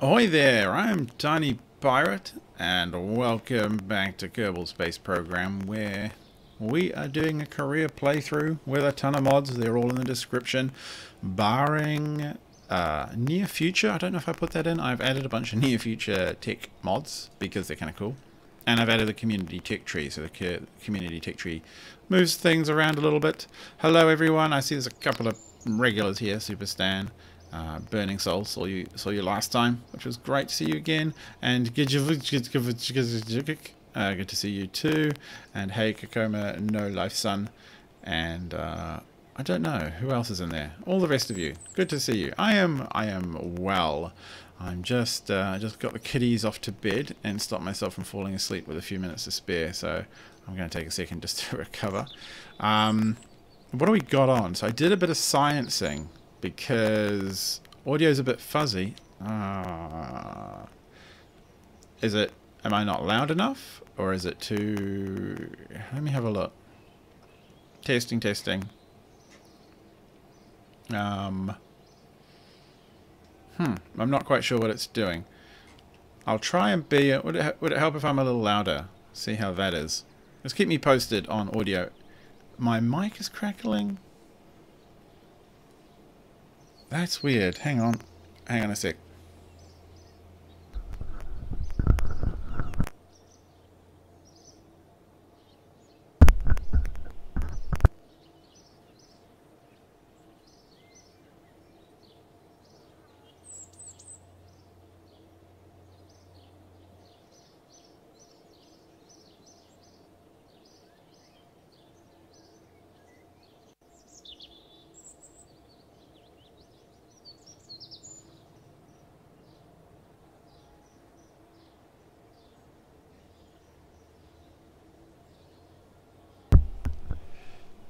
Ahoy there, I'm Tiny Pirate, and welcome back to Kerbal Space Program, where we are doing a career playthrough with a ton of mods. They're all in the description, barring near future. I don't know if I put that in. I've added a bunch of near future tech mods because they're kind of cool. And I've added the community tech tree, so the community tech tree moves things around a little bit. Hello everyone, I see there's a couple of regulars here, Super Stan. Burning Soul, saw you last time, which was great to see you again. And good to see you too. And hey, Kakoma, No Life Son, and I don't know who else is in there. All the rest of you, good to see you. I am well. I'm just got the kiddies off to bed and stopped myself from falling asleep with a few minutes to spare. So I'm going to take a second just to recover. What do we got on? So I did a bit of sciencing, because audio's a bit fuzzy. Am I not loud enough? Or is it too... Let me have a look. Testing. I'm not quite sure what it's doing. I'll try and be... Would it help if I'm a little louder? See how that is. Just keep me posted on audio. My mic is crackling. That's weird. Hang on a sec.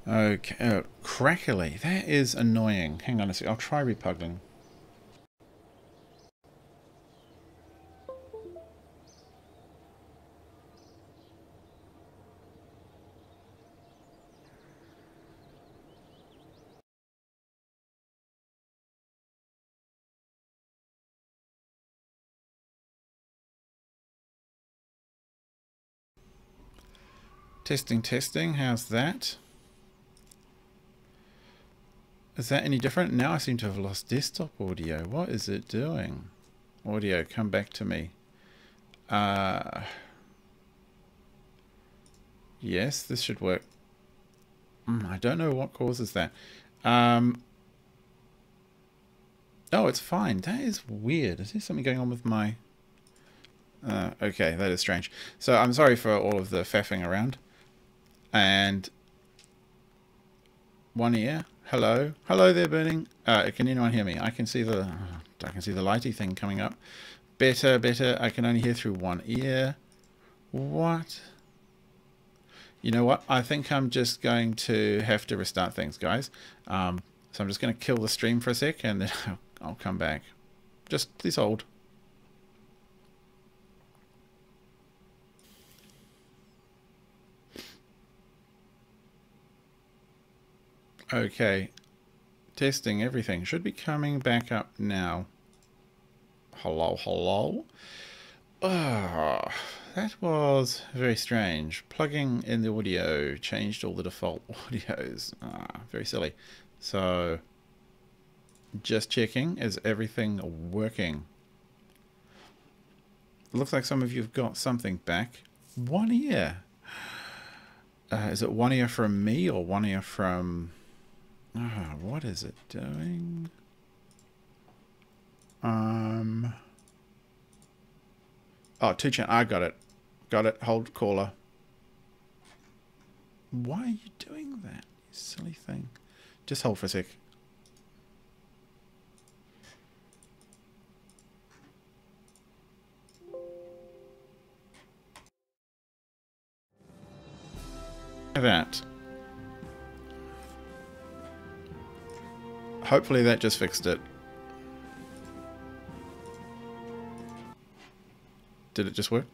Okay, oh, crackly. That is annoying. Hang on a sec. I'll try repugging. Testing. How's that? Is that any different? Now I seem to have lost desktop audio. What is it doing? Audio, come back to me. Yes, this should work. I don't know what causes that. Oh, it's fine. That is weird. Is there something going on with my... okay, that is strange. So I'm sorry for all of the faffing around. And... one ear. Hello there, Burning. Can anyone hear me? I can see the lighty thing coming up. Better. I can only hear through one ear. What? You know what? I think I'm just going to have to restart things, guys. So I'm just going to kill the stream for a sec, and then I'll come back. Just please hold. Okay, testing everything. Should be coming back up now. Hello. Oh, that was very strange. Plugging in the audio changed all the default audios. Very silly. So, just checking, is everything working? Looks like some of you have got something back. One ear. Is it one ear from me or one ear from... what is it doing? Oh, 2 channel. I got it. Hold caller. Why are you doing that? You silly thing. Just hold for a sec. That. Hopefully that just fixed it. Did it just work?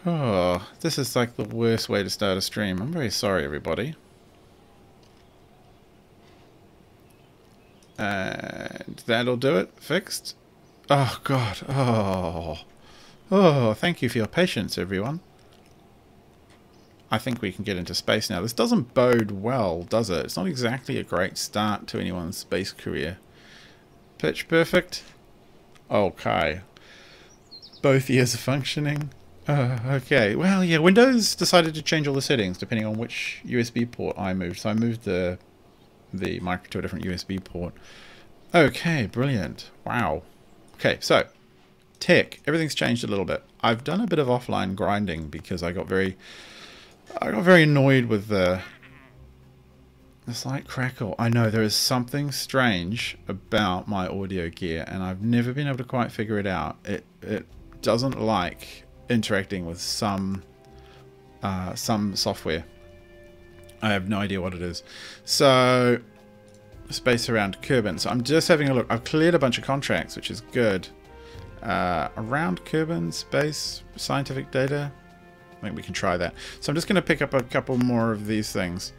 Oh, this is like the worst way to start a stream. I'm very sorry, everybody. that'll do it. Fixed. Oh, God. Oh, thank you for your patience, everyone. I think we can get into space now. This doesn't bode well, does it? It's not exactly a great start to anyone's space career. Pitch perfect. Okay. Both ears are functioning. Okay. Well, yeah, Windows decided to change all the settings depending on which USB port I moved. So I moved the mic to a different USB port. Okay, brilliant. Wow. Okay, so tech. Everything's changed a little bit. I've done a bit of offline grinding because I got very annoyed with the slight crackle. I know there is something strange about my audio gear, and I've never been able to quite figure it out. It doesn't like interacting with some software. I have no idea what it is. So, space around Kerbin. So I'm just having a look. I've cleared a bunch of contracts, which is good. Around Kerbal Space scientific data. I think we can try that. So I'm just going to pick up a couple more of these things.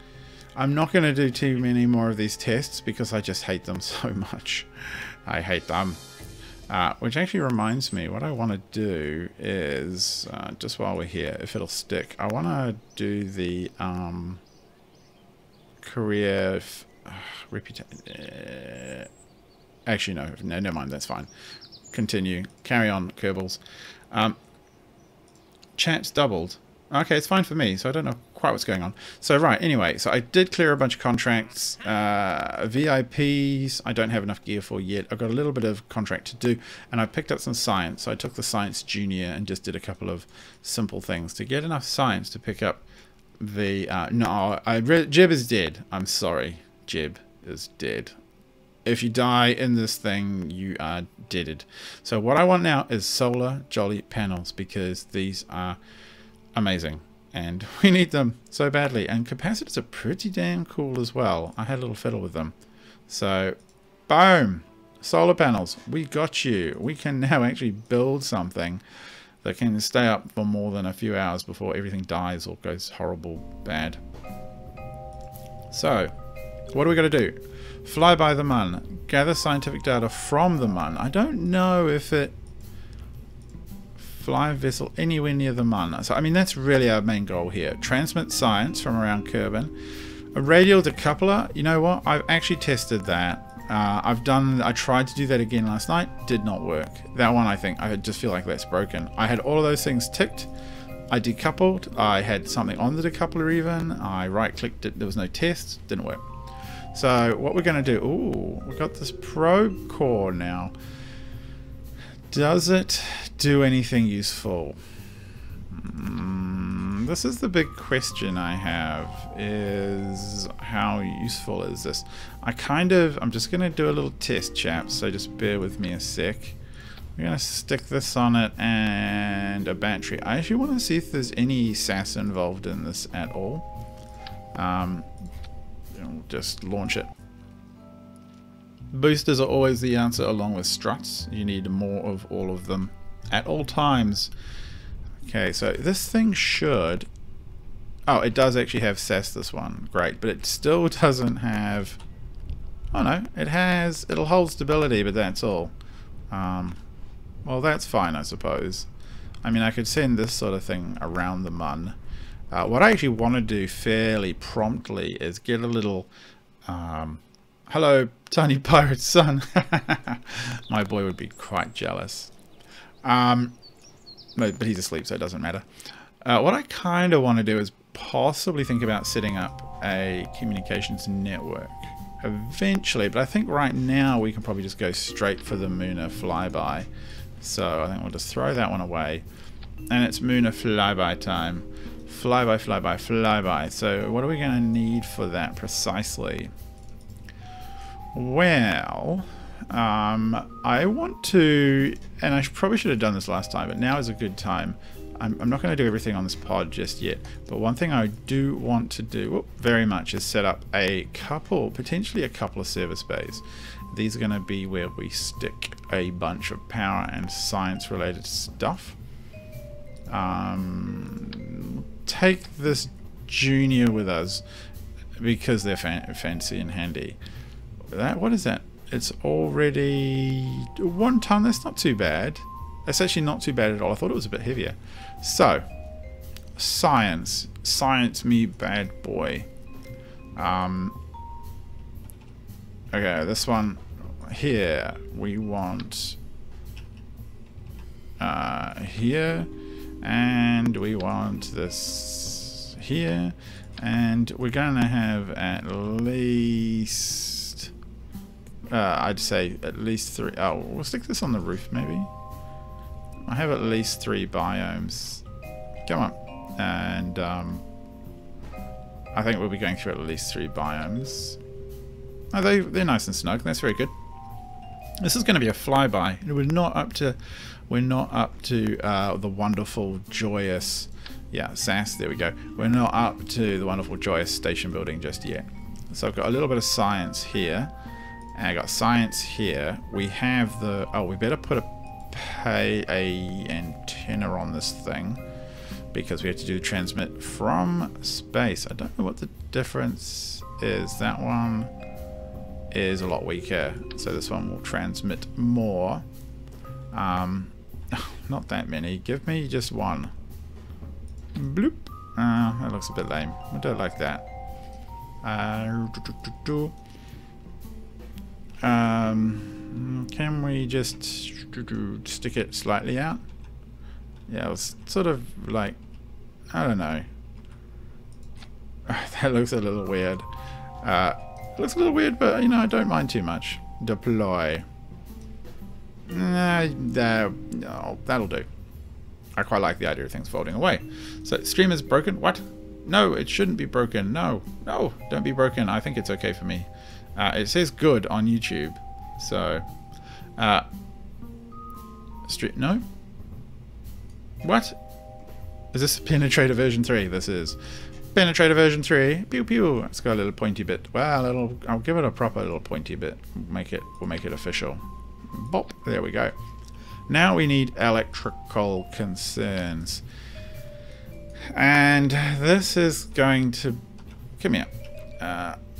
I'm not going to do too many more of these tests because I just hate them so much. I hate them. Which actually reminds me, what I want to do is, just while we're here, if it'll stick, I want to do the career reputation. Actually, no, never mind, that's fine. Continue. Carry on, Kerbals. Chat's doubled. Okay, it's fine for me, so I don't know quite what's going on. So, right, anyway, so I did clear a bunch of contracts. VIPs, I don't have enough gear for yet. I've got a little bit of contract to do, and I picked up some science. So I took the Science Junior and just did a couple of simple things to get enough science to pick up the... Jib is dead. I'm sorry. Jib is dead. If you die in this thing, you are deaded. So what I want now is solar jolly panels, because these are amazing and we need them so badly. And capacitors are pretty damn cool as well. I had a little fiddle with them. So boom, solar panels, we got you. We can now actually build something that can stay up for more than a few hours before everything dies or goes horrible bad. So what are we going to do? Fly by the Mun. Gather scientific data from the Mun. I don't know if it... Fly a vessel anywhere near the Mun. So, I mean, that's really our main goal here. Transmit science from around Kerbin. A radial decoupler. You know what? I've actually tested that. I tried to do that again last night. Did not work. That one, I think, I just feel like that's broken. I had all of those things ticked. I decoupled. I had something on the decoupler even. I right-clicked it. There was no test. Didn't work. So what we're going to do, ooh, we've got this probe core now. Does it do anything useful? This is the big question I have, is how useful is this? I'm just going to do a little test, chaps, so just bear with me a sec. We're going to stick this on it and a battery. I actually want to see if there's any SAS involved in this at all. We'll just launch it. Boosters are always the answer, along with struts. You need more of all of them at all times. Okay, so this thing should... Oh, it does actually have SAS, this one. Great, but it still doesn't have... Oh no, it'll hold stability, but that's all. Well, that's fine, I suppose. I mean, I could send this sort of thing around the Mun. What I actually want to do fairly promptly is get a little... hello, tiny pirate son. My boy would be quite jealous. But he's asleep, so it doesn't matter. What I kind of want to do is possibly think about setting up a communications network eventually, but I think right now we can probably just go straight for the Mooner flyby. So I think we'll just throw that one away. And it's Mooner flyby time. Flyby, flyby, flyby. So what are we going to need for that precisely? Well, I want to, and I probably should have done this last time, but now is a good time. I'm not going to do everything on this pod just yet, but one thing I do want to do very much is set up potentially a couple of service bays. These are going to be where we stick a bunch of power and science related stuff. Take this Junior with us because they're fancy and handy. What is that? It's already 1 ton. That's not too bad. That's actually not too bad at all. I thought it was a bit heavier. So, science. Science me bad boy. Okay, this one here. We want here. And we want this here. And we're going to have at least... I'd say at least 3. Oh, we'll stick this on the roof maybe. I have at least 3 biomes. Come on. And I think we'll be going through at least 3 biomes. Oh, they're nice and snug. That's very good. This is going to be a flyby. We're not up to the wonderful, joyous, yeah, SAS. There we go. We're not up to the wonderful, joyous station building just yet. So I've got a little bit of science here. And I got science here. We have the... Oh, we better put a antenna on this thing because we have to do the transmit from space. I don't know what the difference is. That one is a lot weaker, so this one will transmit more. Not that many. Give me just 1. Bloop. That looks a bit lame. I don't like that. Can we just stick it slightly out? Yeah, it's sort of like, I don't know. That looks a little weird. It looks a little weird, but you know, I don't mind too much. Deploy. No, that'll do. I quite like the idea of things folding away. So, stream is broken. What? No, it shouldn't be broken. No, don't be broken. I think it's okay for me. It says good on YouTube. So, no? What? Is this Penetrator version 3? This is Penetrator version 3. Pew pew. It's got a little pointy bit. Well, I'll give it a proper little pointy bit. We'll make it official. Bop. There we go. Now we need electrical concerns. And this is going to... Come here.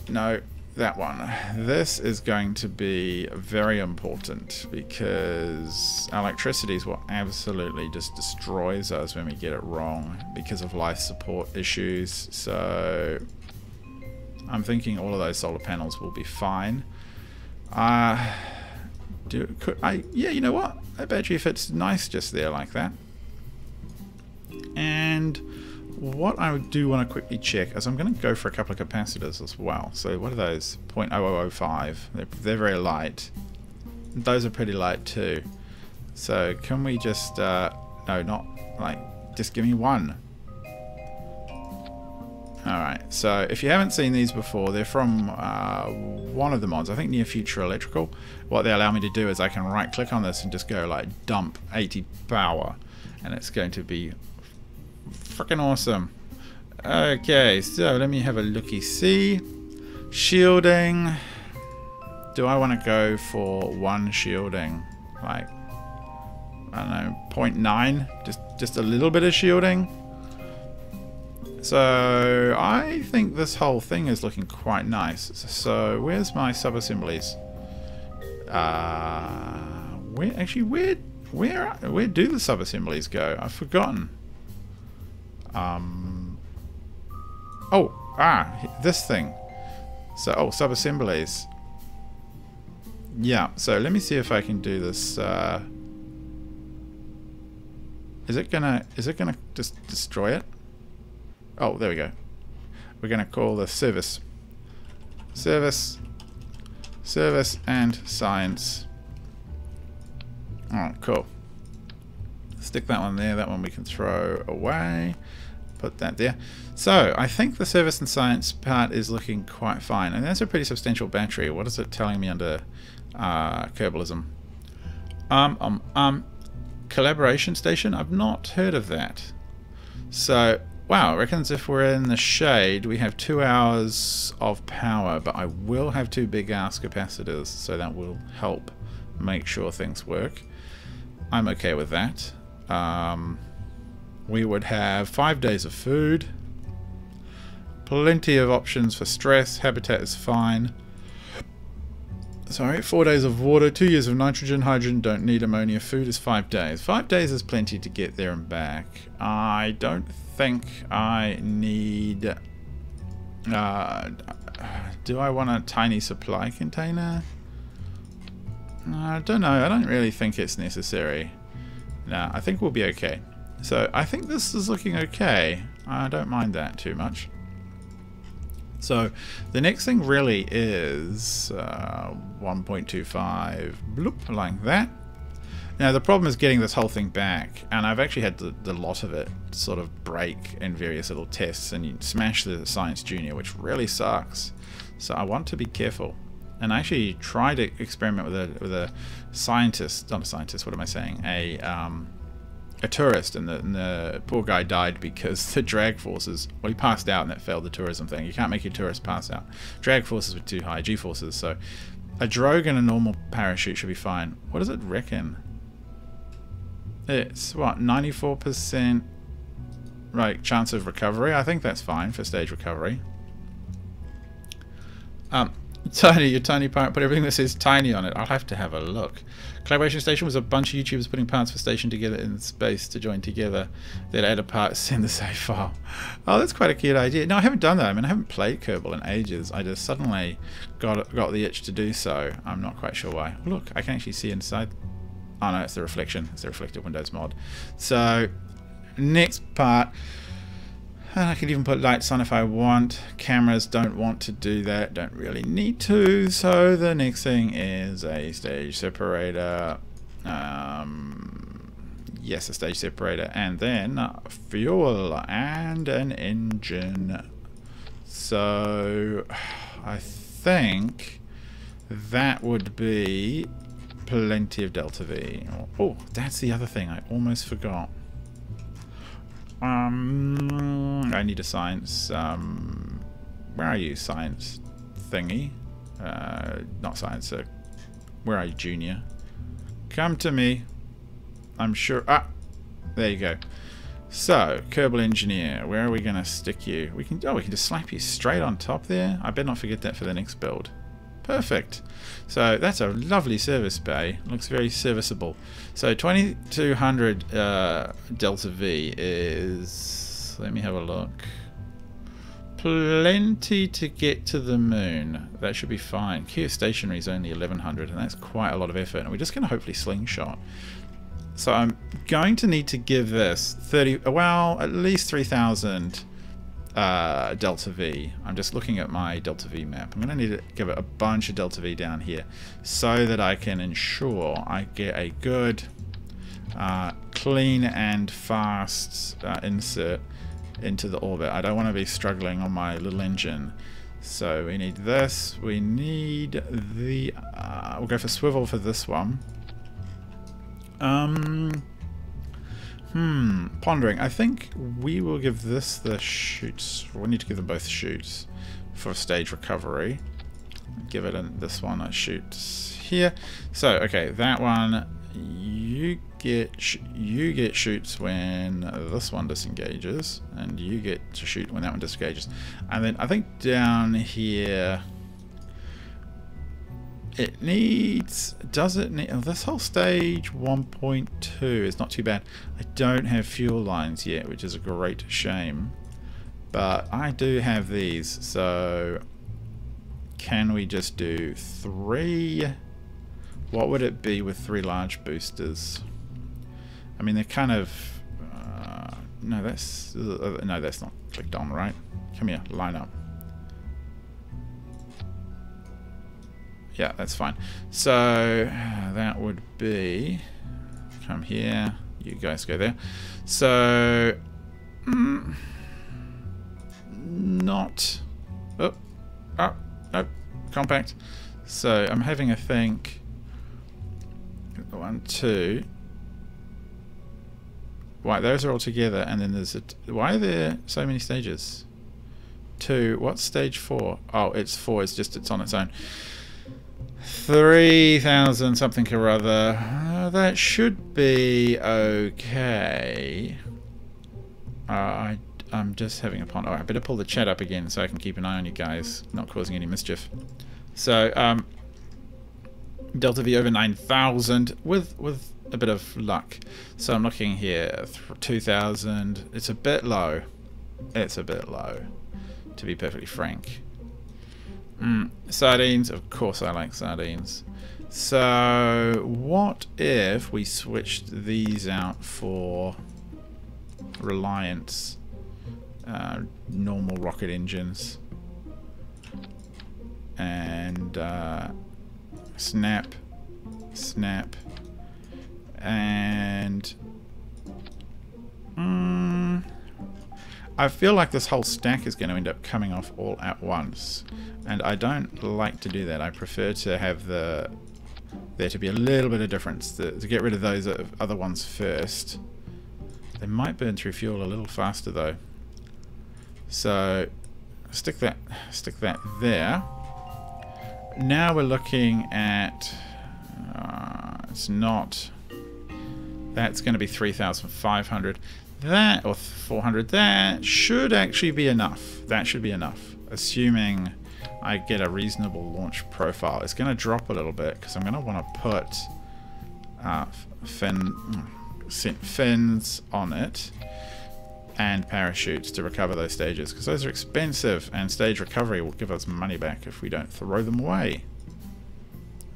No, that one. This is going to be very important because electricity is what absolutely just destroys us when we get it wrong because of life support issues. So I'm thinking all of those solar panels will be fine. Yeah, you know what? That battery fits nice just there like that. And what I do want to quickly check is I'm going to go for a couple of capacitors as well. So what are those? 0.0005. They're very light. Those are pretty light too. So can we just, no, not like, just give me 1. Alright, so if you haven't seen these before, they're from one of the mods, I think Near Future Electrical. What they allow me to do is I can right click on this and just go like dump 80 power, and it's going to be freaking awesome. Okay, so let me have a looky-see. Shielding. Do I want to go for 1 shielding? Like, I don't know, 0.9? Just a little bit of shielding? So I think this whole thing is looking quite nice. So where's my sub-assemblies? Where do the sub-assemblies go? I've forgotten. This thing. So sub-assemblies. Yeah. So let me see if I can do this. Is it gonna just destroy it? Oh, there we go. We're going to call the service, and science. Oh, cool. Stick that one there. That one we can throw away. Put that there. So I think the service and science part is looking quite fine. And that's a pretty substantial battery. What is it telling me under Kerbalism? Collaboration station? I've not heard of that. So... Wow, it reckons if we're in the shade, we have 2 hours of power, but I will have 2 big-ass capacitors, so that will help make sure things work. I'm okay with that. We would have 5 days of food, plenty of options for stress, habitat is fine. Sorry, 4 days of water, 2 years of nitrogen, hydrogen, don't need ammonia, food is 5 days. 5 days is plenty to get there and back. I don't think I need... do I want a tiny supply container? I don't know, I don't really think it's necessary. No, I think we'll be okay. So I think this is looking okay. I don't mind that too much. So the next thing really is 1.25 bloop, like that. Now the problem is getting this whole thing back, and I've actually had the lot of it sort of break in various little tests, and you smash the Science Junior, which really sucks. So I want to be careful. And I actually tried to experiment with a scientist, not a scientist, what am I saying? A tourist, and the poor guy died because the drag forces, well, he passed out and that failed the tourism thing. You can't make your tourist pass out. Drag forces were too high, G-forces, so a drogue and a normal parachute should be fine. What does it reckon? It's, what, 94% right, chance of recovery? I think that's fine for stage recovery. Tiny, your tiny pirate, put everything that says tiny on it. I'll have to have a look. Collaboration Station was a bunch of YouTubers putting parts for station together in space to join together. They'd add a part, send the save file. Oh, that's quite a cute idea. No, I haven't done that. I mean, I haven't played Kerbal in ages. I just suddenly got the itch to do so. I'm not quite sure why. Look, I can actually see inside. Oh no, it's the reflection. It's the reflective windows mod. So, next part. And I can even put lights on if I want. Cameras don't want to do that, don't really need to. So the next thing is a stage separator. Yes, a stage separator. And then fuel and an engine. So I think that would be plenty of Delta V. Oh, that's the other thing I almost forgot. I need a science, where are you, science thingy? Not science, where are you, junior? Come to me. I'm sure, there you go. So, Kerbal Engineer, where are we going to stick you? We can just slap you straight on top there. I better not forget that for the next build. Perfect. So that's a lovely service bay. Looks very serviceable. So 2200 Delta V is, let me have a look, plenty to get to the moon. That should be fine. Kia stationary is only 1100, and that's quite a lot of effort, and we're just going to hopefully slingshot. So I'm going to need to give this 30, well, at least 3000 Delta V. I'm just looking at my Delta V map. I'm going to need to give it a bunch of Delta V down here so that I can ensure I get a good clean and fast insert into the orbit. I don't want to be struggling on my little engine. So we need this. We need the we'll go for swivel for this one. Pondering. I think we will give this the chutes. We need to give them both chutes for stage recovery. Give it this one a chute here. So okay, that one you get chutes when this one disengages, and you get to shoot when that one disengages. And then I think down here it needs, does it need, oh, this whole stage 1.2 is not too bad. I don't have fuel lines yet, which is a great shame, but I do have these. So can we just do 3? What would it be with 3 large boosters? I mean, they're kind of no, that's not clicked on, right? Come here, line up. Yeah, that's fine. So that would be, come here, you guys go there. So not, no, compact. So I'm having a think. 1, 2. Right, those are all together, and then there's why are there so many stages? 2. What's stage 4? Oh, it's 4. It's just it's on its own. 3000 something or other. That should be okay. I'm just having a pond. Oh, I better pull the chat up again so I can keep an eye on you guys, not causing any mischief. So, Delta V over 9,000 with a bit of luck. So I'm looking here, 2,000. It's a bit low. It's a bit low, to be perfectly frank. Sardines, of course I like sardines. So what if we switched these out for Reliance normal rocket engines and snap, and I feel like this whole stack is going to end up coming off all at once, and I don't like to do that. I prefer to have there to be a little bit of difference, to get rid of those other ones first. They might burn through fuel a little faster though. So stick that there. Now we're looking at it's not, that's going to be 3,500. That, or 400, that should actually be enough. That should be enough, assuming I get a reasonable launch profile. It's going to drop a little bit because I'm going to want to put fins on it and parachutes to recover those stages, because those are expensive, and stage recovery will give us money back if we don't throw them away.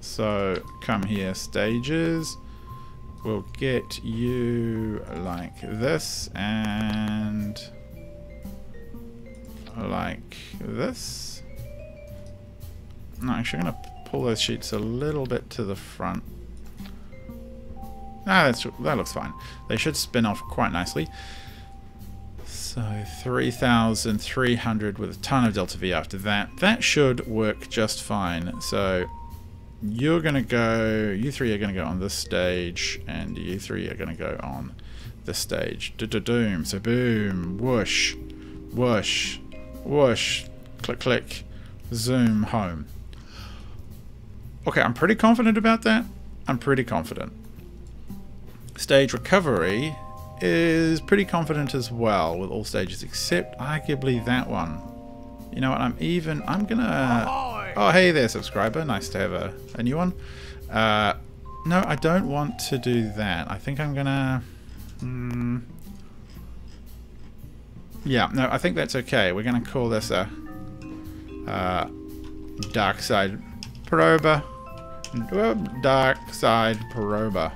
So come here, stages. We'll get you like this and like this. No, actually I'm going to pull those sheets a little bit to the front. Ah, that looks fine. They should spin off quite nicely. So 3,300 with a ton of delta V after that. That should work just fine. So you're going to go, you three are going to go on this stage, and you three are going to go on this stage. Doom. So boom, whoosh, whoosh, whoosh, click, click, zoom, home. Okay, I'm pretty confident about that. I'm pretty confident. Stage recovery is pretty confident as well with all stages except arguably that one. You know what, I'm gonna... Oh, hey there, subscriber. Nice to have a new one. No, I don't want to do that. I think I'm gonna... Yeah, no, I think that's okay. We're gonna call this a dark side prober. Dark side prober.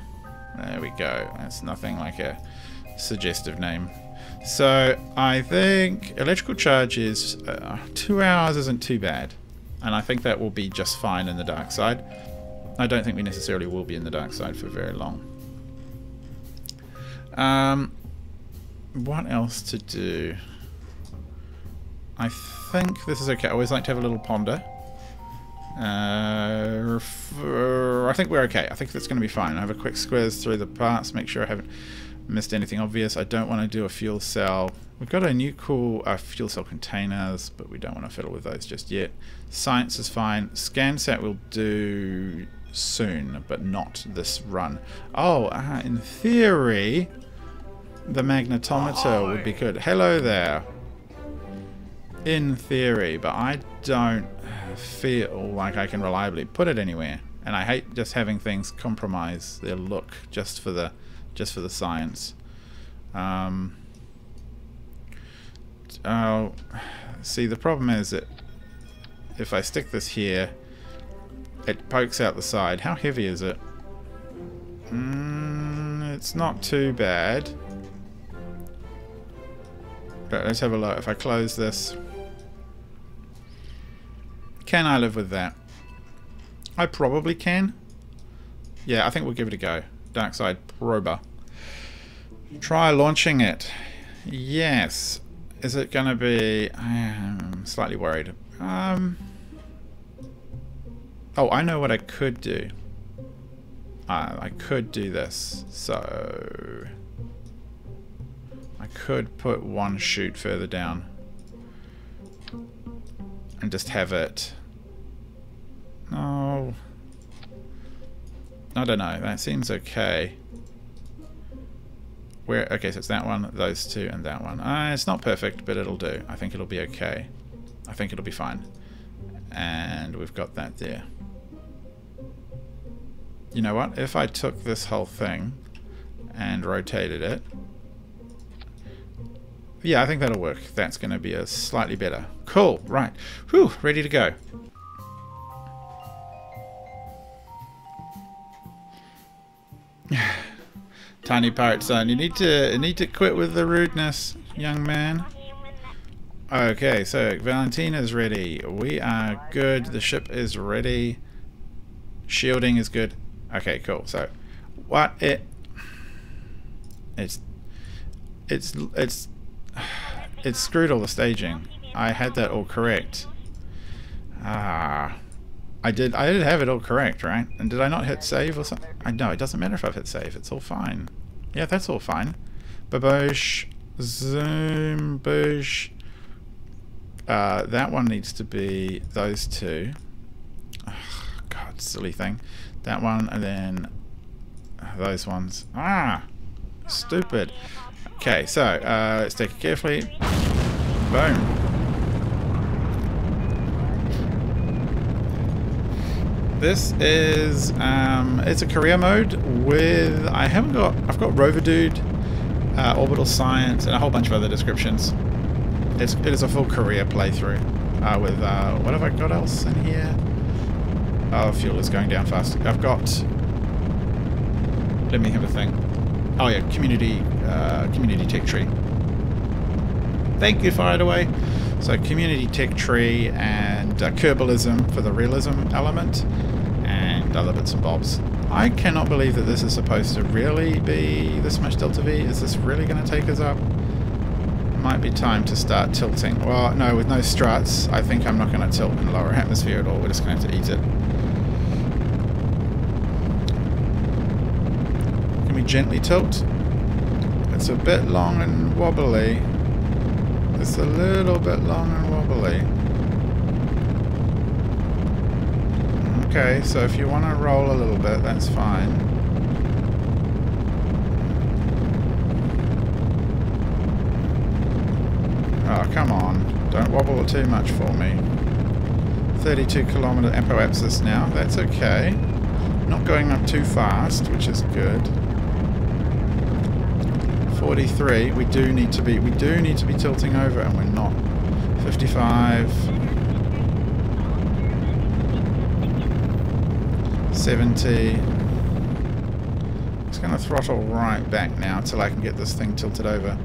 There we go. That's nothing like a suggestive name. So I think electrical charge is 2 hours isn't too bad, and I think that will be just fine in the dark side. I don't think we necessarily will be in the dark side for very long. What else to do? I think this is okay. I always like to have a little ponder. I think we're okay. I think that's going to be fine. I have a quick squeeze through the parts, make sure I haven't missed anything obvious. I don't want to do a fuel cell. We've got a new cool fuel cell containers, but we don't want to fiddle with those just yet. Science is fine. SCANsat will do soon, but not this run. Oh, in theory, the magnetometer would be good. Hello there. In theory, but I don't feel like I can reliably put it anywhere, and I hate just having things compromise their look just for the science. See, the problem is that if I stick this here, it pokes out the side. How heavy is it? It's not too bad. But let's have a look. If I close this, can I live with that? I probably can. Yeah, I think we'll give it a go. Dark side prober. Try launching it. Yes. Is it going to be... I'm slightly worried. Oh, I know what I could do. I could do this. So... I could put one chute further down. And just have it... Oh... I don't know. That seems okay. Where? Okay, so it's that one, those two, and that one. It's not perfect, but it'll do. I think it'll be okay. I think it'll be fine. And we've got that there. You know what? If I took this whole thing and rotated it, yeah, I think that'll work. That's going to be a slightly better. Cool. Right. Whew. Ready to go. Tiny pirate son, you need to quit with the rudeness, young man. Okay, so Valentina's ready. We are good. The ship is ready. Shielding is good. Okay, cool. So, what it's screwed all the staging. I had that all correct. I did have it all correct, right? And did I not hit save or something? No, it doesn't matter if I've hit save. It's all fine. Yeah, that's all fine. Baboosh. Zoom. Boosh. That one needs to be those two. Oh, God, silly thing. That one and then those ones. Stupid. Okay, so let's take it carefully. Boom. This is it's a career mode with I've got Rover Dude, Orbital Science, and a whole bunch of other descriptions. It is a full career playthrough with what have I got else in here? Oh, fuel is going down fast. I've got. Let me have a thing. Oh yeah, community tech tree. Thank you, fired away. So community tech tree and Kerbalism for the realism element and other bits and bobs. I cannot believe that this is supposed to really be this much delta V. Is this really going to take us up? Might be time to start tilting. Well, no, with no struts, I think I'm not going to tilt in lower atmosphere at all. We're just going to have to eat it. Can we gently tilt? It's a bit long and wobbly. It's a little bit long and wobbly. Okay, so if you want to roll a little bit, that's fine. Oh, come on. Don't wobble too much for me. 32 kilometer apoapsis now. That's okay. Not going up too fast, which is good. 43. We do need to be tilting over, and we're not. 55. 70. Just going to throttle right back now until I can get this thing tilted over.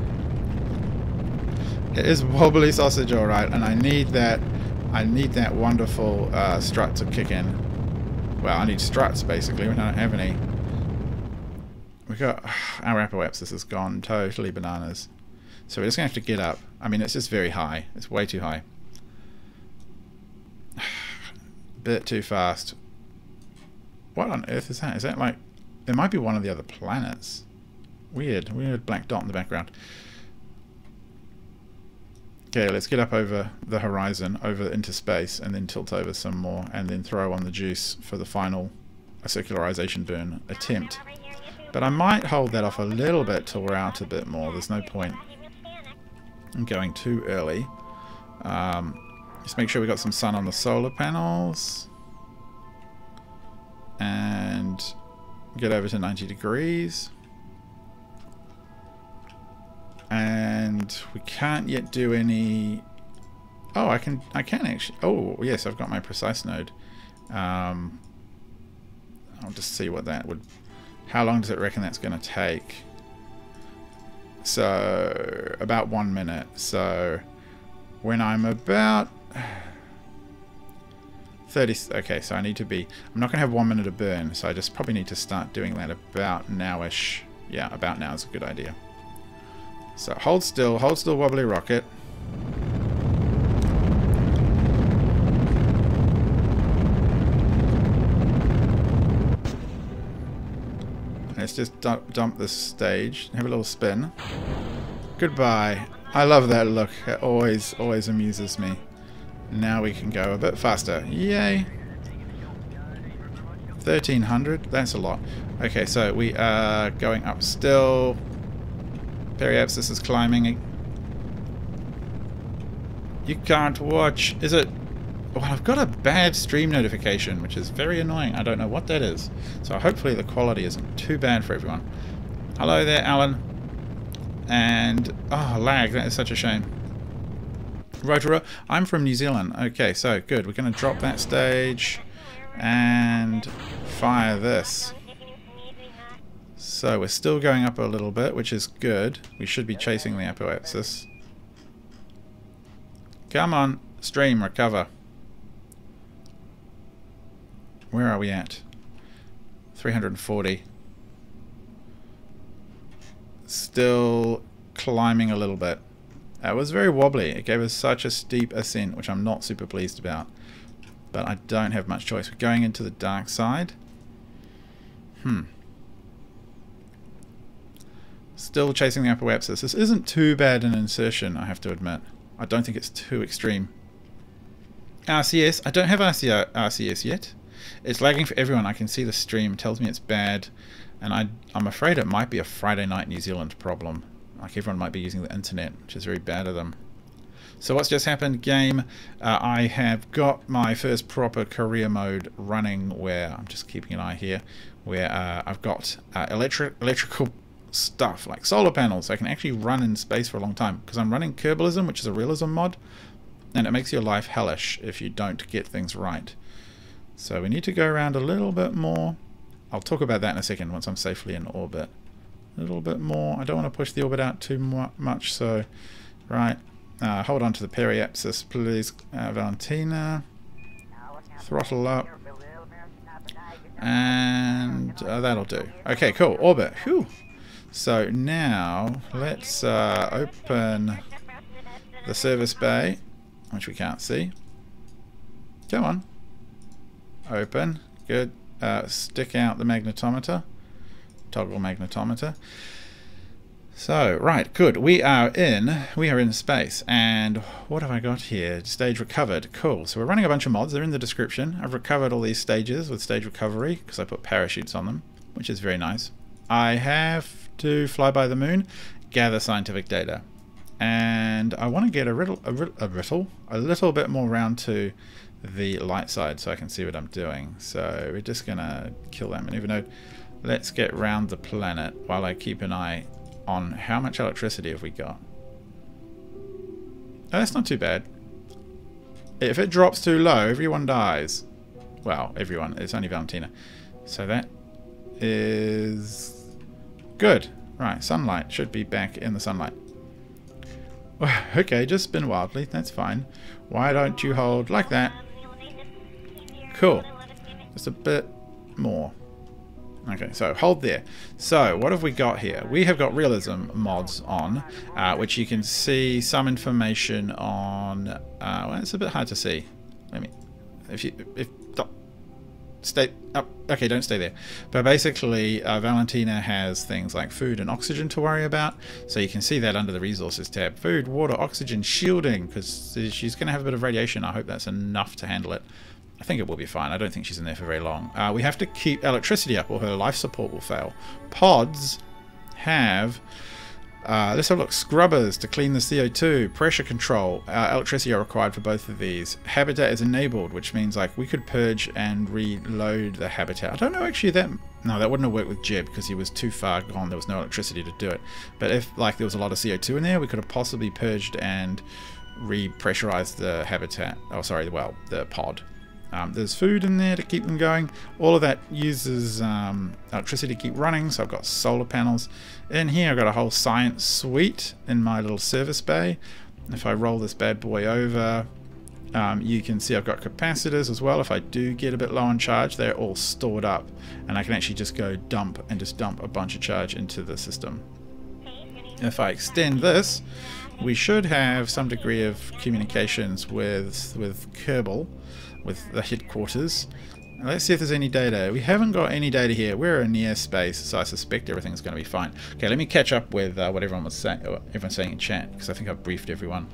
It is wobbly sausage, all right, and I need that wonderful strut to kick in. Well, I need struts basically. We don't have any. We got our apoapsis has gone totally bananas. So we're just gonna have to get up. I mean, it's just very high. It's way too high. Bit too fast. What on earth is that? Is that like... It might be one of the other planets. Weird black dot in the background. Okay, let's get up over the horizon, over into space, and then tilt over some more, and then throw on the juice for the final circularization burn attempt. But I might hold that off a little bit till we're out a bit more. There's no point in going too early. Just make sure we got some sun on the solar panels. And get over to 90 degrees. And we can't yet do any... Oh, I can actually... Oh, yes, I've got my precise node. I'll just see what that would... How long does it reckon that's going to take? So, about 1 minute. So, when I'm about... 30... Okay, so I need to be... I'm not going to have 1 minute to burn, so I just probably need to start doing that about now-ish. Yeah, about now is a good idea. So, hold still, wobbly rocket. Let's just dump this stage. Have a little spin. Goodbye. I love that look. It always amuses me. Now we can go a bit faster. Yay! 1300. That's a lot. Okay, so we are going up still. Periapsis is climbing. You can't watch. Is it Well, I've got a bad stream notification, which is very annoying. I don't know what that is. So hopefully the quality isn't too bad for everyone. Hello there, Alan. And, oh, lag, that is such a shame. Rotorua, I'm from New Zealand. Okay, so good. We're going to drop that stage and fire this. So we're still going up a little bit, which is good. We should be chasing the apoapsis. Come on, stream, recover. Where are we at? 340. Still climbing a little bit. That was very wobbly. It gave us such a steep ascent, which I'm not super pleased about. But I don't have much choice. We're going into the dark side. Still chasing the apoapsis. This isn't too bad an insertion, I have to admit. I don't think it's too extreme. RCS. I don't have RCS yet. It's lagging for everyone. I can see the stream. It tells me it's bad. And I'm afraid it might be a Friday night New Zealand problem. Like everyone might be using the internet, which is very bad of them. So what's just happened, game? I have got my first proper career mode running where, I'm just keeping an eye here, where I've got electrical stuff like solar panels. I can actually run in space for a long time because I'm running Kerbalism, which is a realism mod, and it makes your life hellish if you don't get things right. So we need to go around a little bit more. I'll talk about that in a second once I'm safely in orbit. A little bit more. I don't want to push the orbit out too much, so right. Hold on to the periapsis, please, Valentina. Throttle up. And that'll do. Okay, cool. Orbit. Whew. So now let's open the service bay, which we can't see. Come on. Open. Good. Stick out the magnetometer. Toggle magnetometer. So, right, good. We are in space. And what have I got here? Stage recovered. Cool. So we're running a bunch of mods. They're in the description. I've recovered all these stages with stage recovery because I put parachutes on them, which is very nice. I have to fly by the moon, gather scientific data. And I want to get a little bit more round to the light side so I can see what I'm doing. So we're just going to kill that maneuver node. Let's get round the planet while I keep an eye on how much electricity have we got. Oh, that's not too bad. If it drops too low, everyone dies. Well, everyone. It's only Valentina. So that is good. Right, sunlight. Should be back in the sunlight. Okay, just spin wildly. That's fine. Why don't you hold like that? Cool. Just a bit more. Okay, so hold there. So what have we got here? We have got realism mods on, which you can see some information on. Well, it's a bit hard to see. Let me. Stay up. Okay, don't stay there. But basically, Valentina has things like food and oxygen to worry about. So you can see that under the resources tab. Food, water, oxygen, shielding, because she's going to have a bit of radiation. I hope that's enough to handle it. I think it will be fine. I don't think she's in there for very long. We have to keep electricity up or her life support will fail. Pods have, let's have a look, scrubbers to clean the CO2, pressure control, electricity are required for both of these. Habitat is enabled, which means like we could purge and reload the habitat. I don't know actually no, that wouldn't have worked with Jib because he was too far gone. There was no electricity to do it. But if like there was a lot of CO2 in there, we could have possibly purged and repressurized the habitat. Oh, sorry, well, the pod. There's food in there to keep them going. All of that uses electricity to keep running, so I've got solar panels. In here I've got a whole science suite in my little service bay. If I roll this bad boy over, you can see I've got capacitors as well. If I do get a bit low on charge, they're all stored up, and I can actually just go dump a bunch of charge into the system. If I extend this, we should have some degree of communications with Kerbal, with the headquarters. Let's see if there's any data. We haven't got any data here. We're in near space, so I suspect everything's going to be fine. Okay, let me catch up with what everyone's saying in chat, because I think I've briefed everyone.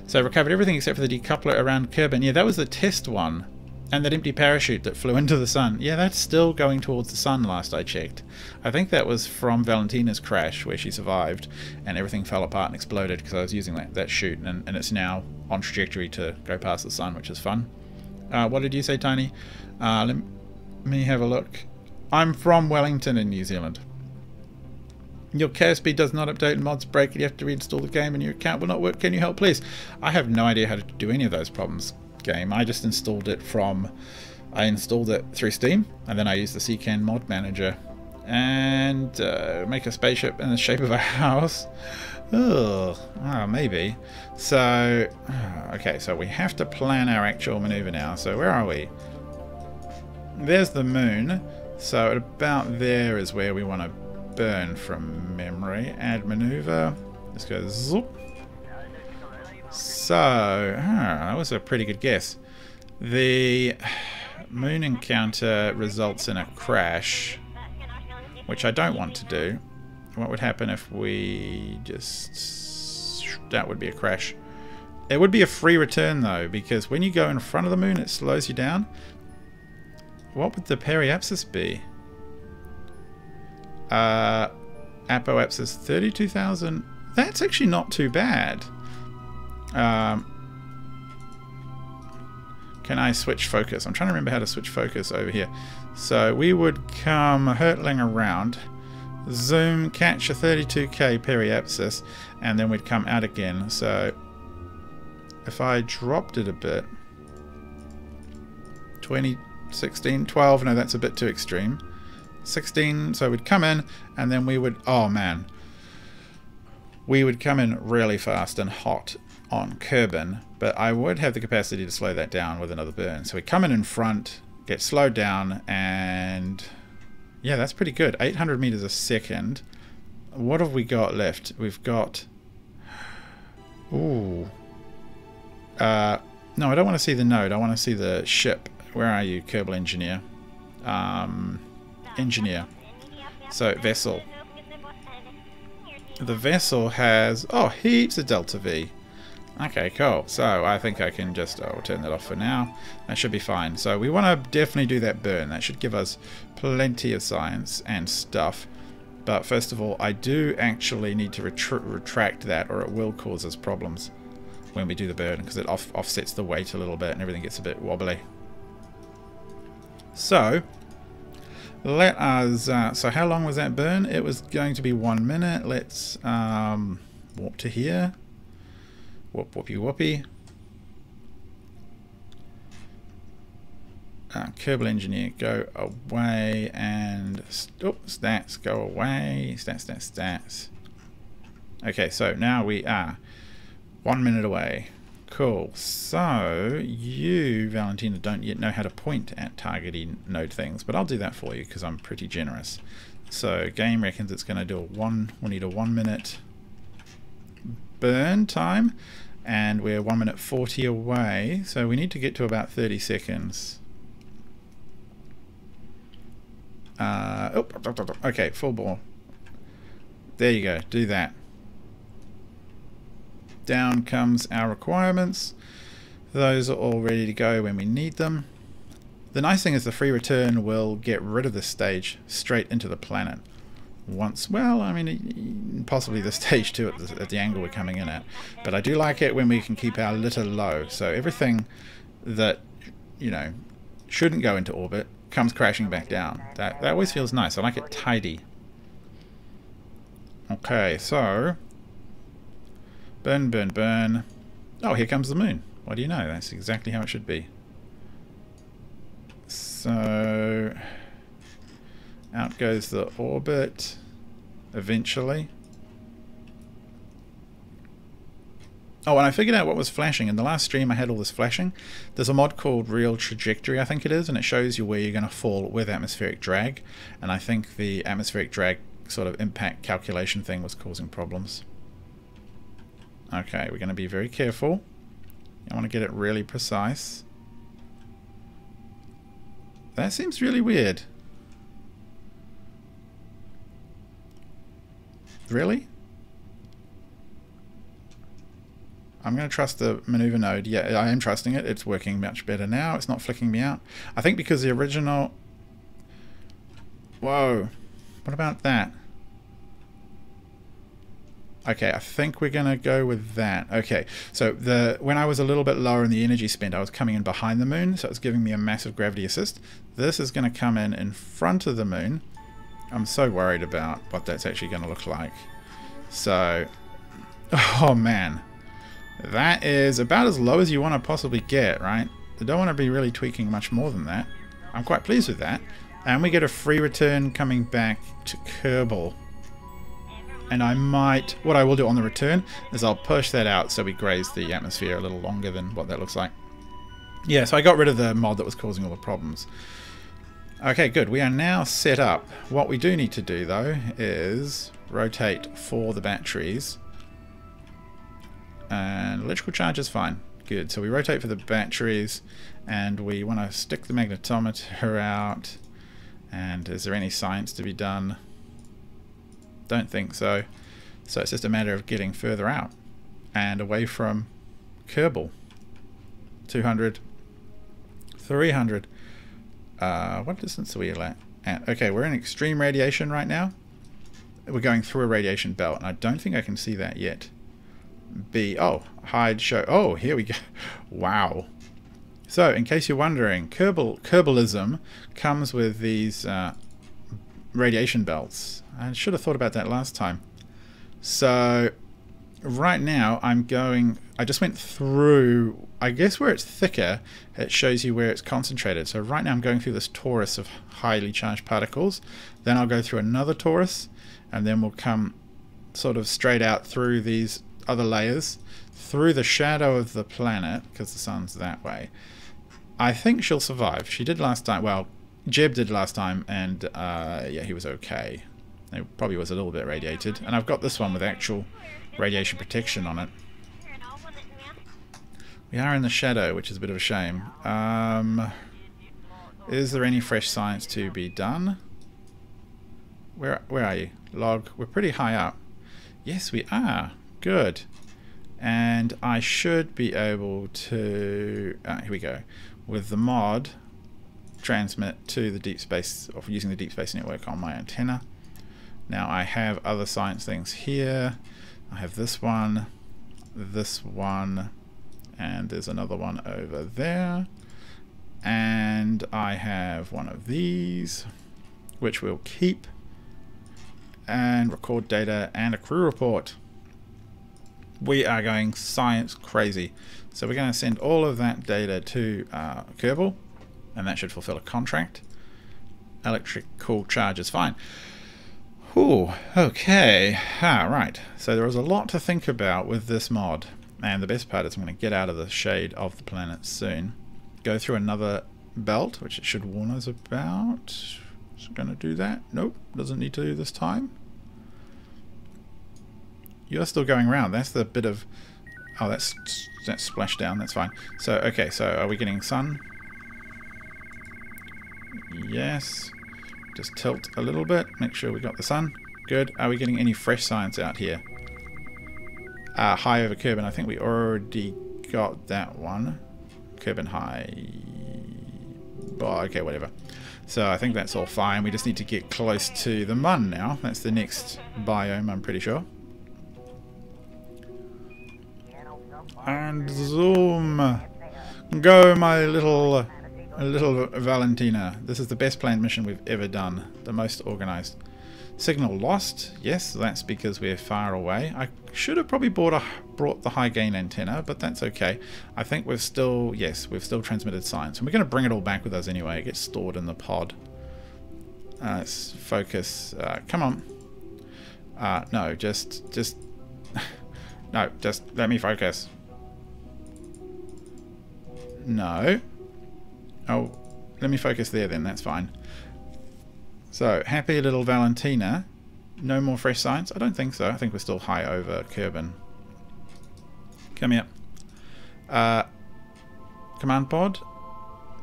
So I've recovered everything except for the decoupler around Kerbin. Yeah, that was the test one. And that empty parachute that flew into the sun. Yeah, that's still going towards the sun last I checked. I think that was from Valentina's crash where she survived and everything fell apart and exploded because I was using that chute, and it's now on trajectory to go past the sun, which is fun. What did you say, Tiny? Let me have a look. I'm from Wellington in New Zealand. Your KSP does not update and mods break. You have to reinstall the game and your account will not work. Can you help, please? I have no idea how to do any of those problems, game. I just installed it I installed it through Steam, and then I used the CCAN mod manager and make a spaceship in the shape of a house. Oh, maybe. So, okay, so we have to plan our actual maneuver now. So where are we? There's the moon. So about there is where we want to burn from memory. Add maneuver. Let's go zoop. So, that was a pretty good guess. The moon encounter results in a crash, which I don't want to do. What would happen if we just... That would be a crash. It would be a free return though, because when you go in front of the moon it slows you down. What would the periapsis be? Apoapsis 32,000. That's actually not too bad. Can I switch focus? I'm trying to remember how to switch focus over here. So we would come hurtling around, zoom, catch a 32k periapsis, and then we'd come out again. So if I dropped it a bit, 20, 16, 12, no, that's a bit too extreme. 16, so we'd come in and then we would, oh man, we would come in really fast and hot on Kerbin, but I would have the capacity to slow that down with another burn. So we come in front, get slowed down, and yeah, that's pretty good. 800 meters a second. What have we got left? We've got, ooh, no, I don't want to see the node. I want to see the ship. Where are you, Kerbal Engineer? Engineer. So vessel. The vessel has, oh, heaps of delta V. Okay, cool. So I think I can just, I'll turn that off for now. That should be fine. So we want to definitely do that burn. That should give us plenty of science and stuff. But first of all, I do actually need to retract that, or it will cause us problems when we do the burn, because it offsets the weight a little bit and everything gets a bit wobbly. So let us, so how long was that burn? It was going to be 1 minute. Let's warp to here. Whoop, whoopie, whoopie. Kerbal Engineer, go away, and stats, go away. Stats. Okay, so now we are 1 minute away. Cool. So you, Valentina, don't yet know how to point at targeting node things, but I'll do that for you because I'm pretty generous. So game reckons it's going to do we need a 1 minute burn time, and we're 1 minute 40 away, so we need to get to about 30 seconds. Okay, full ball. There you go, do that. Down comes our requirements. Those are all ready to go when we need them. The nice thing is the free return will get rid of this stage straight into the planet. Once, well, I mean, possibly the stage 2 at the angle we're coming in at. But I do like it when we can keep our litter low. So everything that, you know, shouldn't go into orbit comes crashing back down. That always feels nice. I like it tidy. Okay, so burn, burn, burn. Oh, here comes the moon. What do you know? That's exactly how it should be. So out goes the orbit eventually. Oh, and I figured out what was flashing. In the last stream I had all this flashing. There's a mod called Real Trajectory, I think it is, and it shows you where you're going to fall with atmospheric drag. And I think the atmospheric drag sort of impact calculation thing was causing problems. Okay, we're going to be very careful. I want to get it really precise. That seems really weird. Really? I'm going to trust the maneuver node. Yeah, I am trusting it. It's working much better now. It's not flicking me out. I think because the original... Whoa. What about that? Okay, I think we're going to go with that. Okay, so when I was a little bit lower in the energy spend, I was coming in behind the moon, so it's giving me a massive gravity assist. This is going to come in front of the moon. I'm so worried about what that's actually going to look like. So, oh man, that is about as low as you want to possibly get, right? I don't want to be really tweaking much more than that. I'm quite pleased with that. And we get a free return coming back to Kerbal. And what I will do on the return is I'll push that out so we graze the atmosphere a little longer than what that looks like. Yeah, so I got rid of the mod that was causing all the problems. Okay, good. We are now set up. What we do need to do, though, is rotate for the batteries. And electrical charge is fine. Good. So we rotate for the batteries, and we want to stick the magnetometer out. And is there any science to be done? Don't think so. So it's just a matter of getting further out and away from Kerbal. 200, 300. What distance are we at? Okay, we're in extreme radiation right now. We're going through a radiation belt, and I don't think I can see that yet. Oh, hide, show. Oh, here we go. Wow. So, in case you're wondering, Kerbalism comes with these radiation belts. I should have thought about that last time. So, right now I just went through, I guess where it's thicker, it shows you where it's concentrated. So right now I'm going through this torus of highly charged particles. Then I'll go through another torus, and then we'll come sort of straight out through these other layers, through the shadow of the planet, because the sun's that way. I think she'll survive. She did last time. Well, Jeb did last time, and yeah, he was okay. It probably was a little bit radiated. And I've got this one with actual radiation protection on it. We are in the shadow, which is a bit of a shame. Is there any fresh science to be done? Where are you? Log. We're pretty high up. Yes, we are. Good. And I should be able to... here we go. With the mod, transmit to the deep space, or using the deep space network on my antenna. Now I have other science things here. I have this one, and there's another one over there. And I have one of these, which we'll keep, and record data and a crew report. We are going science crazy. So we're going to send all of that data to Kerbal, and that should fulfill a contract. Electrical charge is fine. Ooh, okay. Right. So there is a lot to think about with this mod. And the best part is I'm going to get out of the shade of the planet soon. Go through another belt, which it should warn us about. Is it going to do that? Nope, doesn't need to do this time. You're still going around. That's the bit of... Oh, that's splashdown. That's fine. So, okay, so are we getting sun? Yes. Just tilt a little bit. Make sure we got the sun. Good. Are we getting any fresh science out here? High over Kerbin. I think we already got that one. Kerbin high. Oh, okay, whatever. So I think that's all fine. We just need to get close to the Mun now. That's the next biome, I'm pretty sure. And zoom. Go, my little Valentina. This is the best planned mission we've ever done. The most organized. Signal lost. Yes, that's because we're far away. I should have probably brought the high gain antenna, but that's okay. I think we've still, yes, we've still transmitted science. And we're going to bring it all back with us anyway. It gets stored in the pod. Let's focus. Come on. No, just no, just let me focus. No. Oh, let me focus there then, that's fine. So, happy little Valentina. No more fresh science? I don't think so. I think we're still high over Kerbin. Come here. Command pod?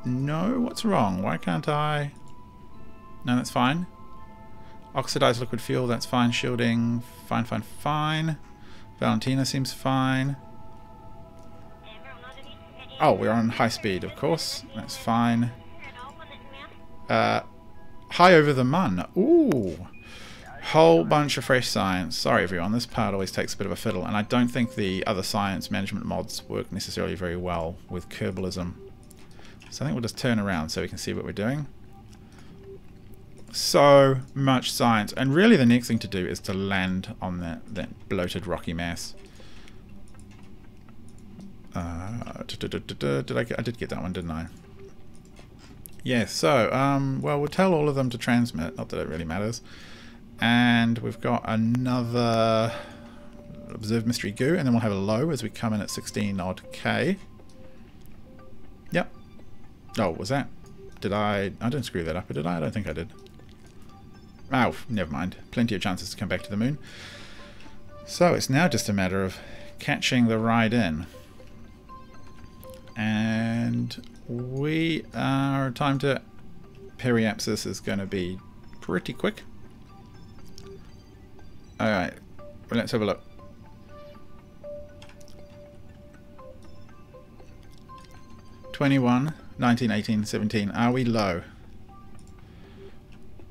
No, what's wrong? Why can't I... No, that's fine. Oxidized liquid fuel, that's fine. Shielding, fine, fine, fine. Valentina seems fine. Oh, we're on high speed, of course. That's fine. High over the Mun. Ooh. Whole bunch of fresh science. Sorry everyone, this part always takes a bit of a fiddle, and I don't think the other science management mods work necessarily very well with Kerbalism. So I think we'll just turn around so we can see what we're doing. So much science, and really the next thing to do is to land on that bloated rocky mass. I did get that one, didn't I? Yeah, so, well, we'll tell all of them to transmit, not that it really matters. And we've got another observed mystery goo, and then we'll have a low as we come in at 16 odd K. Yep. Oh, was that? Did I didn't screw that up, did I? I don't think I did. Oh, never mind. Plenty of chances to come back to the moon. So it's now just a matter of catching the ride in. And we are time to periapsis is going to be pretty quick. Alright, well, let's have a look. (21, 19, 18, 17). Are we low?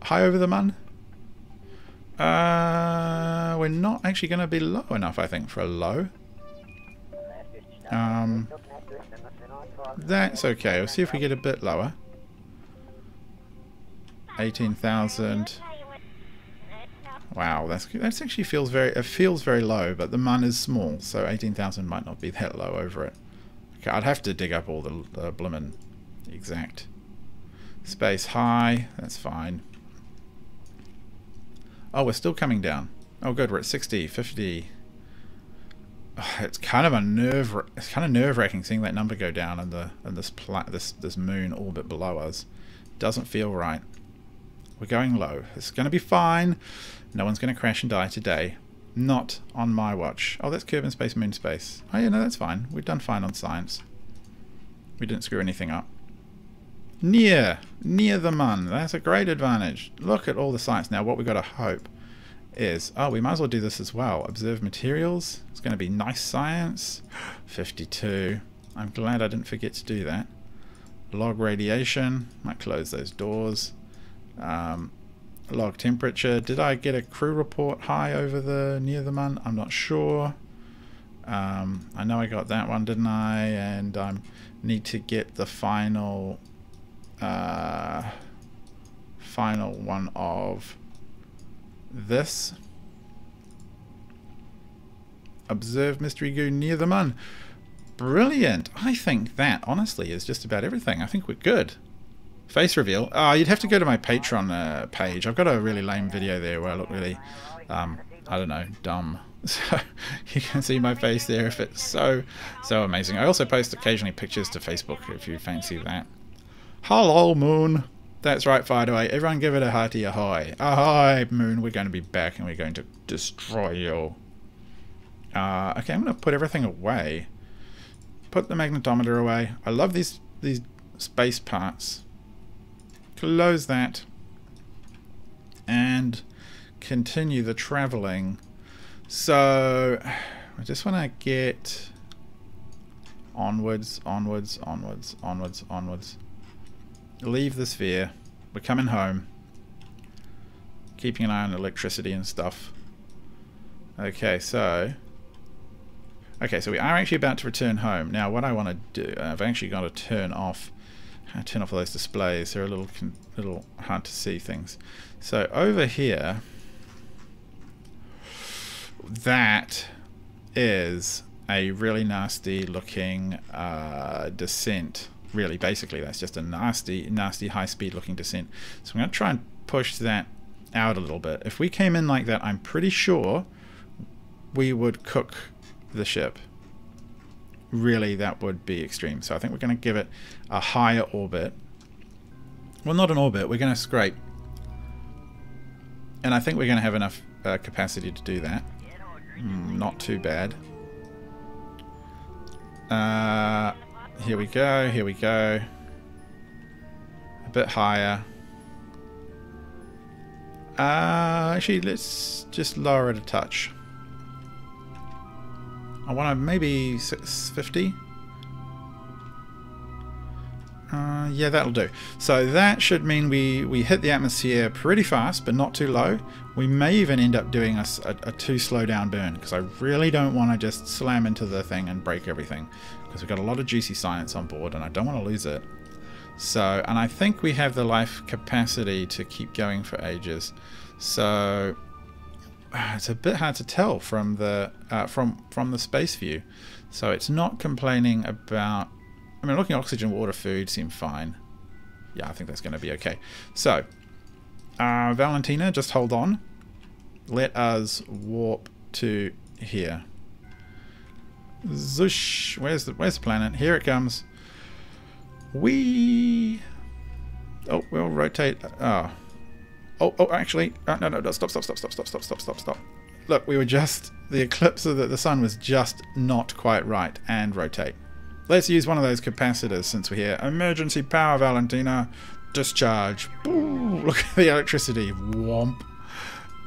High over the mun? We're not actually going to be low enough, I think, for a low. That's okay. We'll see if we get a bit lower. 18,000. Wow, that's actually feels very low, but the mun is small, so 18,000 might not be that low over it. Okay, I'd have to dig up all the bloomin' exact space high. That's fine. Oh, we're still coming down. Oh, good. We're at 60, 50. Oh, it's kind of nerve-wracking seeing that number go down and this moon orbit below us. Doesn't feel right. We're going low. It's going to be fine. No one's going to crash and die today. Not on my watch. Oh, that's Kerbin Space Moon Space. Oh yeah, no, that's fine. We've done fine on science. We didn't screw anything up. Near the mun. That's a great advantage. Look at all the science. Now what we've got to hope is, oh, we might as well do this as well. Observe materials. It's going to be nice science. 52. I'm glad I didn't forget to do that. Log radiation. Might close those doors. Log temperature. Did I get a crew report high over the near the mun? I'm not sure. I know I got that one, didn't I? And I need to get the final one of this. Observe mystery goo near the mun. Brilliant. I think that honestly is just about everything. I think we're good. Face reveal. You'd have to go to my Patreon page. I've got a really lame video there where I look really, I don't know, dumb. So you can see my face there if it's so amazing. I also post occasionally pictures to Facebook if you fancy that. Hello, moon. That's right, Fireaway. Everyone give it a hearty ahoy. Ahoy, moon. We're going to be back and we're going to destroy you. Okay, I'm going to put everything away. Put the magnetometer away. I love these space parts. Close that and continue the traveling. So I just want to get onwards. Leave the sphere. We're coming home. Keeping an eye on electricity and stuff. Okay, so we are actually about to return home. Now what I want to do, I've actually got to turn off all those displays. They're a little hard to see things. So over here, that is a really nasty looking descent. Really, basically, that's just a nasty high-speed looking descent. So I'm going to try and push that out a little bit. If we came in like that, I'm pretty sure we would cook the ship. Really, that would be extreme. So I think we're going to give it a higher orbit. Well, not an orbit. We're going to scrape. And I think we're going to have enough capacity to do that. Not too bad. Here we go. Here we go. A bit higher. Actually, let's just lower it a touch. I want to maybe 650. Yeah, that'll do. So that should mean we hit the atmosphere pretty fast, but not too low. We may even end up doing a too slow down burn, because I really don't want to just slam into the thing and break everything, because we've got a lot of juicy science on board and I don't want to lose it. So, and I think we have the life capacity to keep going for ages. So it's a bit hard to tell from the space view. So it's not complaining about. I mean, looking at oxygen, water, food seem fine. Yeah, I think that's going to be okay. So, Valentina, just hold on. Let us warp to here. Zoosh. Where's the planet? Here it comes. Oh, we'll rotate. Actually, no, stop. Look, we were just, the eclipse of the sun was just not quite right, and rotate. Let's use one of those capacitors since we're here. Emergency power, Valentina. Discharge. Ooh, look at the electricity. Womp.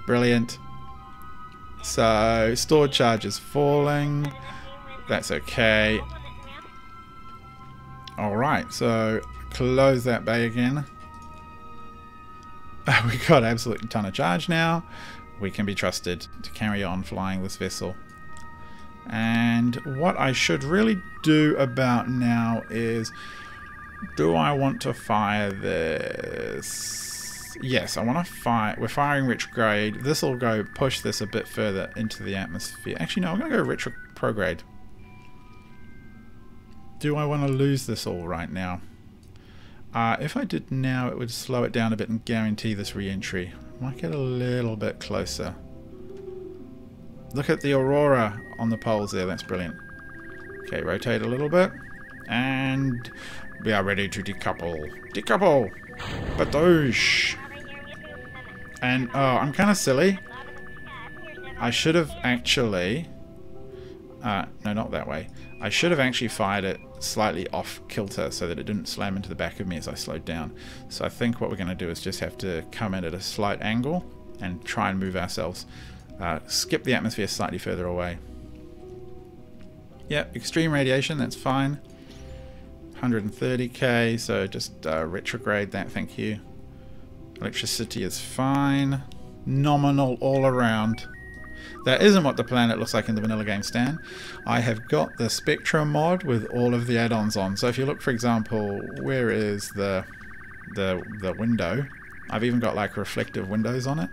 Brilliant. So, stored charge is falling. That's okay. Alright, so close that bay again. We got absolutely a ton of charge now. We can be trusted to carry on flying this vessel. And what I should really do about now is, do I want to fire this? Yes, I want to fire. We're firing retrograde. This will go push this a bit further into the atmosphere. Actually, no, I'm going to go retrograde. Do I want to lose this all right now? If I did now, it would slow it down a bit and guarantee this re-entry. Might get a little bit closer. Look at the aurora on the poles there. That's brilliant. Okay, rotate a little bit. And we are ready to decouple. Decouple! Badoosh! And, oh, I'm kind of silly. I should have actually... no, not that way. I should have actually fired it slightly off kilter so that it didn't slam into the back of me as I slowed down. So I think what we're going to do is just have to come in at a slight angle and try and move ourselves. Skip the atmosphere slightly further away. Yep, extreme radiation, that's fine. 130k, so just retrograde that, thank you. Electricity is fine. Nominal all around. That isn't what the planet looks like in the vanilla game, Stan. I have got the Spectra mod with all of the add-ons on. So if you look, for example, where is the window? I've even got like reflective windows on it.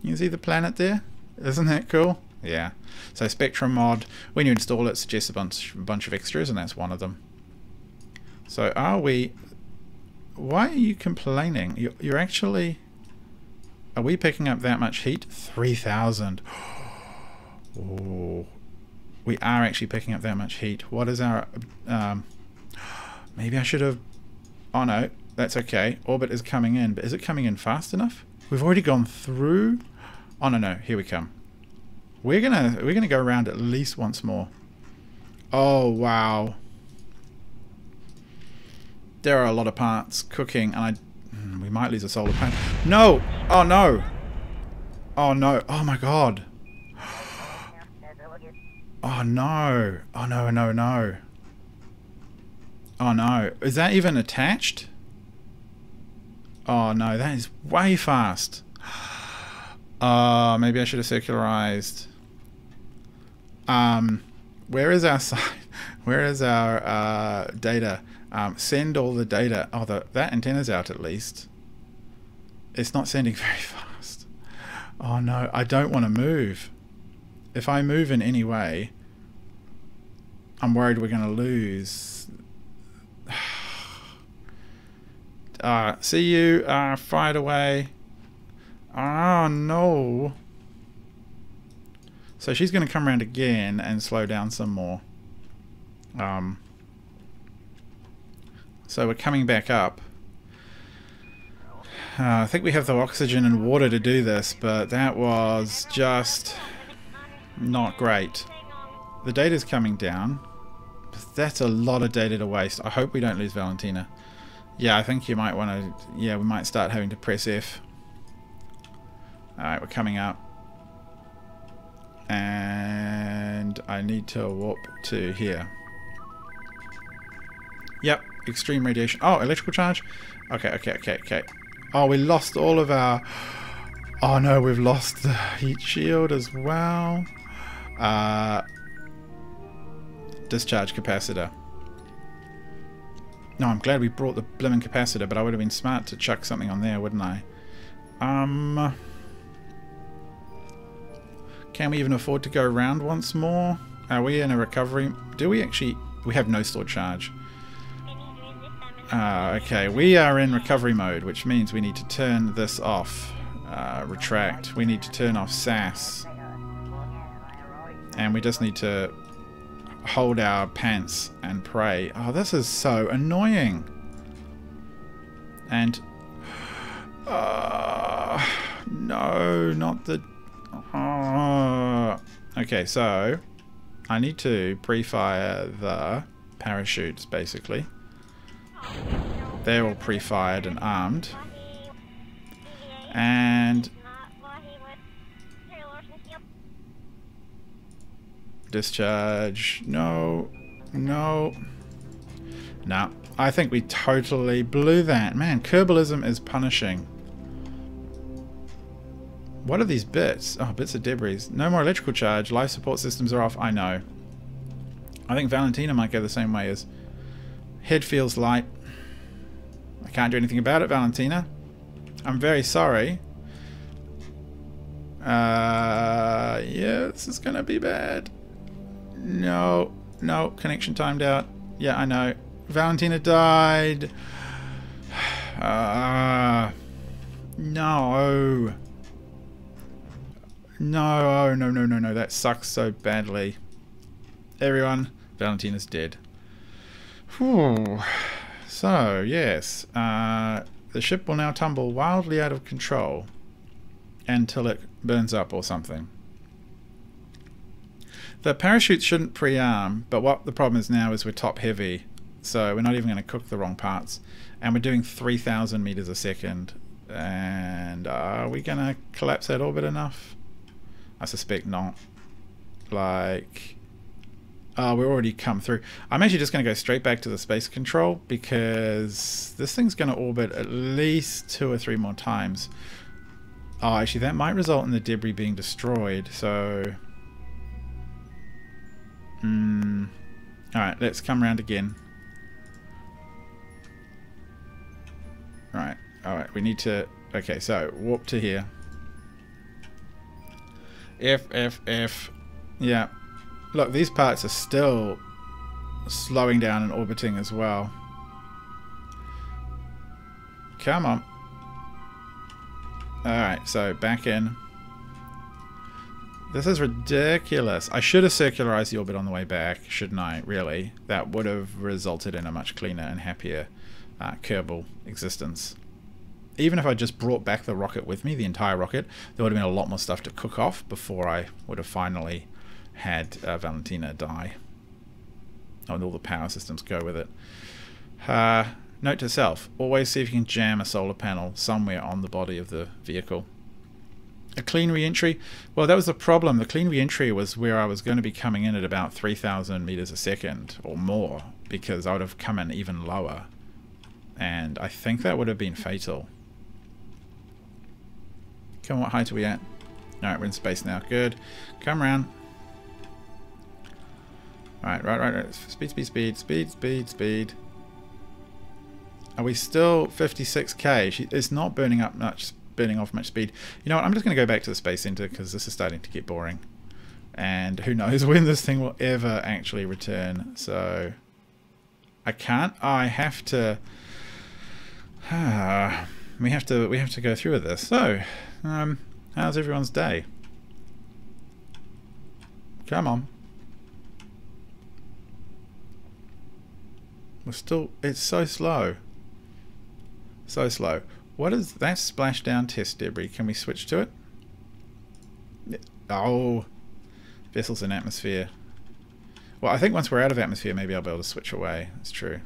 You can see the planet there? Isn't that cool? Yeah. So Spectra mod, when you install it, suggests a bunch of extras, and that's one of them. So are we... Why are you complaining? You're actually... Are we picking up that much heat? 3,000. Oh, we are actually picking up that much heat. What is our... maybe I should have... Oh no, that's okay. Orbit is coming in, but is it coming in fast enough? We've already gone through... Oh no, here we come. We're gonna go around at least once more. Oh wow. There are a lot of parts cooking, and we might lose a solar panel. No! Oh no! Oh no! Oh my god! Oh no! Oh no! No! Oh no! Is that even attached? Oh no! That is way fast. Maybe I should have circularized. Where is our site? Where is our data? Send all the data. Oh, that antenna's out at least. It's not sending very fast. Oh no, I don't want to move. If I move in any way, I'm worried we're going to lose. See you. Fired away. Oh no. So she's going to come around again and slow down some more. So we're coming back up. I think we have the oxygen and water to do this, but that was just not great. The data's coming down. But that's a lot of data to waste. I hope we don't lose Valentina. Yeah, I think you might want to... Yeah, we might start having to press F. Alright, we're coming up. And I need to warp to here. Yep, extreme radiation. Oh, electrical charge? Okay. Oh, we lost all of our... Oh no, we've lost the heat shield as well. Discharge capacitor. No, I'm glad we brought the blimmin' capacitor, but I would have been smart to chuck something on there, wouldn't I? Can we even afford to go around once more? Are we in a recovery? Do we actually... We have no stored charge. Okay, we are in recovery mode, which means we need to turn this off. Retract. We need to turn off SAS. And we just need to hold our pants and pray. Oh, this is so annoying. And... no, not the... okay, so... I need to pre-fire the parachutes, basically. They're all pre-fired and armed. And... discharge. No. I think we totally blew that. Man, Kerbalism is punishing. What are these bits? Oh, bits of debris. No more electrical charge. Life support systems are off. I know. I think Valentina might go the same way as... Head feels light. I can't do anything about it, Valentina. I'm very sorry. Yeah, this is gonna be bad. No, connection timed out. Yeah, I know. Valentina died. No. No. That sucks so badly. Everyone, Valentina's dead. Whew. So, yes. The ship will now tumble wildly out of control until it burns up or something. The parachutes shouldn't pre-arm, but what the problem is now is we're top heavy, so we're not even going to cook the wrong parts. And we're doing 3,000 meters a second. And are we going to collapse that orbit enough? I suspect not. Like... we're already come through. I'm actually just going to go straight back to the space control because this thing's going to orbit at least 2 or 3 more times. Oh, actually that might result in the debris being destroyed, so... Alright, let's come around again. Alright, we need to... Okay, so, warp to here. F. Yeah. Look, these parts are still slowing down and orbiting as well. Come on. Alright, so back in. This is ridiculous. I should have circularized the orbit on the way back, shouldn't I? Really? That would have resulted in a much cleaner and happier Kerbal existence. Even if I just brought back the rocket with me, the entire rocket, there would have been a lot more stuff to cook off before I would have finally had Valentina die. Oh, and all the power systems go with it. Note to self, always see if you can jam a solar panel somewhere on the body of the vehicle. A clean re-entry? Well, that was the problem. The clean re-entry was where I was going to be coming in at about 3,000 meters a second or more, because I would have come in even lower. And I think that would have been fatal. Come on, what height are we at? Alright, we're in space now. Good. Come around. Alright, right. Speed. Are we still 56k? It's not burning off much speed. You know what? I'm just going to go back to the Space Center because this is starting to get boring. And who knows when this thing will ever actually return. So I can't. I have to. We have to go through with this. So, how's everyone's day? Come on. We're still. It's so slow. So slow. What is that splashdown test debris? Can we switch to it? Oh, vessels in atmosphere. Well, I think once we're out of atmosphere, maybe I'll be able to switch away. That's true.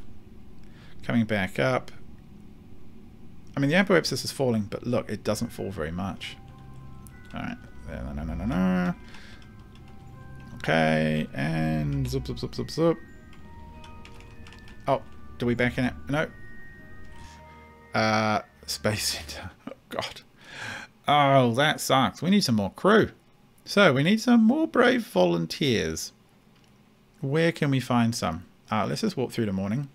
Coming back up. I mean, the apoapsis is falling, but look, it doesn't fall very much. Alright. No. Okay, and zoop. Oh, Do we back in it? No. Space Center. Oh, God. Oh, that sucks. We need some more crew. So, we need some more brave volunteers. Where can we find some? Let's just walk through the morning.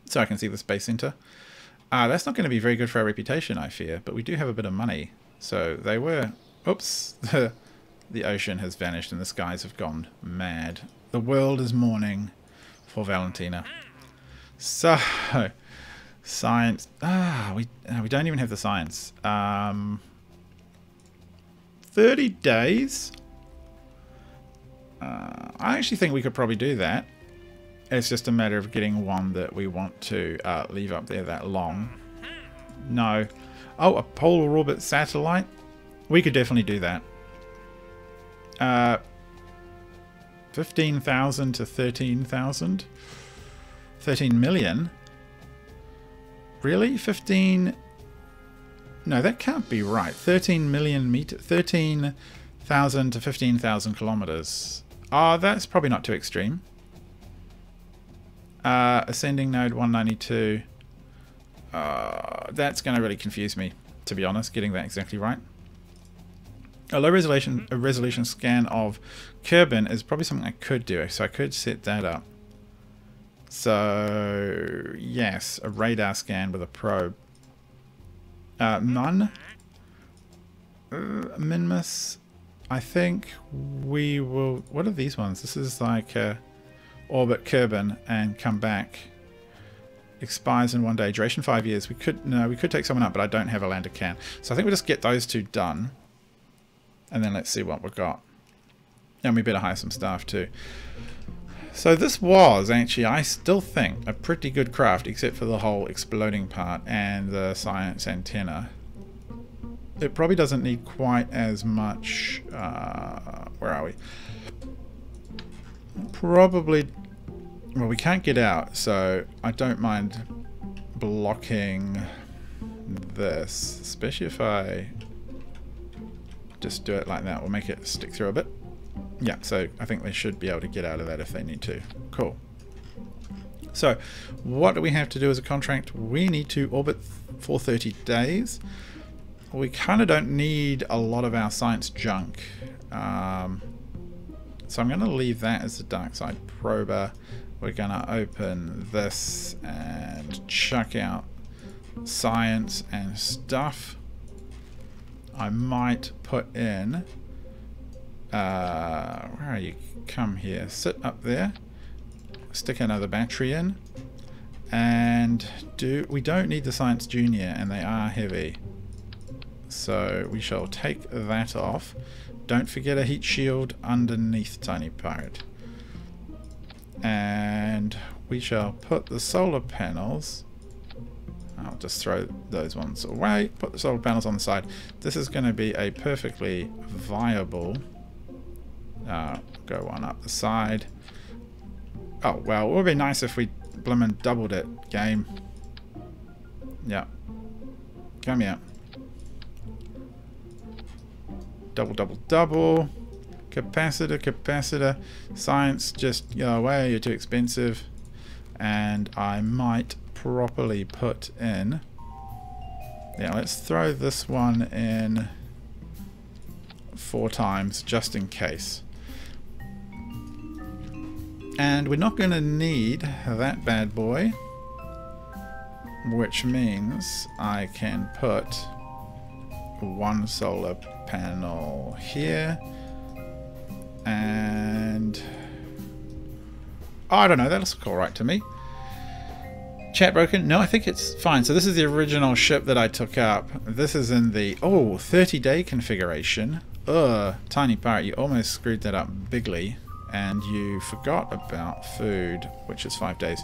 So I can see the Space Center. That's not going to be very good for our reputation, I fear. But we do have a bit of money. So, they were... Oops. The ocean has vanished and the skies have gone mad. The world is mourning for Valentina. So, science. We don't even have the science. 30 days. I actually think we could probably do that. It's just a matter of getting one that we want to leave up there that long. No. Oh, a polar orbit satellite. We could definitely do that. 15,000 to 13,000. 13 million. Really? 15... No, that can't be right. 13 million meters. 13,000 to 15,000 kilometers. That's probably not too extreme. Ascending node 192. That's going to really confuse me, to be honest, getting that exactly right. A low resolution scan of Kerbin is probably something I could do, so I could set that up. So, yes, a radar scan with a probe. None. Minmus. I think we will... What are these ones? This is like orbit Kerbin and come back. Expires in 1 day. Duration 5 years. We could take someone up, but I don't have a lander can. So I think we'll just get those two done. And then let's see what we've got. And we better hire some staff too. So this was actually, I still think, a pretty good craft, except for the whole exploding part and the science antenna. It probably doesn't need quite as much... where are we? Probably... Well, we can't get out, so I don't mind blocking this. Especially if I just do it like that. We'll make it stick through a bit. Yeah, so I think they should be able to get out of that if they need to. Cool. So, what do we have to do as a contract? We need to orbit for 30 days. We kind of don't need a lot of our science junk. So I'm going to leave that as the dark side prober. We're going to open this and chuck out science and stuff. I might put in... where are you? Come here. Sit up there. Stick another battery in. And we don't need the Science Junior, and they are heavy. So we shall take that off. Don't forget a heat shield underneath Tiny Pirate. And we shall put the solar panels... I'll just throw those ones away. Put the solar panels on the side. This is going to be a perfectly viable... go one up the side. Oh, well, it would be nice if we blimmin' doubled it, game. Yeah. Come here. Double, double, double. Capacitor, capacitor. Science, just go away. You're too expensive. And I might properly put in... Yeah, let's throw this one in 4 times, just in case. And we're not going to need that bad boy, which means I can put 1 solar panel here, and I don't know, that looks all right to me. Chat broken? No, I think it's fine. So this is the original ship that I took up. This is in the 30-day configuration. Tiny Pirate, you almost screwed that up bigly. And you forgot about food, which is 5 days.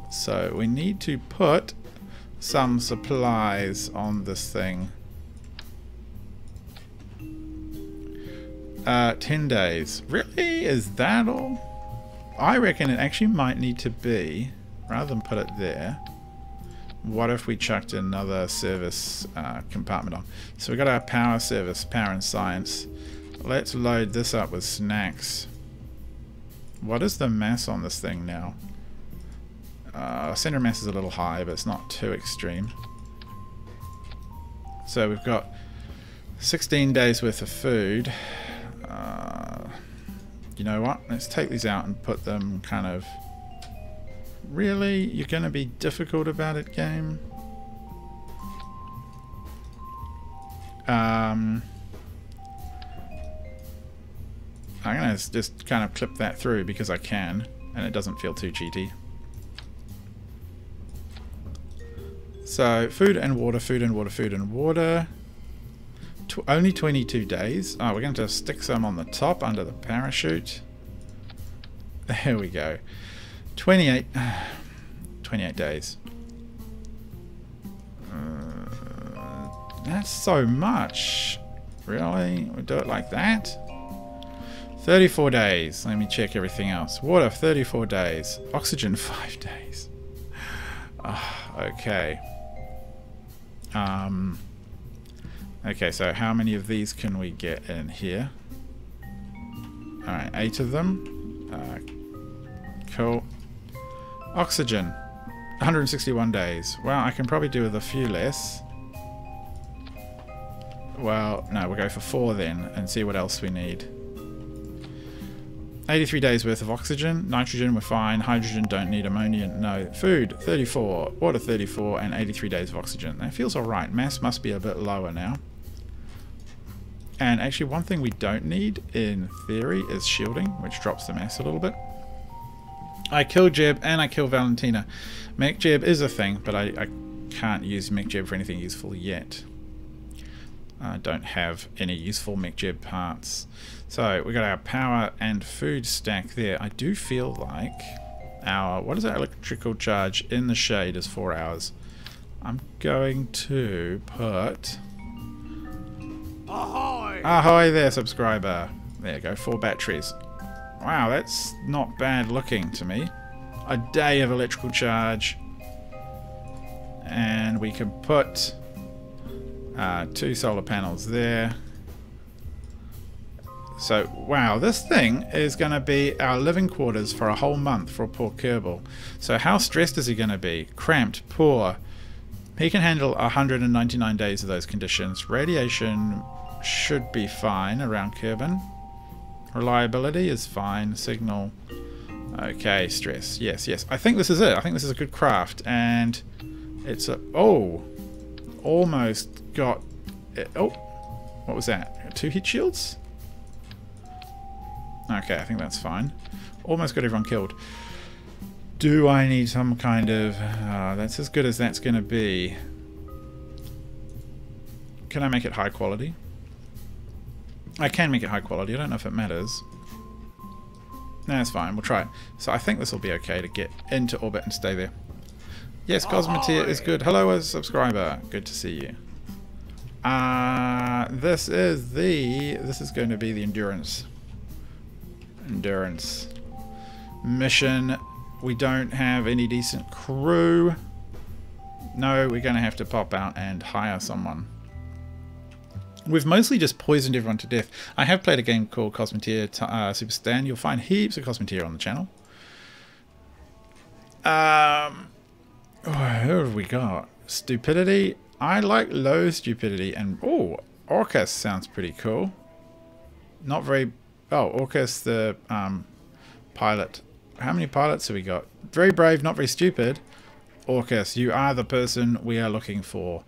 So we need to put some supplies on this thing. 10 days. Really? Is that all? I reckon it actually might need to be, rather than put it there, what if we chucked another service compartment on? So we've got our power service, power and science. Let's load this up with snacks. What is the mass on this thing now? Center mass is a little high, but it's not too extreme. So we've got 16 days worth of food. You know what? Let's take these out and put them kind of... Really? You're going to be difficult about it, game? I'm going to just kind of clip that through because I can, and it doesn't feel too cheaty. So, food and water, food and water, food and water. Only 22 days. Oh, we're going to stick some on the top under the parachute. There we go. 28 days. That's so much. Really? We do it like that? 34 days. Let me check everything else. Water, 34 days. Oxygen, 5 days. Okay. Okay, so how many of these can we get in here? Alright, 8 of them. Cool. Oxygen, 161 days. Well, I can probably do with a few less. Well, no, we'll go for 4 then and see what else we need. 83 days worth of oxygen. Nitrogen, we're fine. Hydrogen, don't need. Ammonia, no. Food, 34. Water, 34. And 83 days of oxygen. That feels alright. Mass must be a bit lower now. And actually, one thing we don't need, in theory, is shielding, which drops the mass a little bit. I kill Jeb and I kill Valentina. MechJeb is a thing, but I can't use MechJeb for anything useful yet. I don't have any useful MechJeb parts. So we got our power and food stack there. I do feel like our, what is our electrical charge in the shade is 4 hours. I'm going to put... Ahoy! Ahoy there, subscriber. There you go, 4 batteries. Wow, that's not bad looking to me. A day of electrical charge. And we can put 2 solar panels there. So, wow, this thing is going to be our living quarters for a whole month for poor Kerbal. So how stressed is he going to be? Cramped, poor. He can handle 199 days of those conditions. Radiation should be fine around Kerbin. Reliability is fine. Signal. Okay, stress. Yes, yes. I think this is it. I think this is a good craft. And it's a... Oh! Almost got... Oh! What was that? 2 heat shields? Okay, I think that's fine. Almost got everyone killed. Do I need some kind of... that's as good as that's going to be. Can I make it high quality? I can make it high quality. I don't know if it matters. No, that's fine. We'll try it. So I think this will be okay to get into orbit and stay there. Yes, Cosmeteer is good. Hello, a subscriber. Good to see you. This is going to be the endurance mission. We don't have any decent crew. No, we're going to have to pop out and hire someone. We've mostly just poisoned everyone to death. I have played a game called Cosmeteer Superstan. You'll find heaps of Cosmeteer on the channel. Who have we got? Stupidity. I like low stupidity. And, oh, Orcus sounds pretty cool. Not very... Oh, Orcus, the pilot. How many pilots have we got? Very brave, not very stupid. Orcus, you are the person we are looking for.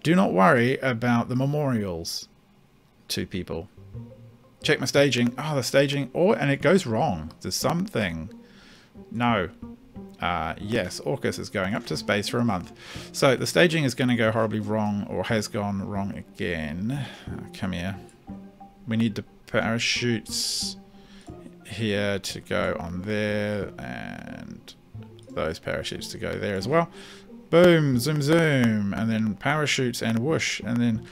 Do not worry about the memorials. 2 people. Check my staging. Oh, the staging. Oh, and it goes wrong. There's something. No. Yes, Orcus is going up to space for a month. So the staging is going to go horribly wrong, or has gone wrong again. Come here. We need the parachutes here to go on there, and those parachutes to go there as well. Boom, zoom, zoom, and then parachutes and whoosh, and then,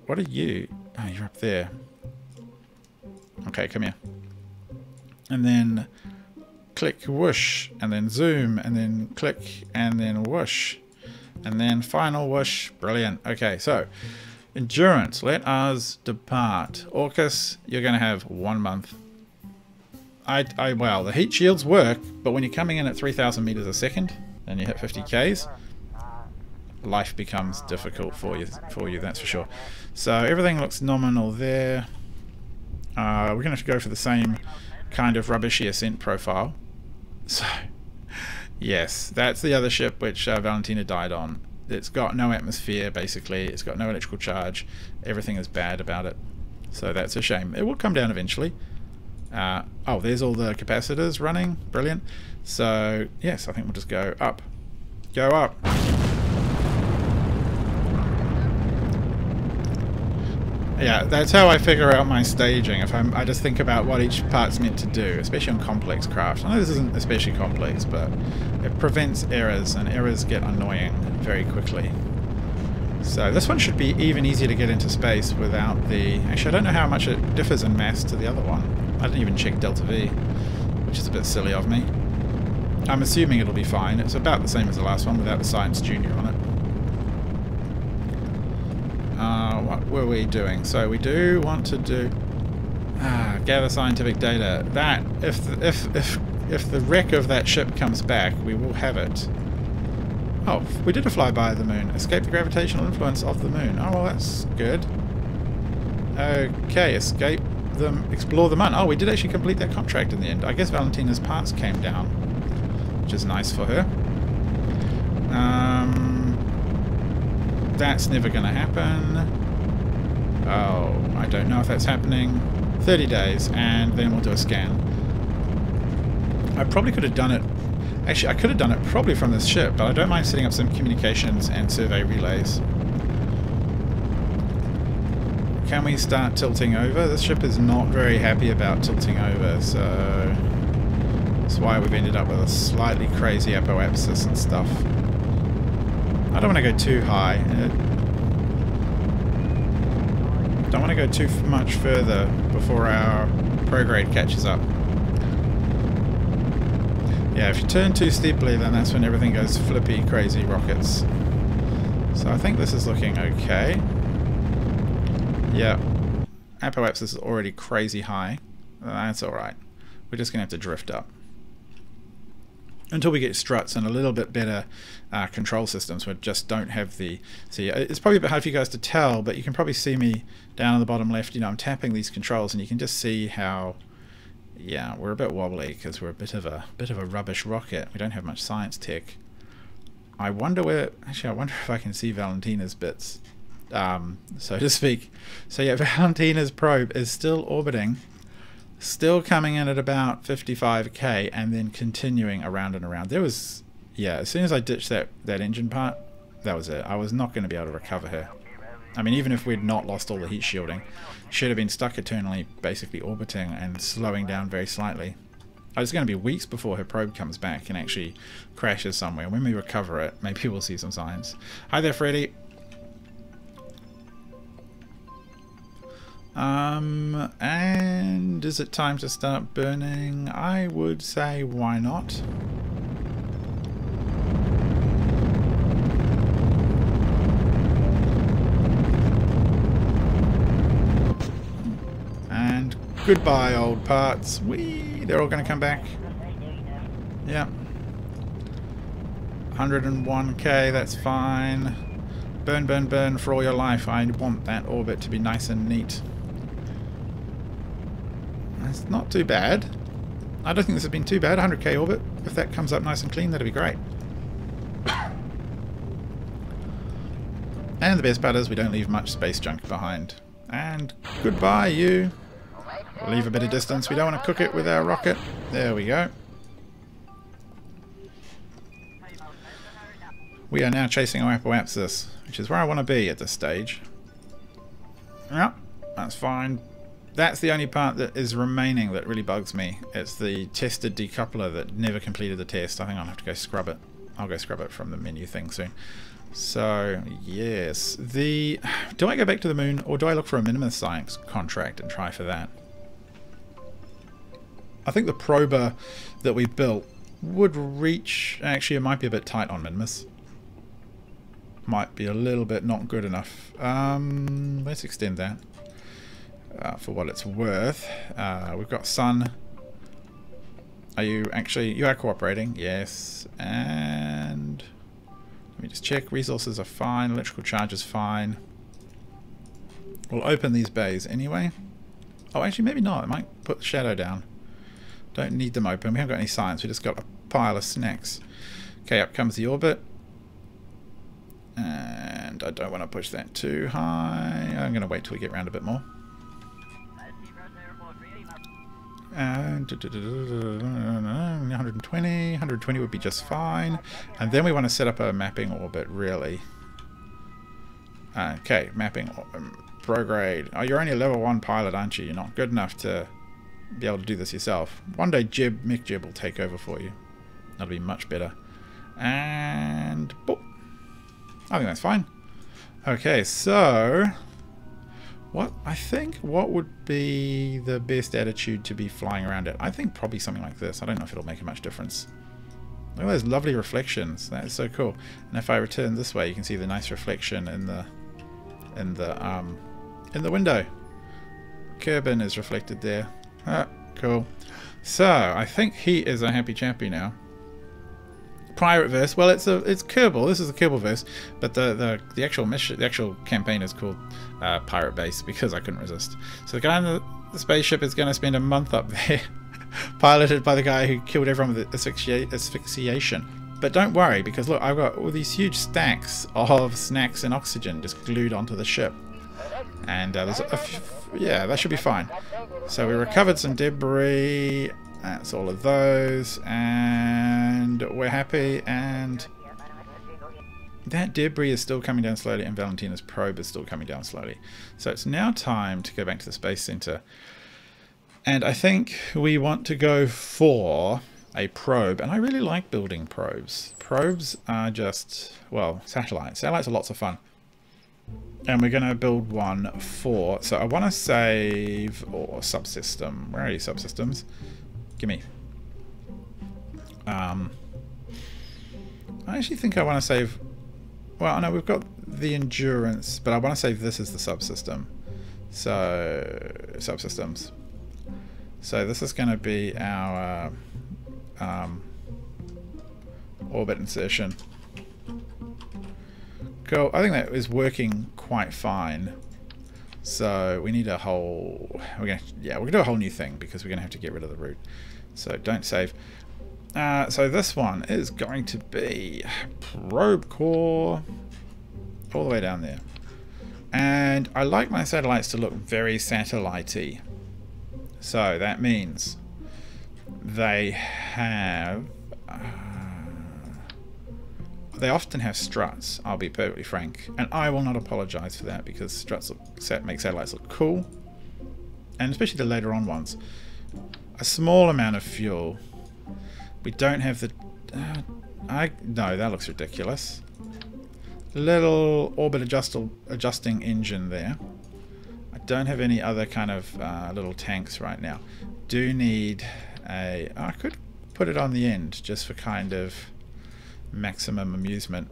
what are you? Oh, you're up there. Okay, come here. And then click, whoosh, and then zoom, and then click, and then whoosh, and then final whoosh. Brilliant. Okay, so endurance. Let us depart. Orcus, you're going to have 1 month well, the heat shields work, but when you're coming in at 3,000 meters a second and you hit 50 Ks, life becomes difficult for you, that's for sure. So everything looks nominal there. We're going to have to go for the same kind of rubbishy ascent profile. So, yes, that's the other ship which Valentina died on. It's got no atmosphere, basically. It's got no electrical charge. Everything is bad about it. So that's a shame. It will come down eventually. Oh, there's all the capacitors running. Brilliant. So, yes, I think we'll just go up. Go up. Yeah, that's how I figure out my staging. I just think about what each part's meant to do, especially on complex craft. I know this isn't especially complex, but it prevents errors, and errors get annoying very quickly. So this one should be even easier to get into space without the... Actually, I don't know how much it differs in mass to the other one. I didn't even check delta V, which is a bit silly of me. I'm assuming it'll be fine. It's about the same as the last one without the Science Junior on it. What were we doing? So we do want to do gather scientific data. That if the wreck of that ship comes back, we will have it. Oh, we did a flyby of the moon. Escape the gravitational influence of the moon. Oh, well, that's good. Okay, explore the moon. Oh, we did actually complete that contract in the end. I guess Valentina's parts came down, which is nice for her. That's never going to happen. Oh, I don't know if that's happening. 30 days, and then we'll do a scan. I probably could have done it... Actually, I could have done it probably from this ship, but I don't mind setting up some communications and survey relays. Can we start tilting over? This ship is not very happy about tilting over, so... That's why we've ended up with a slightly crazy apoapsis and stuff. I don't want to go too high. Don't want to go too much further before our prograde catches up. Yeah, if you turn too steeply, then that's when everything goes flippy, crazy rockets. So I think this is looking okay. Yeah, apoapsis is already crazy high. That's alright. We're just going to have to drift up. Until we get struts and a little bit better control systems, we just don't have the... See, it's probably a bit hard for you guys to tell, but you can probably see me down on the bottom left. You know, I'm tapping these controls, and you can just see how, yeah, we're a bit wobbly because we're a bit of a rubbish rocket. We don't have much science tech. I wonder where... Actually, I wonder if I can see Valentina's bits, so to speak. So yeah, Valentina's probe is still orbiting. Still coming in at about 55k and then continuing around and around. There was, yeah, as soon as I ditched that engine part, that was it. I was not going to be able to recover her. I mean, even if we'd not lost all the heat shielding, she'd have been stuck eternally basically orbiting and slowing down very slightly. It's going to be weeks before her probe comes back and actually crashes somewhere. When we recover it, maybe we'll see some signs. Hi there, Freddy. And is it time to start burning? I would say why not? And goodbye, old parts. They're all going to come back. Yeah. 101k, that's fine. Burn, burn, burn for all your life. I want that orbit to be nice and neat. That's not too bad. I don't think this has been too bad. 100k orbit. If that comes up nice and clean, that'd be great. And the best part is we don't leave much space junk behind. And goodbye, you. We'll leave a bit of distance. We don't want to cook it with our rocket. There we go. We are now chasing our apoapsis, which is where I want to be at this stage. Yep, that's fine. That's the only part that is remaining that really bugs me. It's the tested decoupler that never completed the test. I think I'll have to go scrub it. I'll go scrub it from the menu thing soon. So, yes. Do I go back to the moon, or do I look for a minimus science contract and try for that? I think the prober that we built would reach... Actually, it might be a bit tight on minimus. Might be a little bit not good enough. Let's extend that. For what it's worth. We've got sun. Are you actually... You are cooperating. Yes. And... Let me just check. Resources are fine. Electrical charge is fine. We'll open these bays anyway. Oh, actually, maybe not. I might put the shadow down. Don't need them open. We haven't got any science. We just got a pile of snacks. Okay, up comes the orbit. And I don't want to push that too high. I'm going to wait till we get around a bit more. And 120 would be just fine. And then we want to set up a mapping orbit, really. Okay, mapping prograde. Oh, you're only a level 1 pilot, aren't you? You're not good enough to be able to do this yourself. One day Mick will take over for you. That'll be much better. And boop. I think that's fine. Okay, so what would be the best attitude to be flying around it? I think probably something like this. I don't know if it'll make a much difference. Look at those lovely reflections. That is so cool. And if I return this way, you can see the nice reflection in the window. Kerbin is reflected there. Ah, cool. So I think he is a happy chappy now. Pirateverse. Well, it's Kerbal. This is the Kerbalverse, but the actual mission, the actual campaign is called Pirate Base because I couldn't resist. So the guy in the spaceship is going to spend a month up there, piloted by the guy who killed everyone with asphyxiation. But don't worry, because look, I've got all these huge stacks of snacks and oxygen just glued onto the ship, and there's yeah, that should be fine. So we recovered some debris. That's all of those, and we're happy, and that debris is still coming down slowly, and Valentina's probe is still coming down slowly. So it's now time to go back to the Space Center, and I think we want to go for a probe, and I really like building probes. Probes are just, well, satellites. Satellites are lots of fun. And we're going to build one for, so I want to save, or subsystem. Where are you, subsystems? Gimme. I actually think I want to save, well, no, we've got the endurance, but I want to save this as the subsystem. So, subsystems. So this is going to be our orbit insertion. Cool. I think that is working quite fine. So we need a whole, we're gonna do a whole new thing because we're gonna have to get rid of the root. So don't save. So this one is going to be probe core all the way down there. And I like my satellites to look very satellite-y. So that means they have they often have struts, I'll be perfectly frank, and I will not apologize for that because struts make satellites look cool, and especially the later on ones. A small amount of fuel. We don't have the no, that looks ridiculous. Little orbit adjusting engine there. I don't have any other kind of little tanks right now. Do need a, I could put it on the end just for kind of maximum amusement.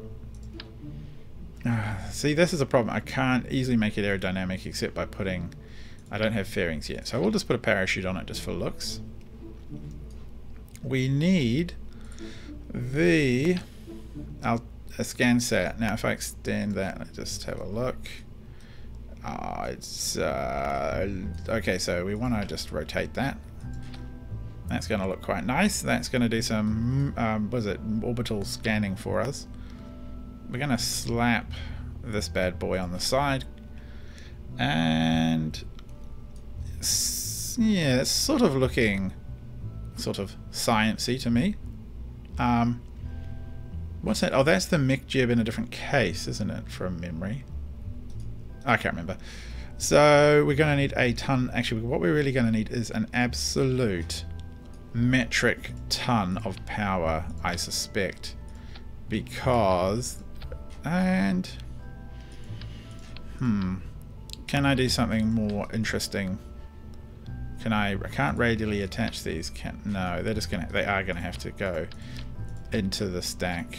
See, this is a problem. I can't easily make it aerodynamic except by putting, I don't have fairings yet, so we'll just put a parachute on it just for looks. We need the a SCANsat. Now if I extend that, let's just have a look. It's okay, so we want to just rotate that. That's going to look quite nice. That's going to do some what is it, orbital scanning for us. We're going to slap this bad boy on the side, and yeah, it's sort of looking sort of sciencey to me. What's that? Oh, that's the mech jib in a different case, isn't it, from memory? I can't remember. So we're going to need a ton. Actually, what we're really going to need is an absolute metric ton of power, I suspect, because, and can I do something more interesting? I can't radially attach these. No, they are gonna have to go into the stack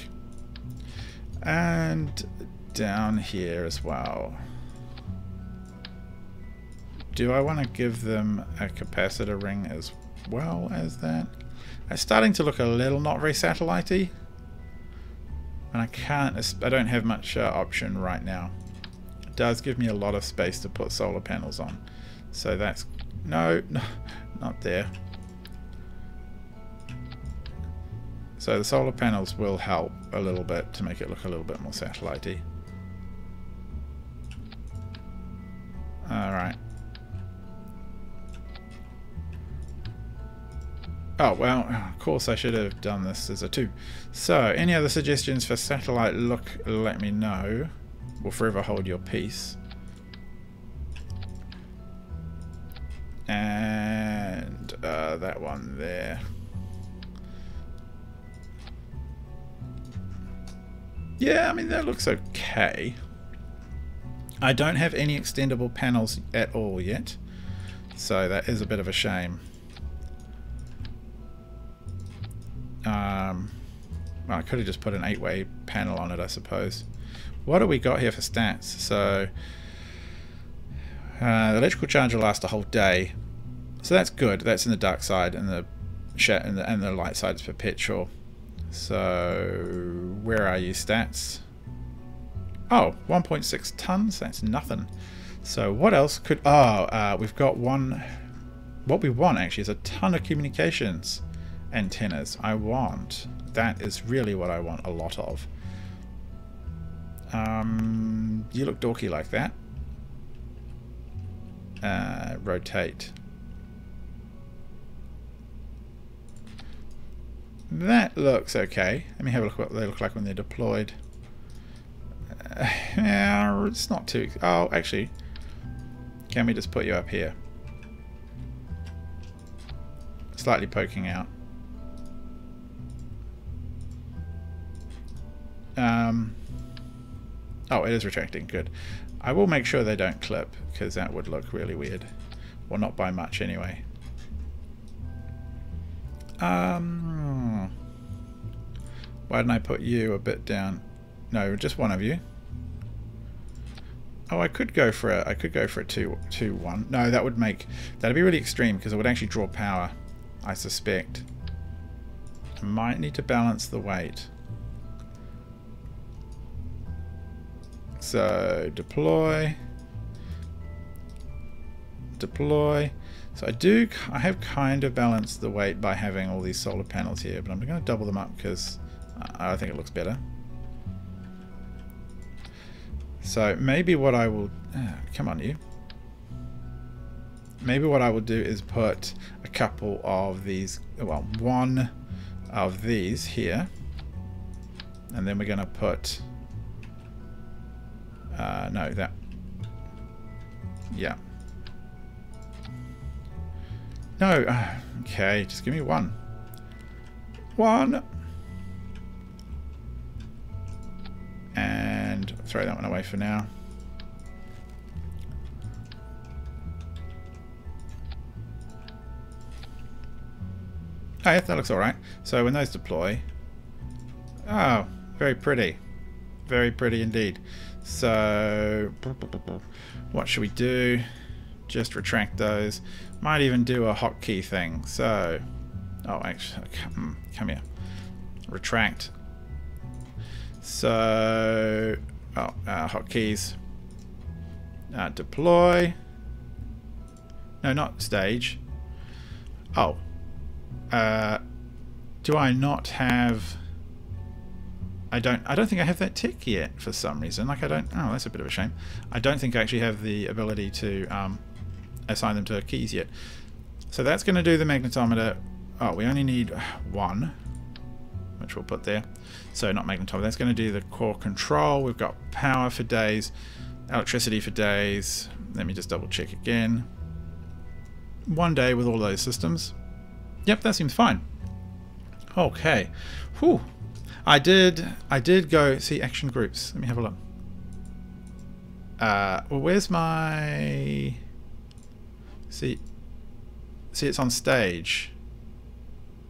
and down here as well. Do I want to give them a capacitor ring as well as that? It's starting to look a little not very satellite-y. And I don't have much option right now. It does give me a lot of space to put solar panels on. So that's, no, not there. So the solar panels will help a little bit to make it look a little bit more satellite-y. Alright. Oh, well, of course I should have done this as a 2. So, any other suggestions for satellite look, let me know. We'll forever hold your peace. And that one there. Yeah, I mean, that looks okay. I don't have any extendable panels at all yet, so that is a bit of a shame. I could have just put an 8-way panel on it, I suppose. What do we got here for stats? So, the electrical charge will last a whole day, so that's good. That's in the dark side, and the light side is perpetual. So, where are you, stats? Oh, 1.6 tons. That's nothing. So, what else could? Oh, we've got one. What we want actually is a ton of communications antennas. That is really what I want a lot of. You look dorky like that. Rotate. That looks okay. Let me have a look at what they look like when they're deployed. Yeah, it's not too... Oh, actually, can we just put you up here? Slightly poking out. Oh, it is retracting. Good. I will make sure they don't clip, because that would look really weird. Well, not by much anyway. Why didn't I put you a bit down? No, just one of you. Oh, I could go for a 2-1. No, that'd be really extreme because it would actually draw power, I suspect. I might need to balance the weight. So deploy. So I have kind of balanced the weight by having all these solar panels here, but I'm going to double them up because I think it looks better. So maybe what I will... come on, you. Maybe what I will do is put a couple of these... Well, one of these here. And then we're going to put... no, that... Yeah. No, okay, just give me one. One. And throw that one away for now. Oh, yeah, that looks alright. So when those deploy... Oh, very pretty. Very pretty indeed. So, what should we do? Just retract those. Might even do a hotkey thing. So, oh, actually, come here. Retract. So, hotkeys. Deploy. No, not stage. Oh. Do I not have... I don't think I have that tick yet for some reason. Like I don't... Oh, that's a bit of a shame. I don't think I actually have the ability to assign them to keys yet. So that's going to do the magnetometer. Oh, we only need one, which we'll put there. So not magnetometer. That's going to do the core control. We've got power for days, electricity for days. Let me just double check again. 1 day with all those systems. Yep, that seems fine. Okay. Whew. I did go see action groups. Let me have a look. Well, where's my... See, it's on stage,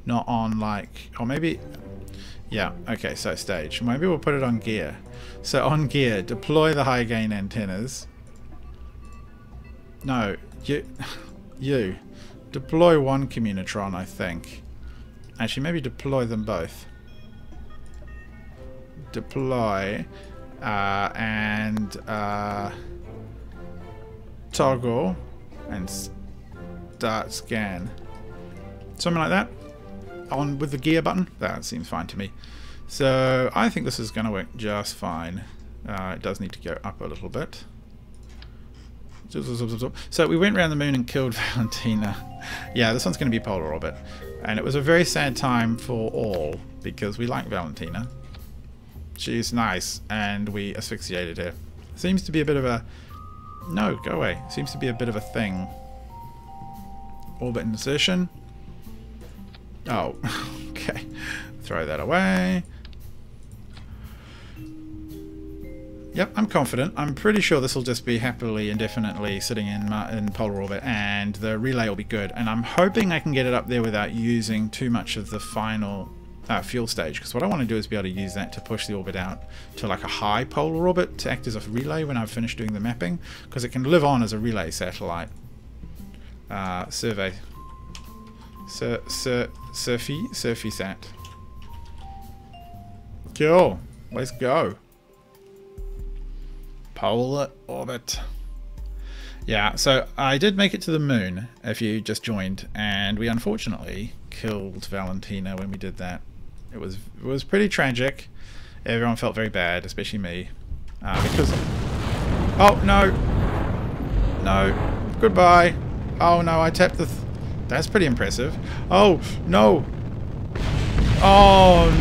not on like, or maybe, yeah, okay, so stage. Maybe we'll put it on gear. So on gear, deploy the high gain antennas. No, you deploy one Communitron, I think. Actually, maybe deploy them both. Deploy and toggle and start scan. Something like that. On with the gear button. That seems fine to me. So I think this is going to work just fine. It does need to go up a little bit. So we went around the moon and killed Valentina. Yeah, this one's going to be polar orbit. And it was a very sad time for all, because we like Valentina. She's nice, and we asphyxiated her. Seems to be a bit of a... No, go away. Seems to be a bit of a thing. Orbit insertion. Oh, okay. Throw that away. Yep, I'm confident. I'm pretty sure this will just be happily indefinitely sitting in polar orbit, and the relay will be good. And I'm hoping I can get it up there without using too much of the final fuel stage, because what I want to do is be able to use that to push the orbit out to like a high polar orbit to act as a relay when I've finished doing the mapping, because it can live on as a relay satellite. Survey. Surfysat. Cool. Let's go. Polar orbit. Yeah, so I did make it to the moon, if you just joined, and we unfortunately killed Valentina when we did that. It was pretty tragic. Everyone felt very bad, especially me, because... Oh, no! No. Goodbye. Oh, no, I tapped the... That's pretty impressive. Oh, no! Oh,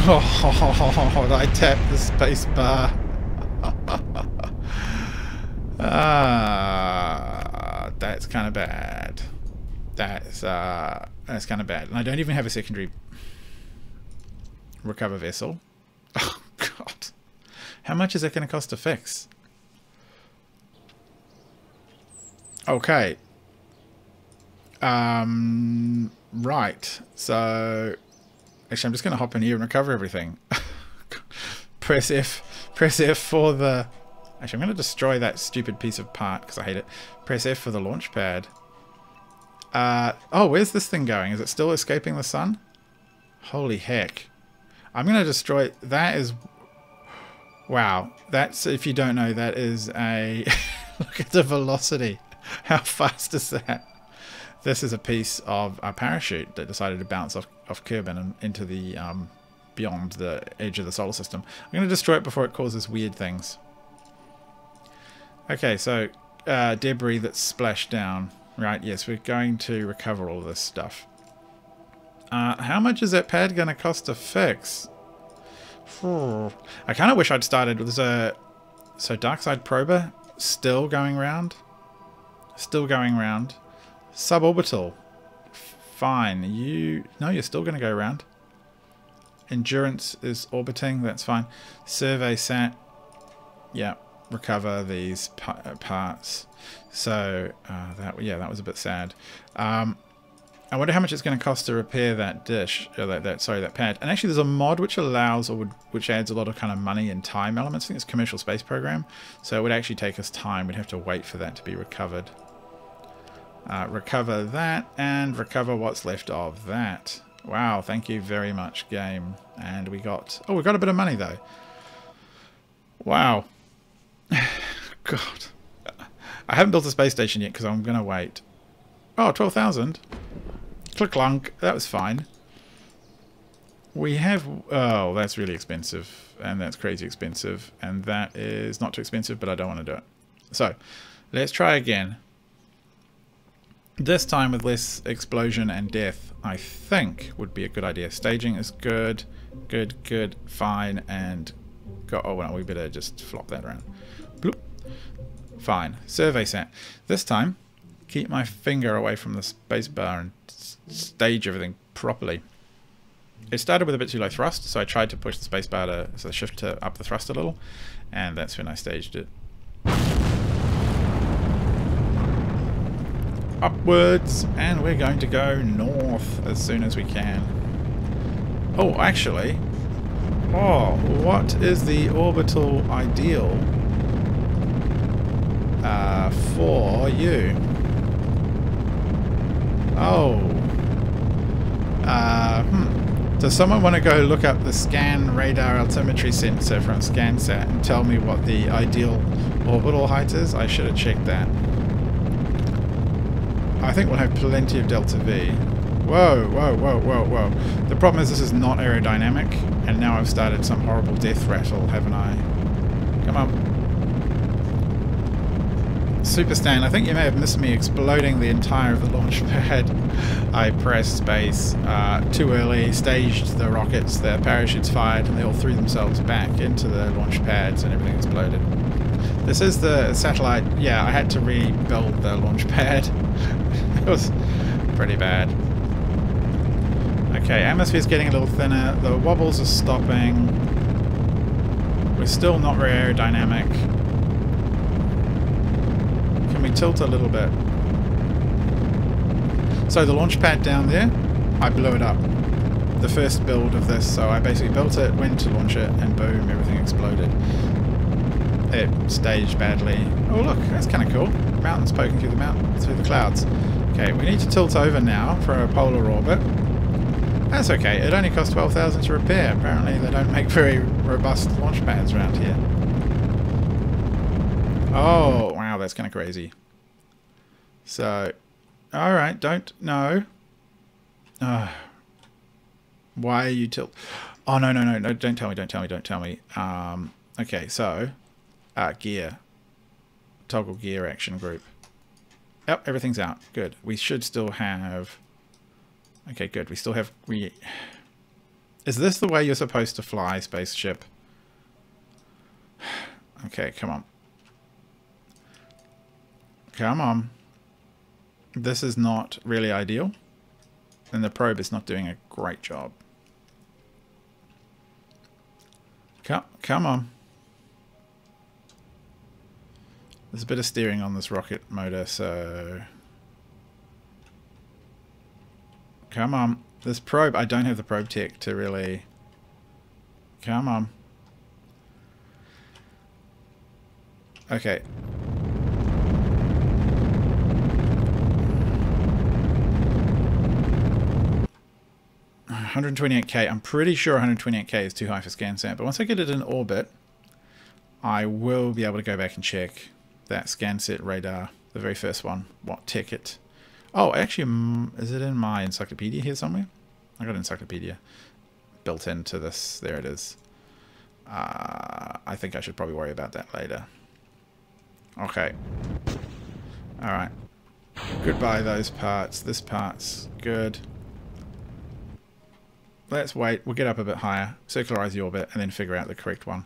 God, I tapped the space bar. That's kind of bad. That's kind of bad. And I don't even have a secondary recover vessel. Oh God, how much is that going to cost to fix? Okay. Right. So actually, I'm just going to hop in here and recover everything. Press F for the... Actually, I'm going to destroy that stupid piece of part because I hate it. Press F for the launch pad. Oh, where's this thing going? Is it still escaping the sun? Holy heck. I'm going to destroy... That is... Wow. That's, if you don't know, that is a... Look at the velocity. How fast is that? This is a piece of a parachute that decided to bounce off Kerbin and into the... beyond the edge of the solar system. I'm going to destroy it before it causes weird things. Okay, so debris that's splashed down. Right, yes, we're going to recover all this stuff. How much is that pad going to cost to fix? I kind of wish I'd started with so Darkside Prober still going round. Still going round. Suborbital. Fine. You're still going to go round. Endurance is orbiting, that's fine. Survey sat, yeah, recover these parts. So that was a bit sad. I wonder how much it's going to cost to repair that dish, or that pad. And actually, there's a mod which allows, which adds a lot of kind of money and time elements. I think it's Commercial Space Program. So it would actually take us time. We'd have to wait for that to be recovered. Recover that and recover what's left of that. Wow, thank you very much, game. And we got... Oh, we got a bit of money, though. Wow. God. I haven't built a space station yet because I'm going to wait. Oh, 12,000. Click-clunk. That was fine. We have... Oh, that's really expensive. And that's crazy expensive. And that is not too expensive, but I don't want to do it. So, let's try again. This time with less explosion and death, I think, would be a good idea. Staging is good, good, fine, and... Oh, well, we better just flop that around. Bloop. Fine. Survey sat. This time, keep my finger away from the space bar and stage everything properly. It started with a bit too low thrust, so I tried to push the space bar to shift to up the thrust a little, and that's when I staged it. Upwards, and we're going to go north as soon as we can. Oh, actually, oh, what is the orbital ideal for you? Oh, Does someone want to go look up the scan radar altimetry sensor from SCANsat and tell me what the ideal orbital height is? I should have checked that. I think we'll have plenty of delta V. Whoa, whoa, whoa, whoa, whoa. The problem is this is not aerodynamic, and now I've started some horrible death rattle, haven't I? Come on. Super Stan, I think you may have missed me exploding the entire of the launch pad. I pressed space too early, staged the rockets, their parachutes fired, and they all threw themselves back into the launch pads and everything exploded. This is the satellite. Yeah, I had to rebuild the launch pad. It was pretty bad. Okay, atmosphere's getting a little thinner. The wobbles are stopping. We're still not very aerodynamic. Can we tilt a little bit? So the launch pad down there, I blew it up. The first build of this, so I basically built it, went to launch it, and boom, everything exploded. It staged badly. Oh look, that's kind of cool. Mountains poking through the clouds. Okay, we need to tilt over now for a polar orbit. That's okay. It only cost 12,000 to repair. Apparently they don't make very robust launch pads around here. Oh, wow, that's kind of crazy. So, alright, no. Why are you tilt? Oh, no, don't tell me. Okay, so, gear. Toggle gear action group. Yep, everything's out. Good. We should still have... Okay, good. We still have... Is this the way you're supposed to fly, spaceship? Okay, come on. Come on. This is not really ideal. And the probe is not doing a great job. Come on. There's a bit of steering on this rocket motor, so... Come on. This probe, I don't have the probe tech to really... Come on. Okay. $128K. I'm pretty sure 128K is too high for SCANsat, but once I get it in orbit, I will be able to go back and check that SCANsat radar, the very first one, what ticket. Oh, actually, is it in my encyclopedia here somewhere? I got an encyclopedia built into this. There it is. I think I should probably worry about that later. Okay. Alright. Goodbye those parts. This part's good. Let's wait. We'll get up a bit higher, circularize the orbit, and then figure out the correct one.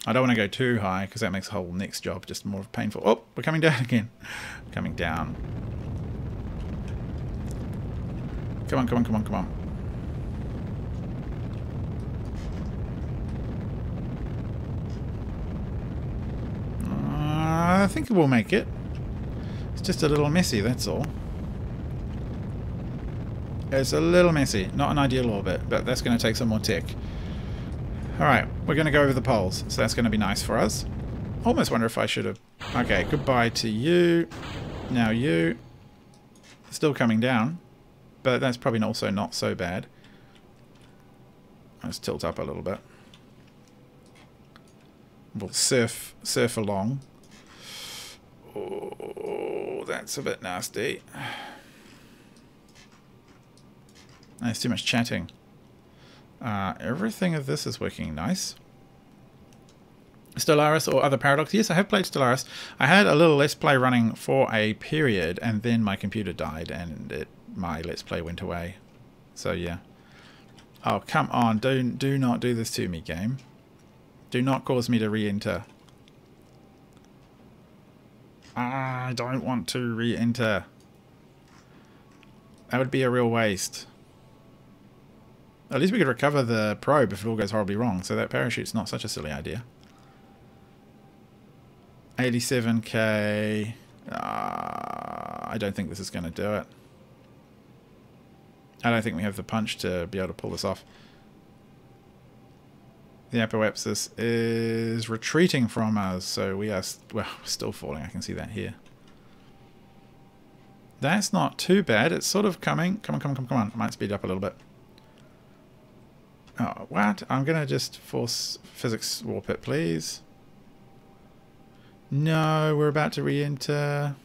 I don't want to go too high because that makes the whole next job just more painful. Oh, we're coming down again. Coming down. Come on, come on, come on, come on. I think we'll make it. It's just a little messy, that's all. It's a little messy. Not an ideal orbit, but that's going to take some more tech. Alright, we're going to go over the poles, so that's going to be nice for us. Almost wonder if I should have... Okay, goodbye to you. Now you. Still coming down, but that's probably also not so bad. Let's tilt up a little bit. We'll surf along. Oh, that's a bit nasty. There's too much chatting. Everything of this is working nice. Stellaris or other Paradox. Yes, I have played Stellaris. I had a little Let's Play running for a period, and then my computer died, and my Let's Play went away. So, yeah. Oh, come on. Do not do this to me, game. Do not cause me to re-enter. I don't want to re-enter. That would be a real waste. At least we could recover the probe if it all goes horribly wrong, so that parachute's not such a silly idea. 87K. I don't think this is going to do it. I don't think we have the punch to be able to pull this off. The apoapsis is retreating from us, so we are well, we're still falling. I can see that here. That's not too bad. It's sort of coming. Come on. I might speed up a little bit. Oh, what? I'm going to just force physics warp it, please. No, we're about to re-enter.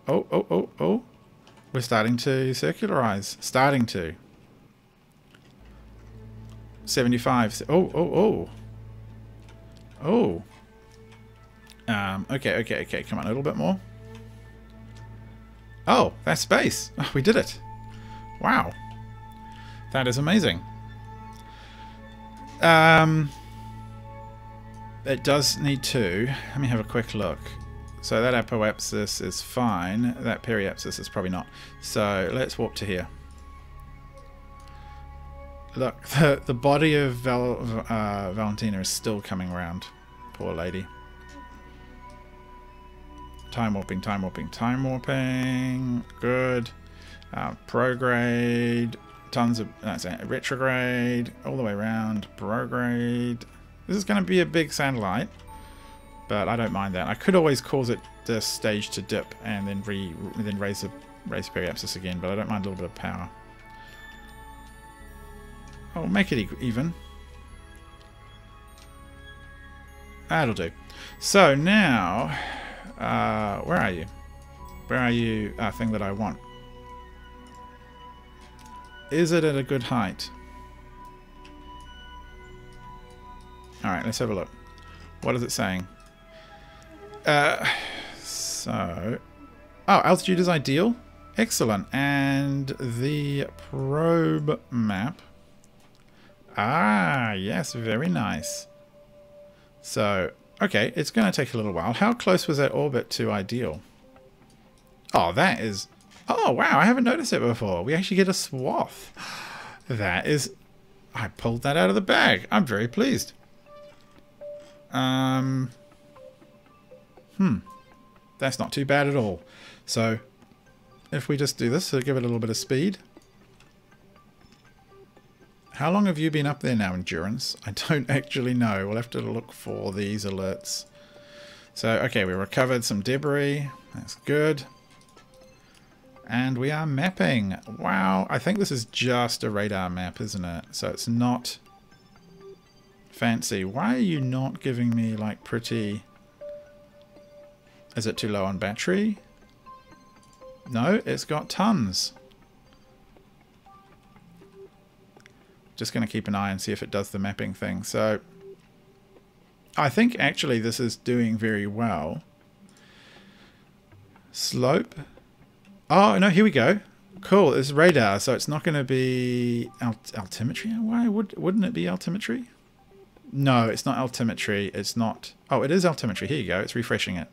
Oh. We're starting to circularize. Starting to. 75. Oh. Okay. Come on, a little bit more. Oh, that's space. Oh, we did it. Wow. That is amazing. It does need to. Let me have a quick look. So that apoapsis is fine. That periapsis is probably not. So let's warp to here. Look, the body of Valentina is still coming around. Poor lady. Time warping. Good. Prograde. Tons of... That's it. Retrograde. All the way around. Prograde. This is going to be a big satellite. But I don't mind that. I could always cause it this stage to dip and then raise the periapsis again, but I don't mind a little bit of power. Oh, make it even. That'll do. So now, where are you? Where are you? Thing that I want. Is it at a good height? All right, let's have a look. What is it saying? Oh, altitude is ideal. Excellent. And the probe map. Ah, yes, very nice. So, okay, it's going to take a little while. How close was that orbit to ideal? Oh, that is... Oh, wow, I haven't noticed it before. We actually get a swath. That is... I pulled that out of the bag. I'm very pleased. That's not too bad at all. So, if we just do this, so give it a little bit of speed. How long have you been up there now, Endurance? I don't actually know. We'll have to look for these alerts. So, okay, we recovered some debris. That's good. And we are mapping. Wow, I think this is just a radar map, isn't it? So it's not fancy. Why are you not giving me, like, pretty... Is it too low on battery? No, it's got tons. Just going to keep an eye and see if it does the mapping thing. So, I think actually this is doing very well. Slope. Oh, no, here we go. Cool, it's radar, so it's not going to be altimetry. Why wouldn't it be altimetry? No, it's not altimetry. It's not... Oh, it is altimetry. Here you go. It's refreshing it.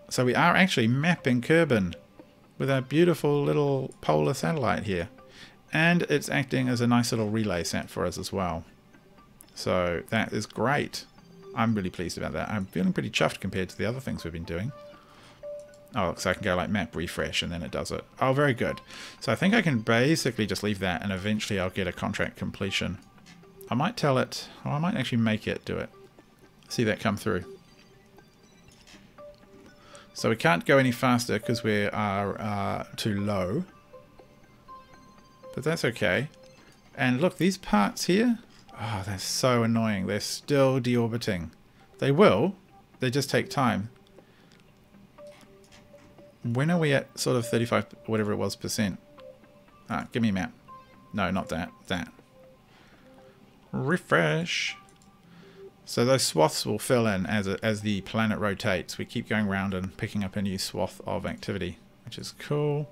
So we are actually mapping Kerbin with our beautiful little polar satellite here. And it's acting as a nice little relay sat for us as well. So that is great. I'm really pleased about that. I'm feeling pretty chuffed compared to the other things we've been doing. Oh, so I can go like map refresh and then it does it. Oh, very good. So I think I can basically just leave that and eventually I'll get a contract completion. I might tell it, or I might actually make it do it. See that come through. So we can't go any faster because we are too low. But that's okay. And look, these parts here, oh, they're so annoying. They're still deorbiting. They will. They just take time. When are we at sort of 35, whatever it was, %? Ah, give me a map. No, not that. That. Refresh. So those swaths will fill in as the planet rotates. We keep going around and picking up a new swath of activity, which is cool.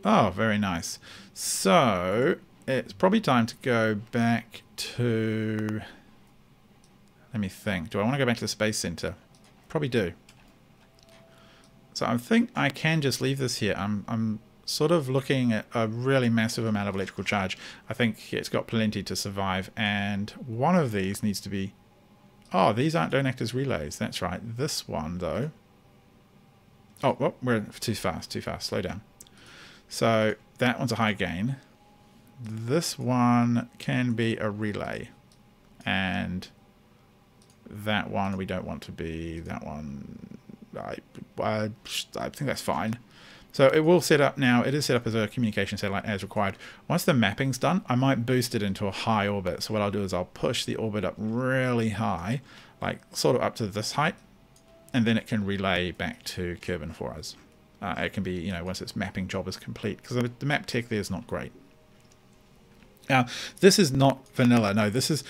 Oh, very nice. So it's probably time to go back to... Let me think. Do I want to go back to the Space Center? Probably do. So I think I can just leave this here. I'm sort of looking at a really massive amount of electrical charge. I think it's got plenty to survive, and one of these needs to be... Oh, these don't act as relays. That's right. This one, though... Oh, we're too fast, slow down. So that one's a high gain. This one can be a relay, and That one we don't want to be. That one, I think that's fine. So it will set up now. It is set up as a communication satellite as required. Once the mapping's done, I might boost it into a high orbit. So what I'll do is I'll push the orbit up really high, like sort of up to this height, and then it can relay back to Kerbin for us. It can be, you know, once its mapping job is complete, because the map tech there is not great. Now, this is not vanilla. No, this is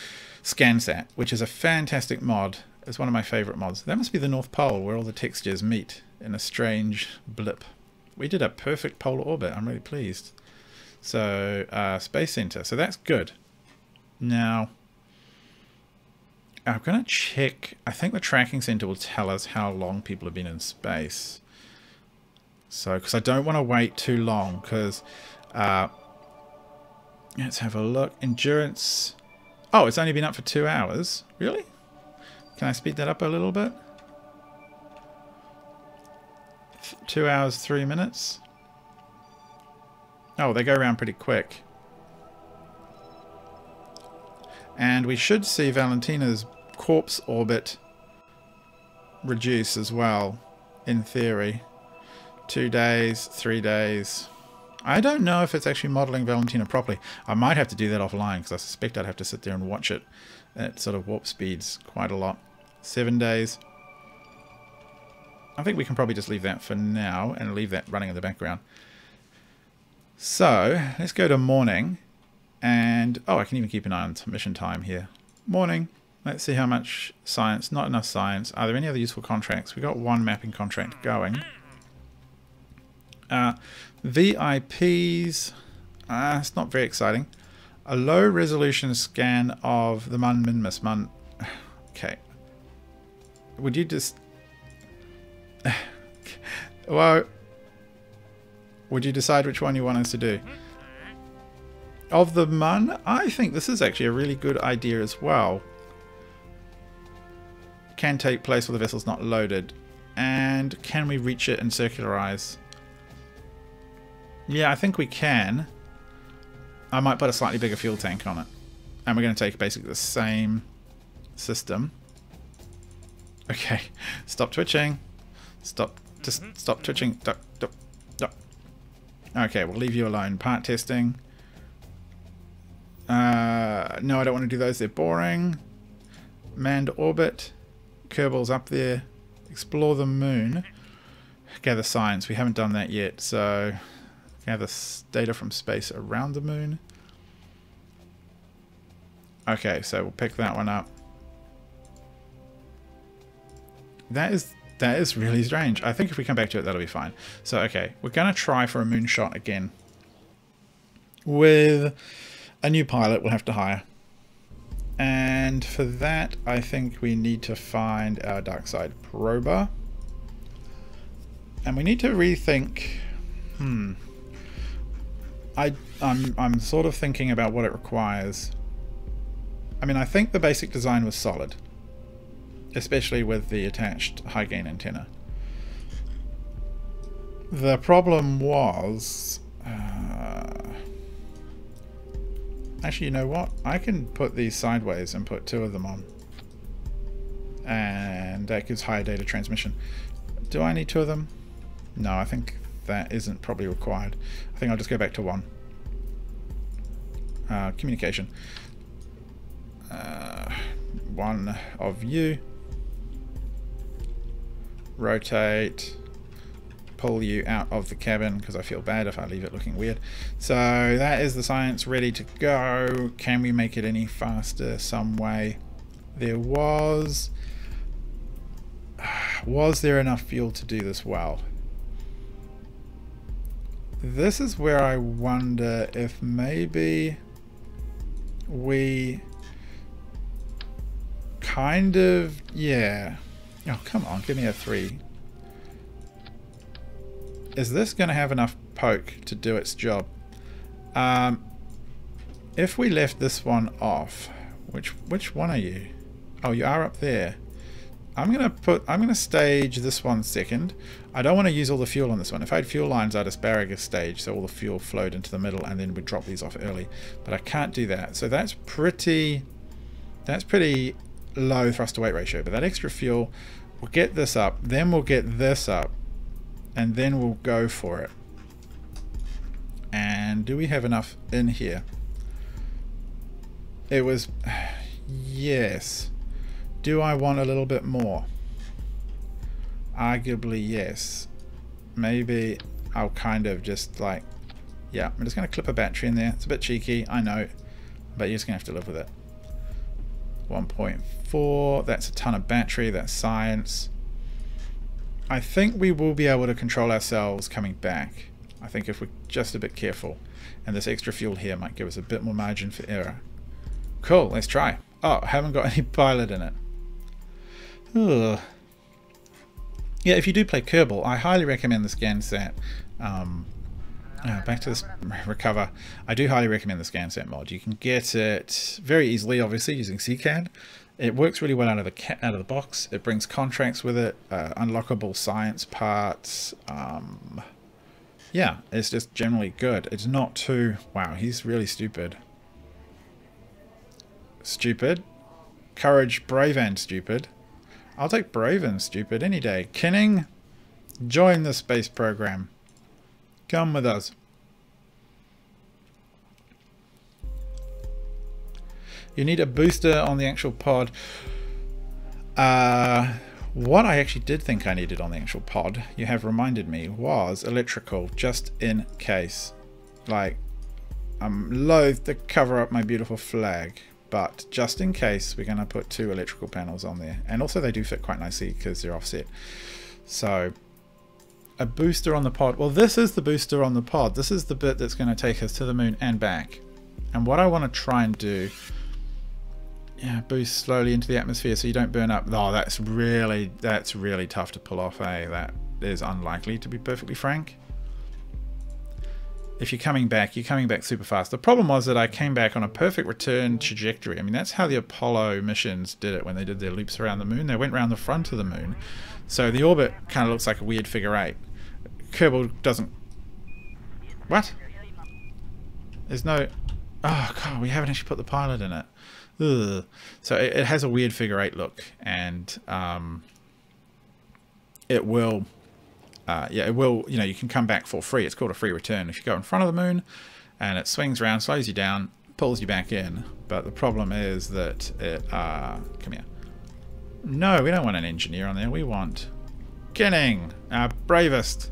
SCANsat, which is a fantastic mod. It's one of my favorite mods. That must be the North Pole, where all the textures meet in a strange blip. We did a perfect polar orbit. I'm really pleased. So, Space Center. So that's good. Now, I'm going to check. I think the tracking center will tell us how long people have been in space. So, because I don't want to wait too long, because let's have a look. Endurance. Oh, it's only been up for 2 hours. Really? Can I speed that up a little bit? 2 hours, 3 minutes. Oh, they go around pretty quick. And we should see Valentina's corpse orbit reduce as well, in theory. 2 days, 3 days. I don't know if it's actually modeling Valentina properly. I might have to do that offline, because I suspect I'd have to sit there and watch it at sort of warp speeds quite a lot. 7 days. I think we can probably just leave that for now and leave that running in the background. So let's go to morning, and oh, I can even keep an eye on mission time here. Morning. Let's see how much science. Not enough science. Are there any other useful contracts? We got one mapping contract going. VIPs. It's not very exciting. A low resolution scan of the Minmus. Okay. Would you just... well, would you decide which one you want us to do? Of the Mun, I think this is actually a really good idea as well. Can take place while the vessel's not loaded. And can we reach it and circularize? Yeah, I think we can. I might put a slightly bigger fuel tank on it. And we're going to take basically the same system. Okay, stop twitching. Just stop twitching. Duck. Okay, we'll leave you alone. Part testing. No, I don't want to do those. They're boring. Manned orbit. Kerbal's up there. Explore the moon. Gather science. We haven't done that yet. So, gather data from space around the moon. Okay, so we'll pick that one up. That is really strange. I think if we come back to it, that'll be fine. So, okay, we're going to try for a moonshot again. With a new pilot we'll have to hire. And for that, I think we need to find our dark side prober. And we need to rethink... I'm sort of thinking about what it requires. I mean, I think the basic design was solid. Especially with the attached high gain antenna. The problem was... actually, you know what? I can put these sideways and put 2 of them on. And that gives higher data transmission. Do I need 2 of them? No, I think that isn't probably required. I think I'll just go back to 1. Communication. 1 of you. Rotate, pull you out of the cabin because I feel bad if I leave it looking weird. So that is the science ready to go. Can we make it any faster some way? There was there enough fuel to do this well? This is where I wonder if maybe we kind of, yeah. Oh, come on, give me a 3. Is this going to have enough poke to do its job? If we left this one off, which one are you? Oh, you are up there. I'm gonna stage this one second. I don't want to use all the fuel on this one. If I had fuel lines, I'd asparagus stage, so all the fuel flowed into the middle, and then we'd drop these off early. But I can't do that. So that's pretty low thrust to weight ratio, but that extra fuel will get this up, then we'll get this up, and then we'll go for it. And do we have enough in here? It was, yes. Do I want a little bit more? Arguably yes. Maybe I'll kind of just like, yeah, I'm just going to clip a battery in there. It's a bit cheeky, I know, but you're just going to have to live with it. 1.4, that's a ton of battery, that's science. I think we will be able to control ourselves coming back. I think if we're just a bit careful, and this extra fuel here might give us a bit more margin for error. Cool, let's try. Oh, I haven't got any pilot in it. Ugh. Yeah, if you do play Kerbal, I highly recommend the SCANsat. Back to this recover. I do highly recommend the SCANsat mod. You can get it very easily, obviously, using CCAD. It works really well out of the box. It brings contracts with it, unlockable science parts. Yeah, it's just generally good. It's not too... Wow, he's really stupid. Stupid. Courage, brave and stupid. I'll take brave and stupid any day. Kinning, join the space program. Come with us. You need a booster on the actual pod. What I actually did think I needed on the actual pod, you have reminded me, was electrical, just in case. Like, I'm loath to cover up my beautiful flag, but just in case, we're going to put 2 electrical panels on there. And also they do fit quite nicely because they're offset. So, a booster on the pod. Well, this is the booster on the pod. This is the bit that's going to take us to the moon and back. And what I want to try and do, yeah, boost slowly into the atmosphere so you don't burn up. Oh, that's really tough to pull off, eh? That is unlikely, to be perfectly frank. If you're coming back super fast. The problem was that I came back on a perfect return trajectory. I mean, that's how the Apollo missions did it when they did their loops around the moon. They went around the front of the moon. So the orbit kind of looks like a weird figure 8. Kerbal doesn't... What? There's no... Oh, God, we haven't actually put the pilot in it. Ugh. So it has a weird figure 8 look, and it will... yeah, it will, you know, you can come back for free. It's called a free return. If you go in front of the moon and it swings around, slows you down, pulls you back in. But the problem is that it, come here. No, we don't want an engineer on there. We want Kinning, our bravest,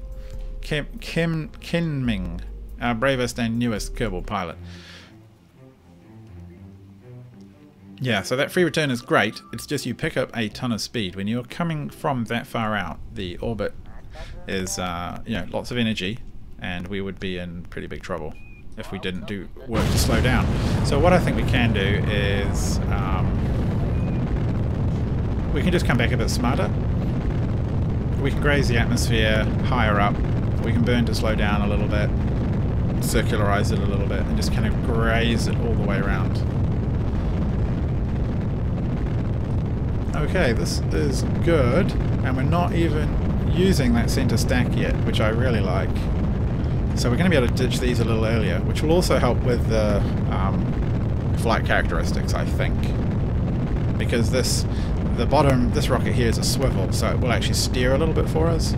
Kinming, our bravest and newest Kerbal pilot. Yeah, so that free return is great. It's just you pick up a ton of speed. When you're coming from that far out, the orbit is you know, lots of energy, and we would be in pretty big trouble if we didn't do work to slow down. So what I think we can do is we can just come back a bit smarter. We can graze the atmosphere higher up. We can burn to slow down a little bit, circularize it a little bit, and just kind of graze it all the way around. Okay, this is good, and we're not even using that center stack yet, which I really like. So we're going to be able to ditch these a little earlier, which will also help with the flight characteristics, I think. Because this rocket here is a swivel, so it will actually steer a little bit for us.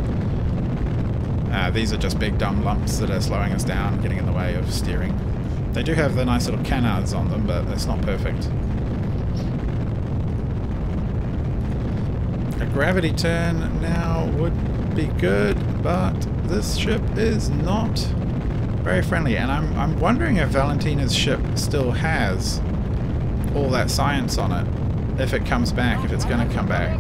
These are just big dumb lumps that are slowing us down, getting in the way of steering. They do have the nice little canards on them, but it's not perfect. A gravity turn now would be good, but this ship is not very friendly, and I'm wondering if Valentina's ship still has all that science on it, if it comes back, if it's going to come back.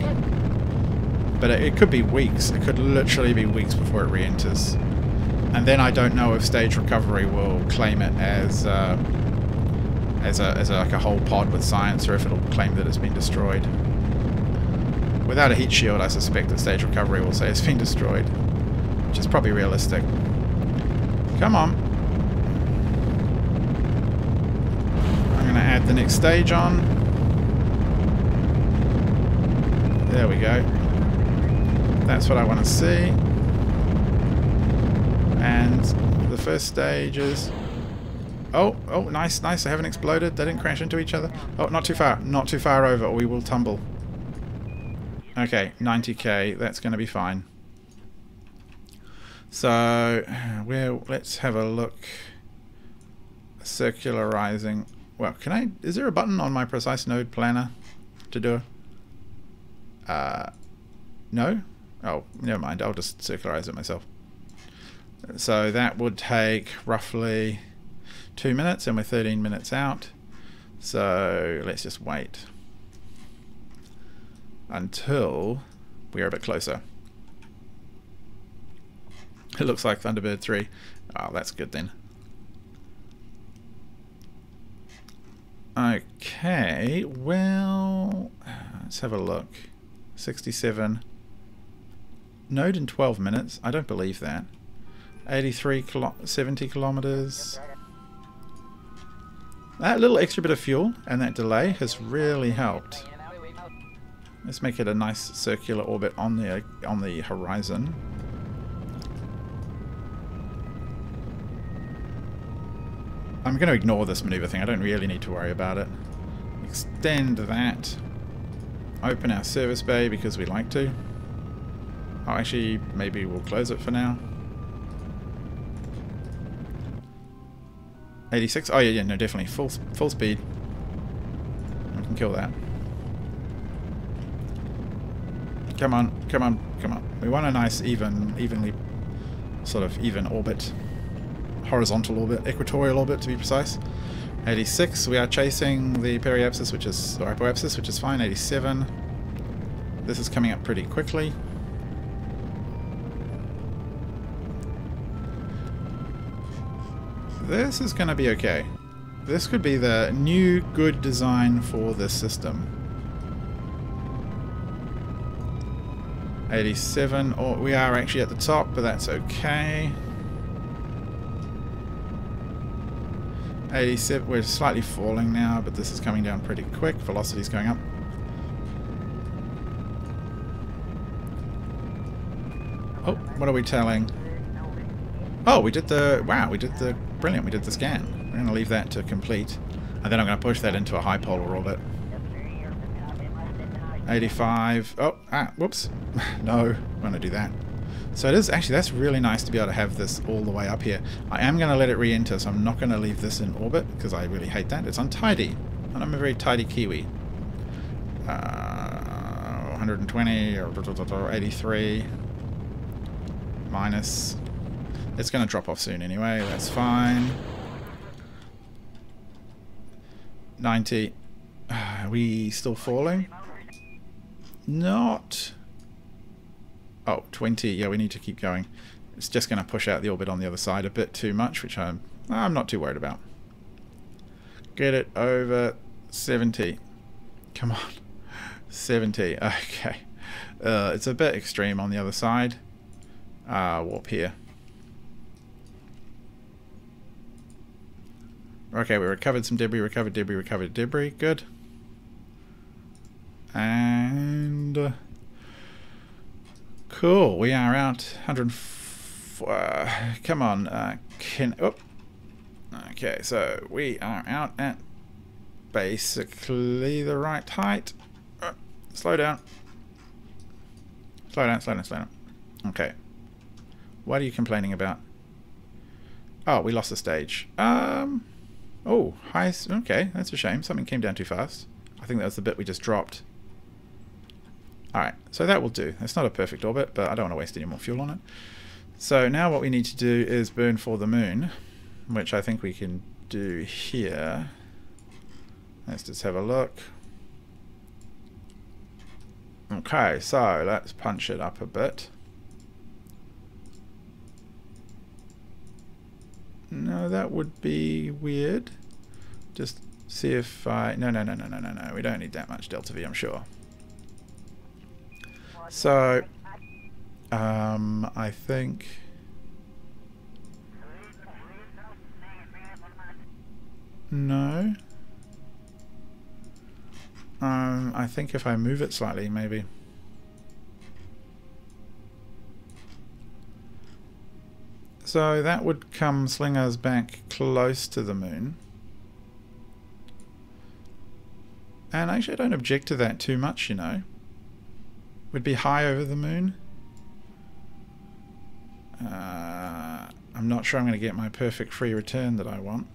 But it could be weeks. It could literally be weeks before it re-enters. And then I don't know if StageRecovery will claim it as like a whole pod with science, or if it'll claim that it's been destroyed. Without a heat shield, I suspect that StageRecovery will say it's been destroyed, which is probably realistic. Come on. I'm going to add the next stage on. There we go. That's what I want to see. And the first stage is Oh, oh, nice, nice. They haven't exploded. They didn't crash into each other. Oh, not too far. Not too far over, or we will tumble. Okay, 90k. That's going to be fine. So, let's have a look. Circularizing. Well, is there a button on my PreciseManeuver to do it? No? Oh, never mind. I'll just circularize it myself. So that would take roughly 2 minutes, and we're 13 minutes out. So let's just wait until we are a bit closer. It looks like Thunderbird 3. Oh, that's good then. Okay, well, let's have a look. 67. Node in 12 minutes. I don't believe that. 70 kilometers. That little extra bit of fuel and that delay has really helped. Let's make it a nice circular orbit on the horizon. I'm going to ignore this maneuver thing. I don't really need to worry about it. Extend that. Open our service bay because we like to. Oh, actually, maybe we'll close it for now. 86. Oh yeah, no, definitely full speed. We can kill that. Come on, come on, come on. We want a nice evenly sort of even orbit. Horizontal orbit, equatorial orbit to be precise. 86, we are chasing the periapsis, which is, or apoapsis, which is fine. 87. This is coming up pretty quickly. This is going to be okay. This could be the new good design for this system. 87, or we are actually at the top, but that's okay. 87, we're slightly falling now, but this is coming down pretty quick. Velocity's going up. Oh, what are we telling? Oh, we did the, wow, we did the, brilliant, we did the scan. We're going to leave that to complete, and then I'm going to push that into a high polar orbit. 85, oh, whoops, no, I'm going to do that. So it is, actually, that's really nice to be able to have this all the way up here. I am going to let it re-enter, so I'm not going to leave this in orbit, because I really hate that. It's untidy, and I'm a very tidy Kiwi. 120, or 83, minus... It's going to drop off soon anyway, that's fine. 90. Are we still falling? Not... Oh, 20. Yeah, we need to keep going. It's just going to push out the orbit on the other side a bit too much, which I'm not too worried about. Get it over 70. Come on. 70. Okay. It's a bit extreme on the other side. Warp here. Okay, we recovered some debris, recovered debris. Good. And... cool, we are out 104. Come on, oh. Okay, so we are out at basically the right height. Slow down. Slow down, slow down, slow down. Okay. What are you complaining about? Oh, we lost the stage. Oh, high. Okay, that's a shame. Something came down too fast. I think that was the bit we just dropped. Alright, so that will do. It's not a perfect orbit, but I don't want to waste any more fuel on it. So now what we need to do is burn for the moon, which I think we can do here. Let's just have a look. Okay, so let's punch it up a bit. No, that would be weird. Just see if I... No. We don't need that much delta V, I'm sure. So, I think... No. I think if I move it slightly, maybe. So that would sling us back close to the moon. And actually I don't object to that too much, you know. Would be high over the moon. I'm not sure I'm going to get my perfect free return that I want.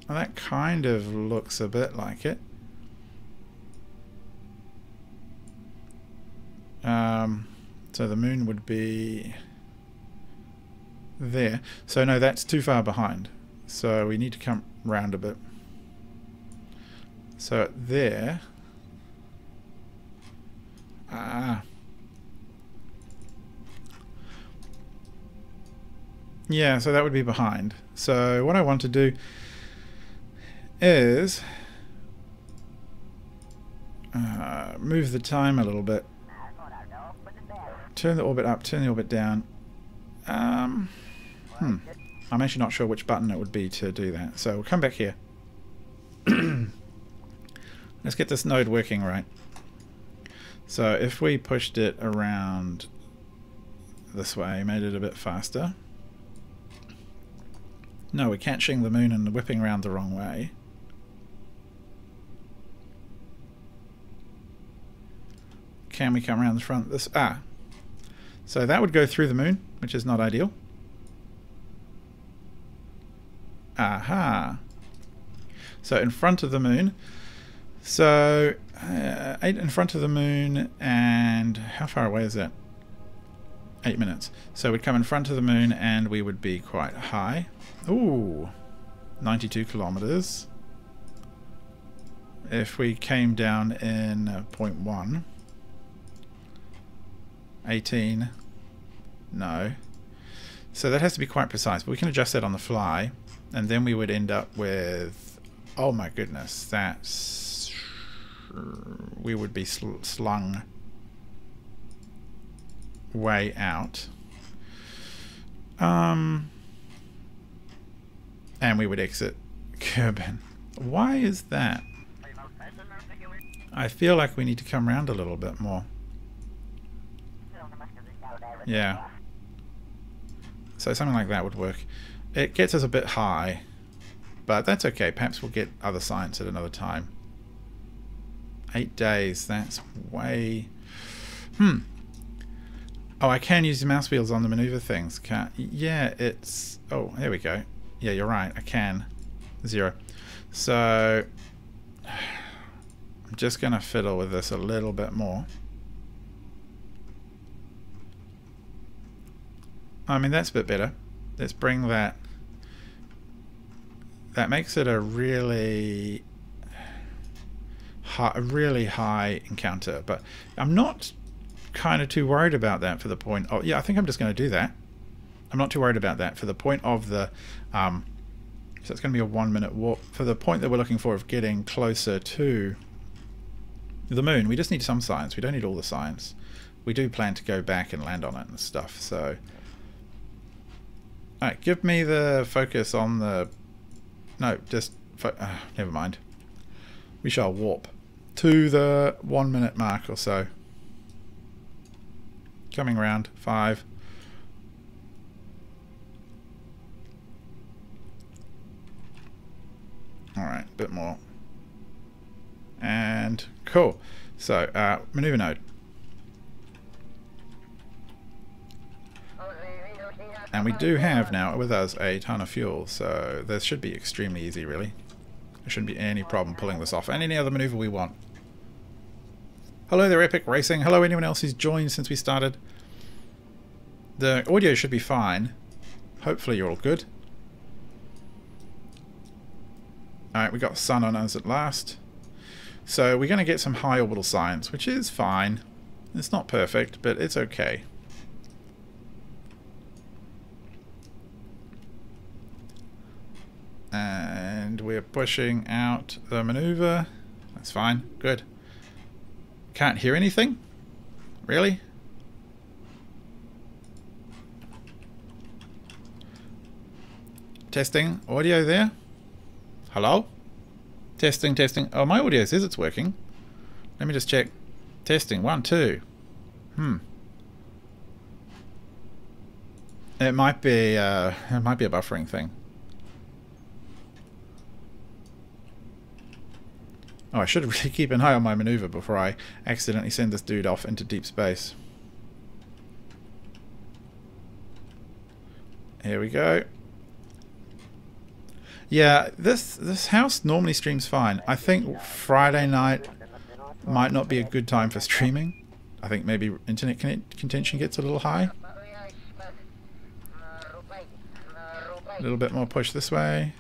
Well, that kind of looks a bit like it. So the moon would be there. So no, that's too far behind. So we need to come round a bit. So there. Yeah, so that would be behind. So what I want to do is move the time a little bit. Turn the orbit up, turn the orbit down. I'm actually not sure which button it would be to do that. So we'll come back here. Let's get this node working right. So if we pushed it around this way, made it a bit faster. No, we're catching the moon and whipping around the wrong way. Can we come around the front? So that would go through the moon, which is not ideal. Aha. So in front of the moon. So 8 in front of the moon, and how far away is that? 8 minutes. So we'd come in front of the moon and we would be quite high. Ooh, 92 kilometers. If we came down in 0.1, 18, no. So that has to be quite precise, but we can adjust that on the fly, and then we would end up with, oh my goodness, that's, we would be slung way out. And we would exit Kerbin. Why is that? I feel like we need to come around a little bit more. Yeah. So something like that would work. It gets us a bit high, but that's okay. Perhaps we'll get other science at another time. 8 days, that's way... Oh, I can use the mouse wheels on the maneuver things. Can't... Yeah, it's... Oh, there we go. Yeah, you're right. I can. 0. So... I'm just going to fiddle with this a little bit more. I mean, that's a bit better. Let's bring that... That makes it a really high encounter, but I'm not kind of too worried about that for the point of... Yeah, I think I'm just going to do that. I'm not too worried about that for the point of the... so it's going to be a 1 minute warp. For the point that we're looking for of getting closer to the moon, we just need some science. We don't need all the science. We do plan to go back and land on it and stuff, so... Alright, give me the focus on the... No, just... never mind. We shall warp to the 1 minute mark or so. Coming around. 5. Alright, a bit more. And cool. So, maneuver node. And we do have now with us a ton of fuel, so this should be extremely easy, really. There shouldn't be any problem pulling this off. And any other maneuver we want. Hello there, Epic Racing. Hello, anyone else who's joined since we started. The audio should be fine. Hopefully you're all good. Alright, we got the sun on us at last. So we're going to get some high orbital science, which is fine. It's not perfect, but it's okay. And we're pushing out the maneuver. That's fine. Good. Can't hear anything? Really? Testing. Audio there? Hello? Testing, testing. Oh, my audio says it's working. Let me just check. Testing. 1, 2. It might be a buffering thing. Oh, I should really keep an eye on my maneuver before I accidentally send this dude off into deep space. Here we go. Yeah, this house normally streams fine. I think Friday night might not be a good time for streaming. I think maybe internet contention gets a little high. A little bit more push this way.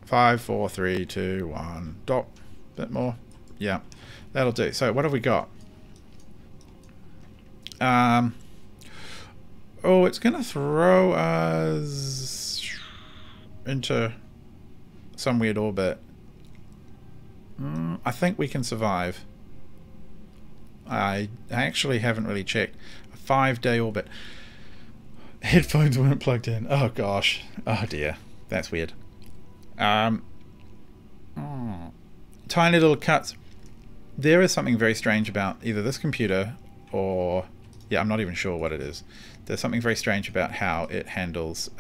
5, 4, 3, 2, 1. Dock. Bit more. Yeah, that'll do. So what have we got? Oh, it's going to throw us into some weird orbit. I think we can survive. I actually haven't really checked. A 5-day orbit. Headphones weren't plugged in. Oh gosh. Oh dear. That's weird. Tiny little cuts. There is something very strange about either this computer or... yeah, I'm not even sure what it is. There's something very strange about how it handles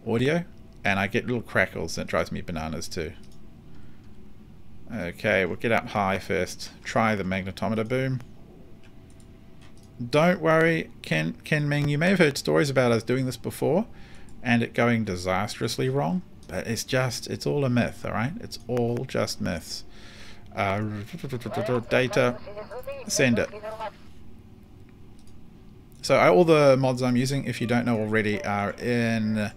audio, and I get little crackles that drives me bananas too. Okay, we'll get up high first. Try the magnetometer boom. Don't worry, Ken Ming, you may have heard stories about us doing this before and it going disastrously wrong, but it's all a myth, alright? It's all just myths. Data, send it. So all the mods I'm using, if you don't know already, are in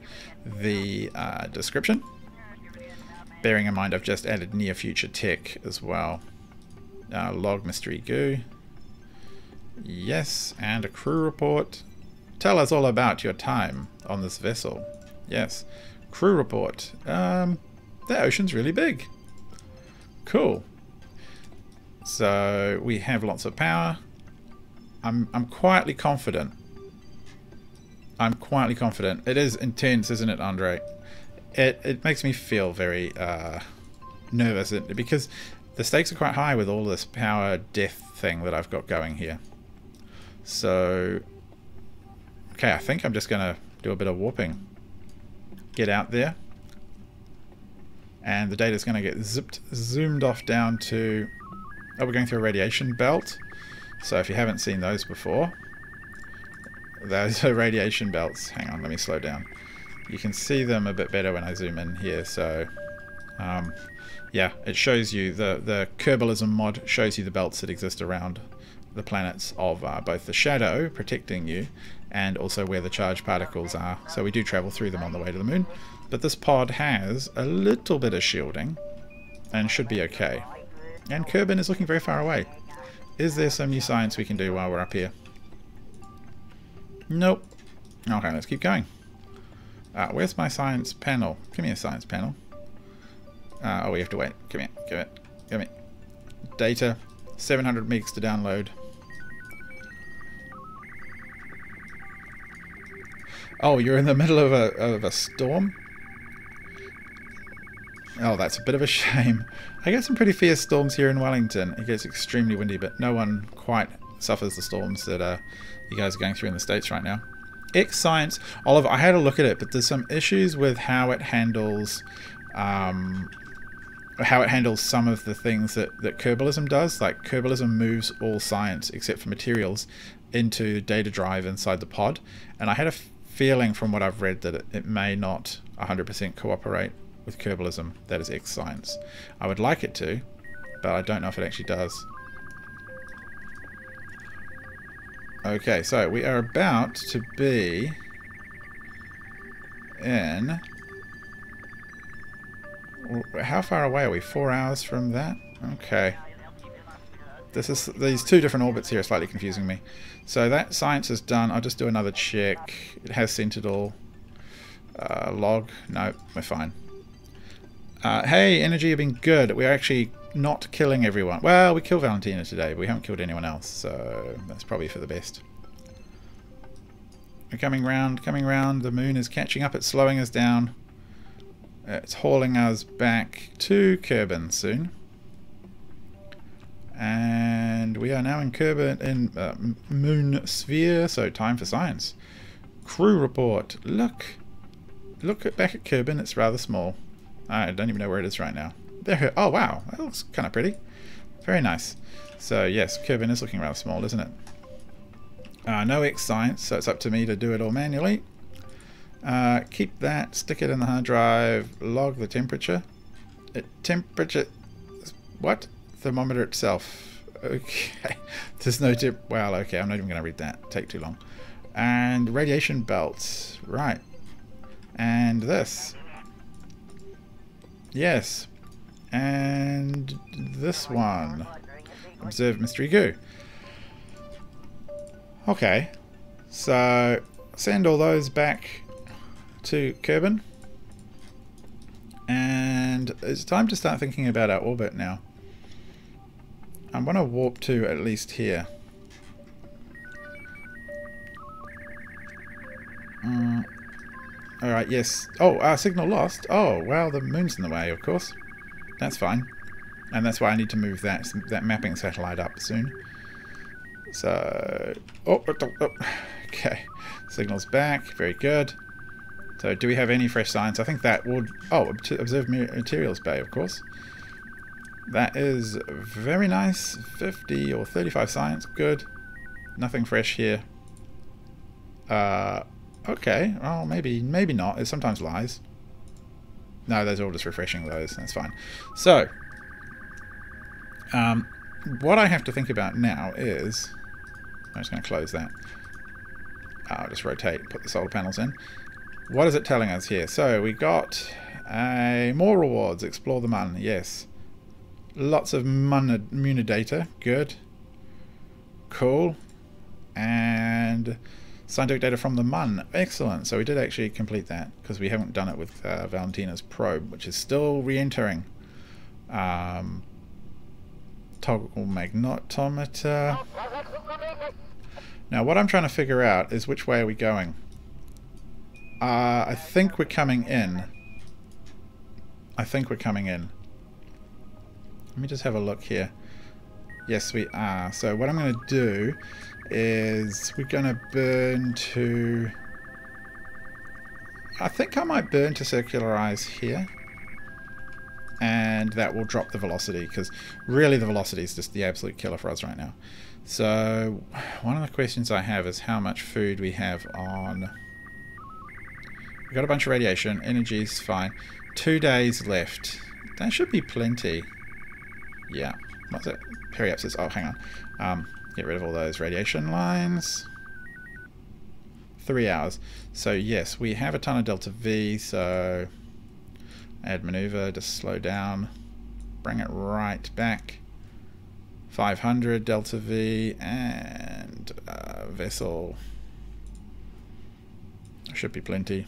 the description. Bearing in mind I've just added near future tech as well. Log mystery goo. Yes, and a crew report. Tell us all about your time on this vessel. Yes, crew report. The ocean's really big. Cool. So we have lots of power. I'm quietly confident. I'm quietly confident. It is intense, isn't it, Andre? It makes me feel very nervous because the stakes are quite high with all this power death thing that I've got going here. So, okay, I think I'm just going to do a bit of warping. Get out there. And the data's going to get zoomed off down to... oh, we're going through a radiation belt. So if you haven't seen those before, those are radiation belts. Hang on, let me slow down. You can see them a bit better when I zoom in here. So, yeah, it shows you, the Kerbalism mod shows you the belts that exist around the planets of both the shadow protecting you and also where the charged particles are. So we do travel through them on the way to the moon. But this pod has a little bit of shielding and should be okay. And Kerbin is looking very far away. Is there some new science we can do while we're up here? Nope. Okay, let's keep going. Where's my science panel? Give me a science panel. Oh, we have to wait. Come here. Give it. Give me. Data. 700 megs to download. Oh, you're in the middle of a storm? Oh, that's a bit of a shame. I get some pretty fierce storms here in Wellington. It gets extremely windy, but no one quite suffers the storms that you guys are going through in the States right now. X-Science, Oliver, I had a look at it, but there's some issues with how it handles some of the things that Kerbalism does. Like, Kerbalism moves all science except for materials into data drive inside the pod, and I had a feeling from what I've read that it may not 100% cooperate with Kerbalism. That is X-Science. I would like it to, but I don't know if it actually does. Okay, so we are about to be in... how far away are we? 4 hours from that? Okay. These two different orbits here are slightly confusing me. So that science is done. I'll just do another check. It has sent it all. Log. No, we're fine. Hey, energy, you've been good. We're actually not killing everyone. Well, we killed Valentina today, but we haven't killed anyone else, so that's probably for the best. We're coming round, coming round. The moon is catching up. It's slowing us down. It's hauling us back to Kerbin soon. And we are now in Kerbin Moon Sphere, so time for science. Crew report. Look back at Kerbin. It's rather small. I don't even know where it is right now. There. Oh wow, that looks kind of pretty. Very nice. So yes, Kerbin is looking rather small, isn't it? No X science, so it's up to me to do it all manually. Keep that. Stick it in the hard drive. Log the temperature. Temperature. What? Thermometer itself. Okay. There's no tip. Well, okay. I'm not even going to read that. Take too long. And radiation belts. Right. And this. Yes. And this one. Observe mystery goo. Okay. So send all those back to Kerbin. And it's time to start thinking about our orbit now. I'm going to warp to at least here. Alright, yes. Oh, signal lost. Oh, well, the moon's in the way, of course. That's fine. And that's why I need to move that mapping satellite up soon. So... Oh, okay. Signal's back. Very good. So, do we have any fresh science? I think that would... Oh, observe materials bay, of course. That is very nice. 50 or 35 science. Good. Nothing fresh here. Okay. Well, maybe not. It sometimes lies. No, those are all just refreshing those. That's fine. So, what I have to think about now is... I'm just going to close that. I'll just rotate, put the solar panels in. What is it telling us here? So, we got more rewards. Explore the Mun. Yes. Lots of Muna data. Good. Cool. And scientific data from the Mun. Excellent. So we did actually complete that because we haven't done it with Valentina's probe, which is still re-entering. Toggle magnetometer. Now what I'm trying to figure out is which way are we going. I think we're coming in. Let me just have a look here. Yes, we are. So what I'm going to do is we're going to burn to... I think I might burn to circularize here. And that will drop the velocity, because really the velocity is just the absolute killer for us right now. So one of the questions I have is how much food we have on... We've got a bunch of radiation. Energy's fine. 2 days left. That should be plenty. Yeah. What's it? Periapsis. Oh, hang on. Get rid of all those radiation lines. 3 hours. So yes, we have a ton of delta V, so add maneuver to slow down. Bring it right back. 500 delta V and vessel. Should be plenty.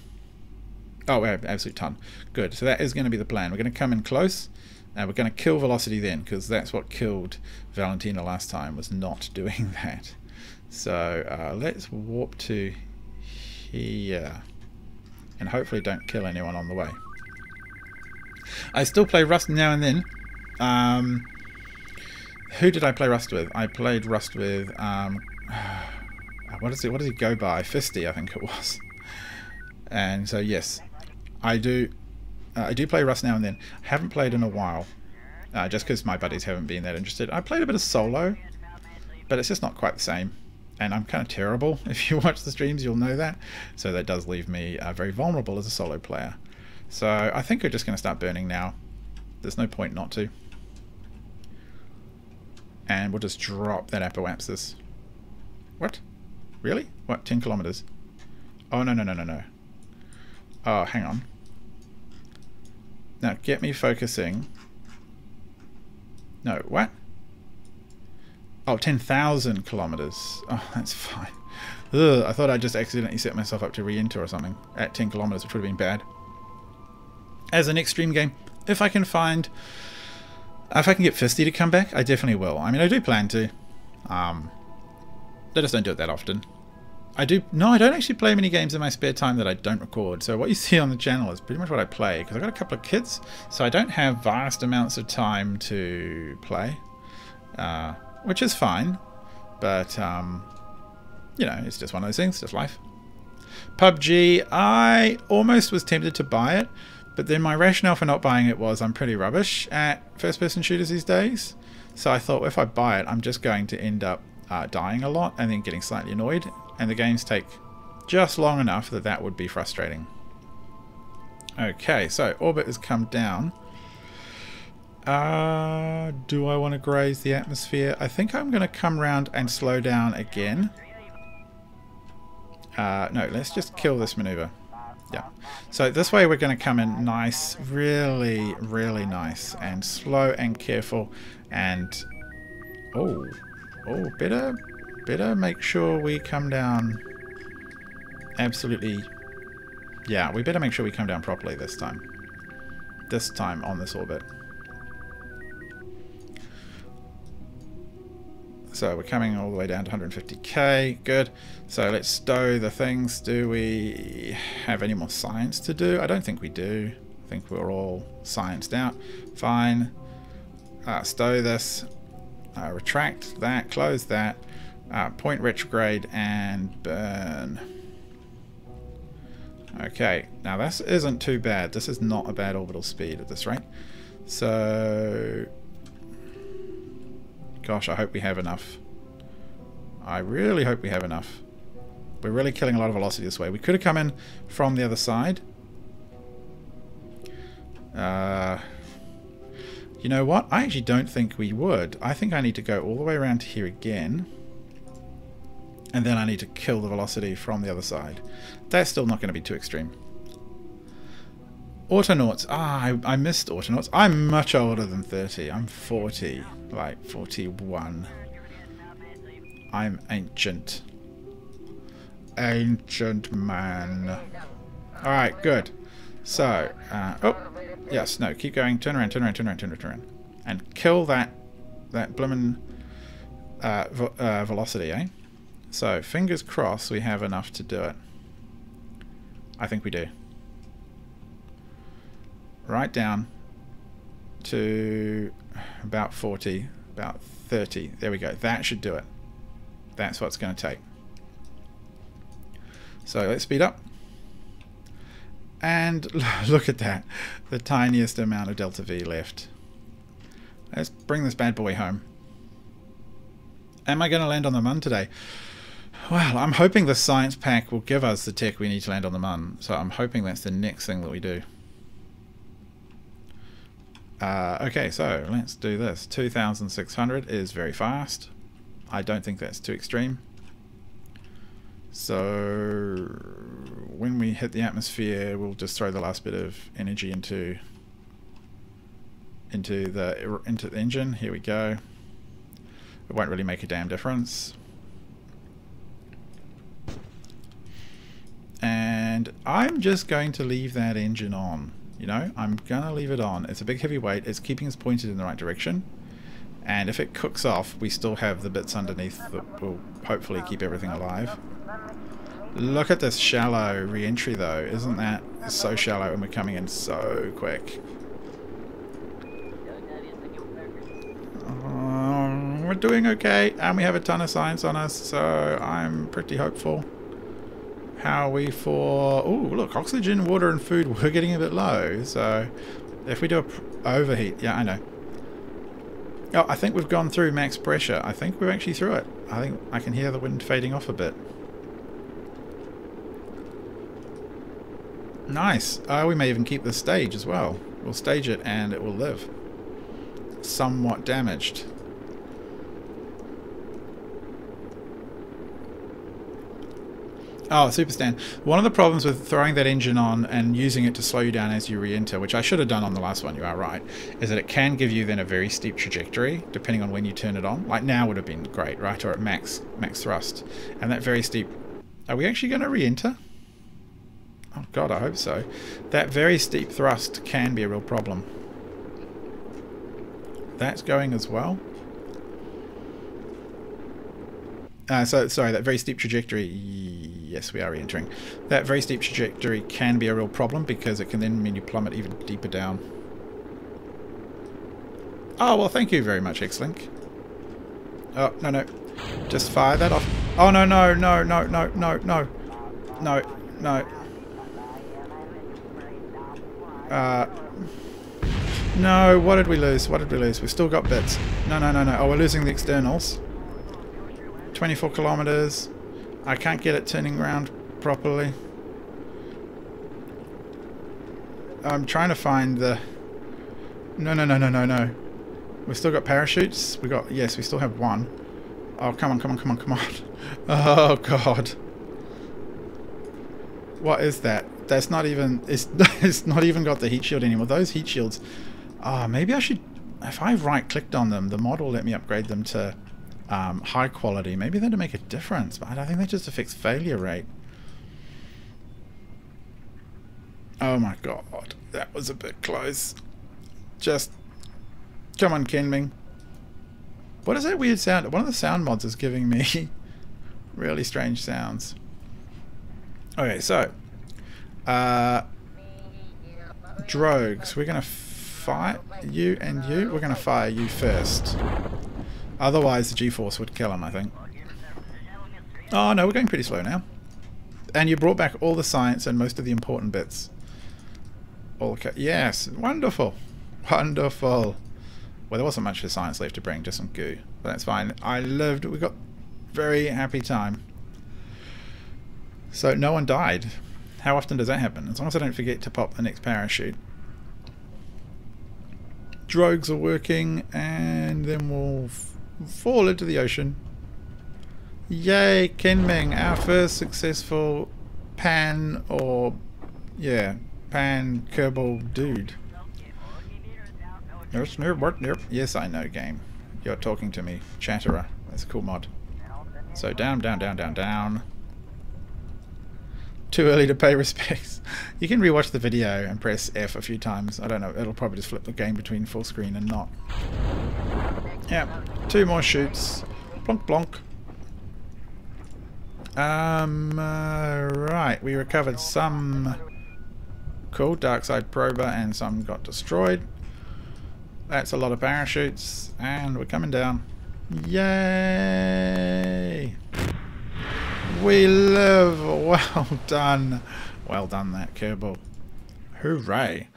Oh, we have absolute ton. Good. So that is going to be the plan. We're going to come in close. And we're going to kill velocity then, because that's what killed Valentina last time, was not doing that. So let's warp to here. And hopefully don't kill anyone on the way. I still play Rust now and then. Who did I play Rust with? I played Rust with... what does he go by? Fisty, I think it was. And so yes, I do play Rust now and then. I haven't played in a while, just because my buddies haven't been that interested. I played a bit of solo, but it's just not quite the same. And I'm kind of terrible. If you watch the streams, you'll know that. So that does leave me very vulnerable as a solo player. So I think we're just going to start burning now. There's no point not to. And we'll just drop that apoapsis. What? Really? What, 10 kilometers? Oh, no. Oh, hang on. Now, get me focusing. No, what? Oh, 10,000 kilometers. Oh, that's fine. Ugh, I thought I just accidentally set myself up to re-enter or something at 10 kilometers, which would have been bad. As an extreme game, if I can get Fisty to come back, I definitely will. I mean, I do plan to. I just don't do it that often. I don't actually play many games in my spare time that I don't record. So what you see on the channel is pretty much what I play, because I've got a couple of kids, so I don't have vast amounts of time to play. which is fine, but you know, it's just one of those things, just life. PUBG, I almost was tempted to buy it, but then my rationale for not buying it was I'm pretty rubbish at first-person shooters these days. So I thought if I buy it, I'm just going to end up dying a lot and then getting slightly annoyed. And the games take just long enough that that would be frustrating. Okay, so orbit has come down. Do I want to graze the atmosphere? I think I'm going to come around and slow down again. No, let's just kill this maneuver. Yeah. So this way we're going to come in nice, really, really nice, and slow and careful, and better make sure we come down. Absolutely. Yeah, we better make sure we come down properly this time. This time on this orbit. So we're coming all the way down to 150k. Good. So let's stow the things. Do we have any more science to do? I don't think we do. I think we're all scienced out. Fine. Stow this. Retract that. Close that. Point retrograde and burn. Okay. Now this isn't too bad. This is not a bad orbital speed at this rate. So... Gosh, I hope we have enough. I really hope we have enough. We're really killing a lot of velocity this way. We could have come in from the other side. You know what? I actually don't think we would. I think I need to go all the way around to here again. And then I need to kill the velocity from the other side. That's still not going to be too extreme. Autonauts. I missed Autonauts. I'm much older than 30. I'm 40. Like 41. I'm ancient. Ancient man. Alright, good. So, oh, yes, no, keep going. Turn around, turn around, turn around, turn around, turn around. And kill that bloomin' velocity, eh? So, fingers crossed we have enough to do it. I think we do. Right down to about 40, about 30. There we go. That should do it. That's what it's going to take. So let's speed up. And look at that. The tiniest amount of delta V left. Let's bring this bad boy home. Am I going to land on the Mun today? Well, I'm hoping the science pack will give us the tech we need to land on the Mun. So I'm hoping that's the next thing that we do. Okay, so let's do this. 2,600 is very fast. I don't think that's too extreme. So when we hit the atmosphere, we'll just throw the last bit of energy into the engine. Here we go. It won't really make a damn difference. And I'm just going to leave that engine on. You know, I'm going to leave it on. It's a big heavy weight. It's keeping us pointed in the right direction. And if it cooks off, we still have the bits underneath that will hopefully keep everything alive. Look at this shallow re-entry though. Isn't that so shallow, and we're coming in so quick. We're doing okay, and we have a ton of science on us, so I'm pretty hopeful. How are we for... Oh, look, oxygen, water, and food, we're getting a bit low. So if we do a overheat... Yeah, I know. Oh, I think we've gone through max pressure. I think we're actually through it. I think I can hear the wind fading off a bit. Nice. We may even keep the stage as well. We'll stage it and it will live. Somewhat damaged. Oh, Superstan. One of the problems with throwing that engine on and using it to slow you down as you re-enter, which I should have done on the last one, you are right, is that it can give you then a very steep trajectory, depending on when you turn it on. Like now would have been great, right? Or at max thrust. And that very steep... Are we actually going to re-enter? Oh god, I hope so. That very steep thrust can be a real problem. That's going as well. Sorry, that very steep trajectory, yes, we are re-entering. That very steep trajectory can be a real problem because it can then mean you plummet even deeper down. Oh, well, thank you very much, X-Link. Oh, no, no. Just fire that off. Oh, no, no, no, no, no, no, no. No, no. No, what did we lose? What did we lose? We've still got bits. No, no, no, no. Oh, we're losing the externals. 24 kilometers. I can't get it turning around properly. I'm trying to find the... No, no, no, no, no, no. We've still got parachutes. We got... Yes, we still have one. Oh, come on, come on, come on, come on. Oh, God. What is that? That's not even... It's not even got the heat shield anymore. Those heat shields... Ah, maybe I should... If I right-clicked on them, the mod will let me upgrade them to high quality. Maybe that'd make a difference. But I think that just affects failure rate. Oh my god, that was a bit close. Just, come on, Kenming. What is that weird sound? One of the sound mods is giving me really strange sounds. Okay, so, drogues, we're going to fire you and you. We're going to fire you first. Otherwise, the G-force would kill him, I think. Oh no, we're going pretty slow now. And you brought back all the science and most of the important bits. Okay. Yes, wonderful, wonderful. Well, there wasn't much of science left to bring, just some goo, but that's fine. I lived. We got very happy time. So no one died. How often does that happen? As long as I don't forget to pop the next parachute. Drogues are working, and then we'll fall into the ocean. Yay, Kenming, our first successful pan or pan Kerbal dude. Yes, I know, game. You're talking to me. Chatterer. That's a cool mod. So down, down, down, down, down. Too early to pay respects. You can rewatch the video and press F a few times. I don't know. It'll probably just flip the game between full screen and not. Yeah. 2 more shoots. Plonk, plonk. Right. We recovered some... Cool, dark side prober, and some got destroyed. That's a lot of parachutes, and we're coming down. Yay! We live! Well done. Well done, that Kerbal. Hooray.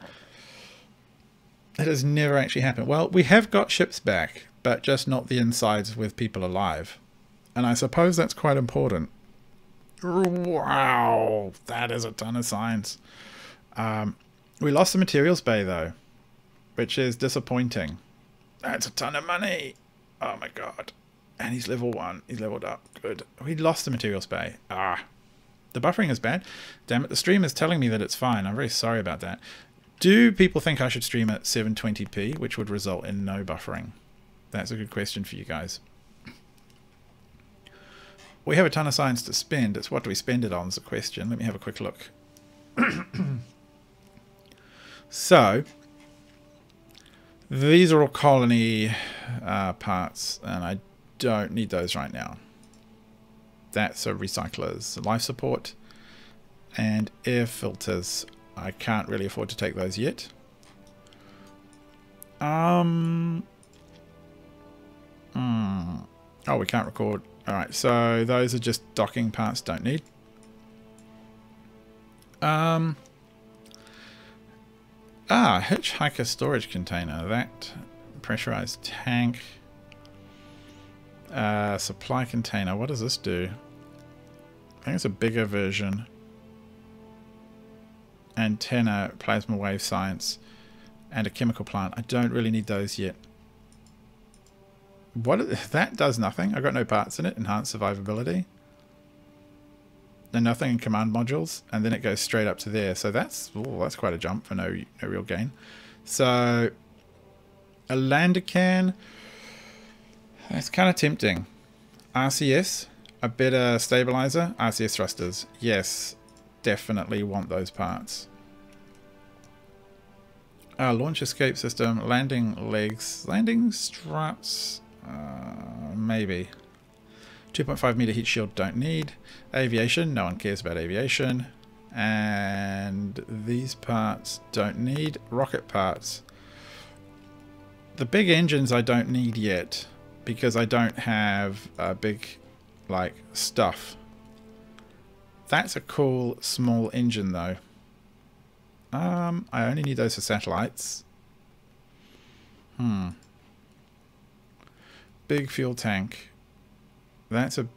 It has never actually happened. Well, we have got ships back, but just not the insides with people alive. And I suppose that's quite important. Wow! That is a ton of science. We lost the materials bay though, which is disappointing. That's a ton of money. Oh my god. And he's level 1. He's leveled up. Good. We lost the materials bay. Ah. The buffering is bad. Damn it. The stream is telling me that it's fine. I'm very sorry about that. Do people think I should stream at 720p, which would result in no buffering? That's a good question for you guys. We have a ton of science to spend. It's what do we spend it on is the question. Let me have a quick look. So, these are all colony parts, and I don't need those right now. That's a recyclers, life support, and air filters. I can't really afford to take those yet. Oh, we can't record. Alright, so those are just docking parts, don't need. Hitchhiker storage container. That pressurized tank. Supply container. What does this do? I think it's a bigger version. Antenna, plasma wave science, and a chemical plant. I don't really need those yet. That does nothing. I got no parts in it. Enhanced survivability. And nothing in command modules, and then it goes straight up to there. So that's quite a jump for no real gain. So a lander can. That's kind of tempting. RCS, a better stabilizer. RCS thrusters. Yes, definitely want those parts. Launch escape system, landing legs, landing struts. Maybe. 2.5 meter heat shield, don't need. Aviation, no one cares about aviation. And these parts don't need. Rocket parts. The big engines I don't need yet. because I don't have a big, like, stuff. That's a cool small engine, though. I only need those for satellites. Big fuel tank. That's a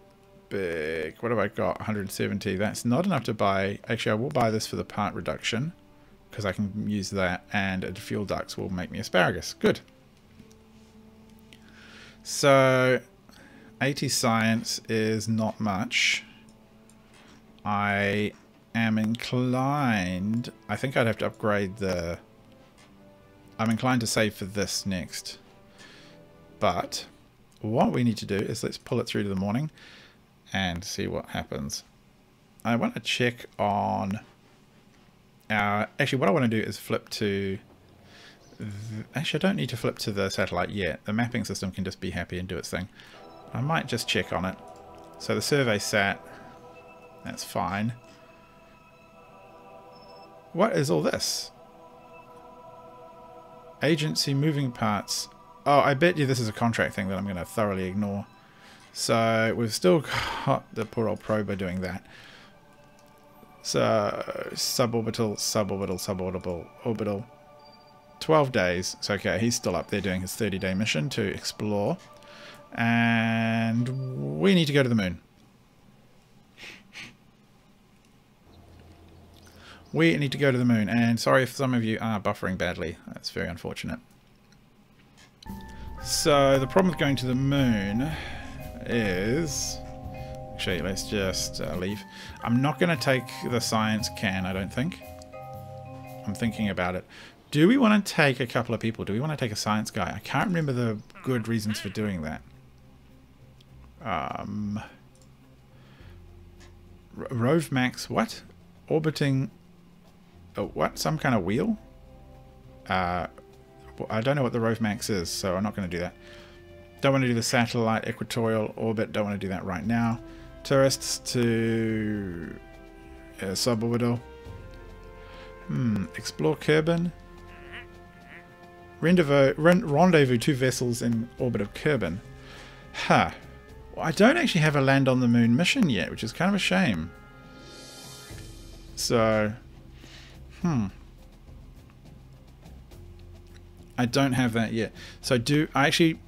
big... What have I got? 170. That's not enough to buy... Actually, I will buy this for the part reduction, because I can use that, and a fuel ducts will make me asparagus. Good. So, 80 science is not much. I am inclined... I think I'd have to upgrade the... I'm inclined to save for this next. But what we need to do is let's pull it through to the morning and see what happens. I want to check on... actually, what I want to do is flip to... Actually, I don't need to flip to the satellite yet. The mapping system can just be happy and do its thing. I might just check on it. So the survey sat... That's fine. What is all this? Agency moving parts. Oh, I bet you this is a contract thing that I'm going to thoroughly ignore. So we've still got the poor old prober doing that. So suborbital, suborbital, suborbital, orbital. 12 days. It's okay. He's still up there doing his 30-day mission to explore. And we need to go to the moon. We need to go to the moon, and sorry if some of you are buffering badly. That's very unfortunate. So the problem with going to the moon is... Actually, let's just leave. I'm not going to take the science can, I don't think. I'm thinking about it. Do we want to take a couple of people? Do we want to take a science guy? I can't remember the good reasons for doing that. Rove Max, what? Orbiting... Oh, what? Some kind of wheel? I don't know what the Rove Max is, so I'm not going to do that. Don't want to do the satellite equatorial orbit. Don't want to do that right now. Tourists to suborbital. Explore Kerbin. Rendezvous 2 vessels in orbit of Kerbin. Huh. Well, I don't actually have a land on the moon mission yet, which is kind of a shame. So... I don't have that yet. So do I actually...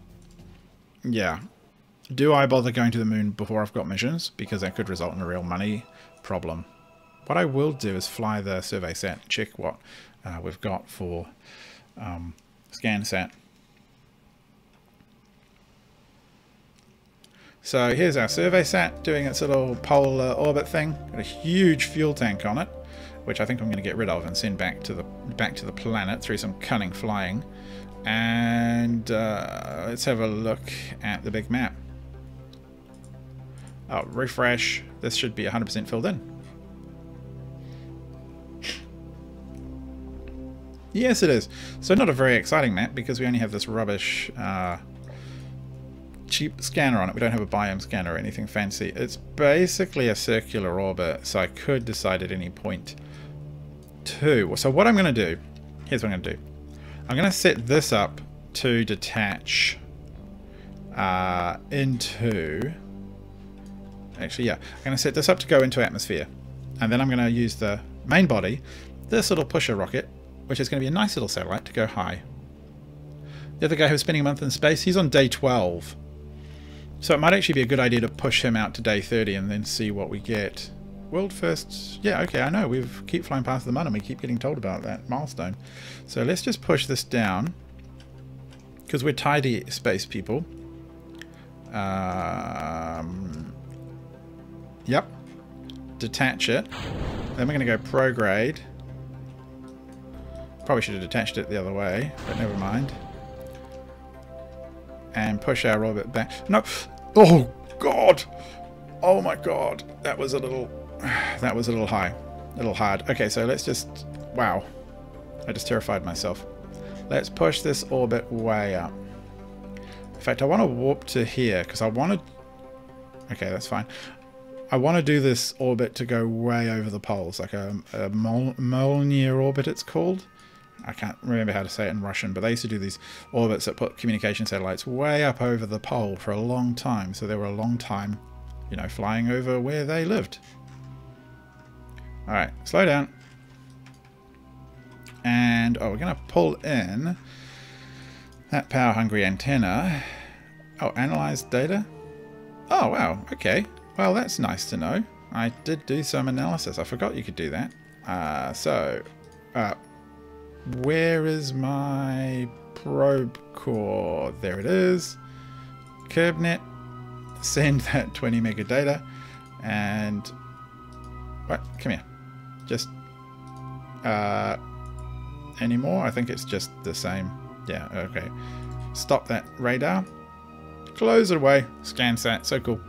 Yeah. Do I bother going to the moon before I've got missions? Because that could result in a real money problem. What I will do is fly the survey sat, check what we've got for SCANsat. So here's our survey sat doing its little polar orbit thing. Got a huge fuel tank on it, which I think I'm going to get rid of and send back to the planet through some cunning flying. And let's have a look at the big map. Oh, refresh. This should be 100% filled in. Yes, it is. So not a very exciting map because we only have this rubbish cheap scanner on it. We don't have a biome scanner or anything fancy. It's basically a circular orbit, so I could decide at any point to. So what I'm going to do, here's what I'm going to do. I'm going to set this up to detach into... Actually, yeah. I'm going to set this up to go into atmosphere. And then I'm going to use the main body, this little pusher rocket, which is going to be a nice little satellite to go high. The other guy who's spending a month in space, he's on day 12. So it might actually be a good idea to push him out to day 30 and then see what we get. World first... Yeah, okay, I know. We keep flying past the moon and we keep getting told about that milestone. So let's just push this down. Because we're tidy space people. Yep. Detach it. Then we're going to go prograde. Probably should have detached it the other way, but never mind. And push our orbit back. No! Oh, God! Oh, my God. That was a little high. A little hard. Okay, so let's just... Wow. I just terrified myself. Let's push this orbit way up. In fact, I want to warp to here, because I want to... Okay, that's fine. I want to do this orbit to go way over the poles, like a Mjolnir orbit it's called. I can't remember how to say it in Russian, but they used to do these orbits that put communication satellites way up over the pole for a long time. So they were a long time, you know, flying over where they lived. All right, slow down. And, oh, we're going to pull in that power-hungry antenna. Oh, analyze data? Oh, wow, okay. Well, that's nice to know. I did do some analysis. I forgot you could do that. Where is my probe core? There it is. KerbNet. Send that 20 mega data. And... what? Come here. Just... any more? I think it's just the same. Yeah, okay. Stop that radar. Close it away. SCANsat. So cool.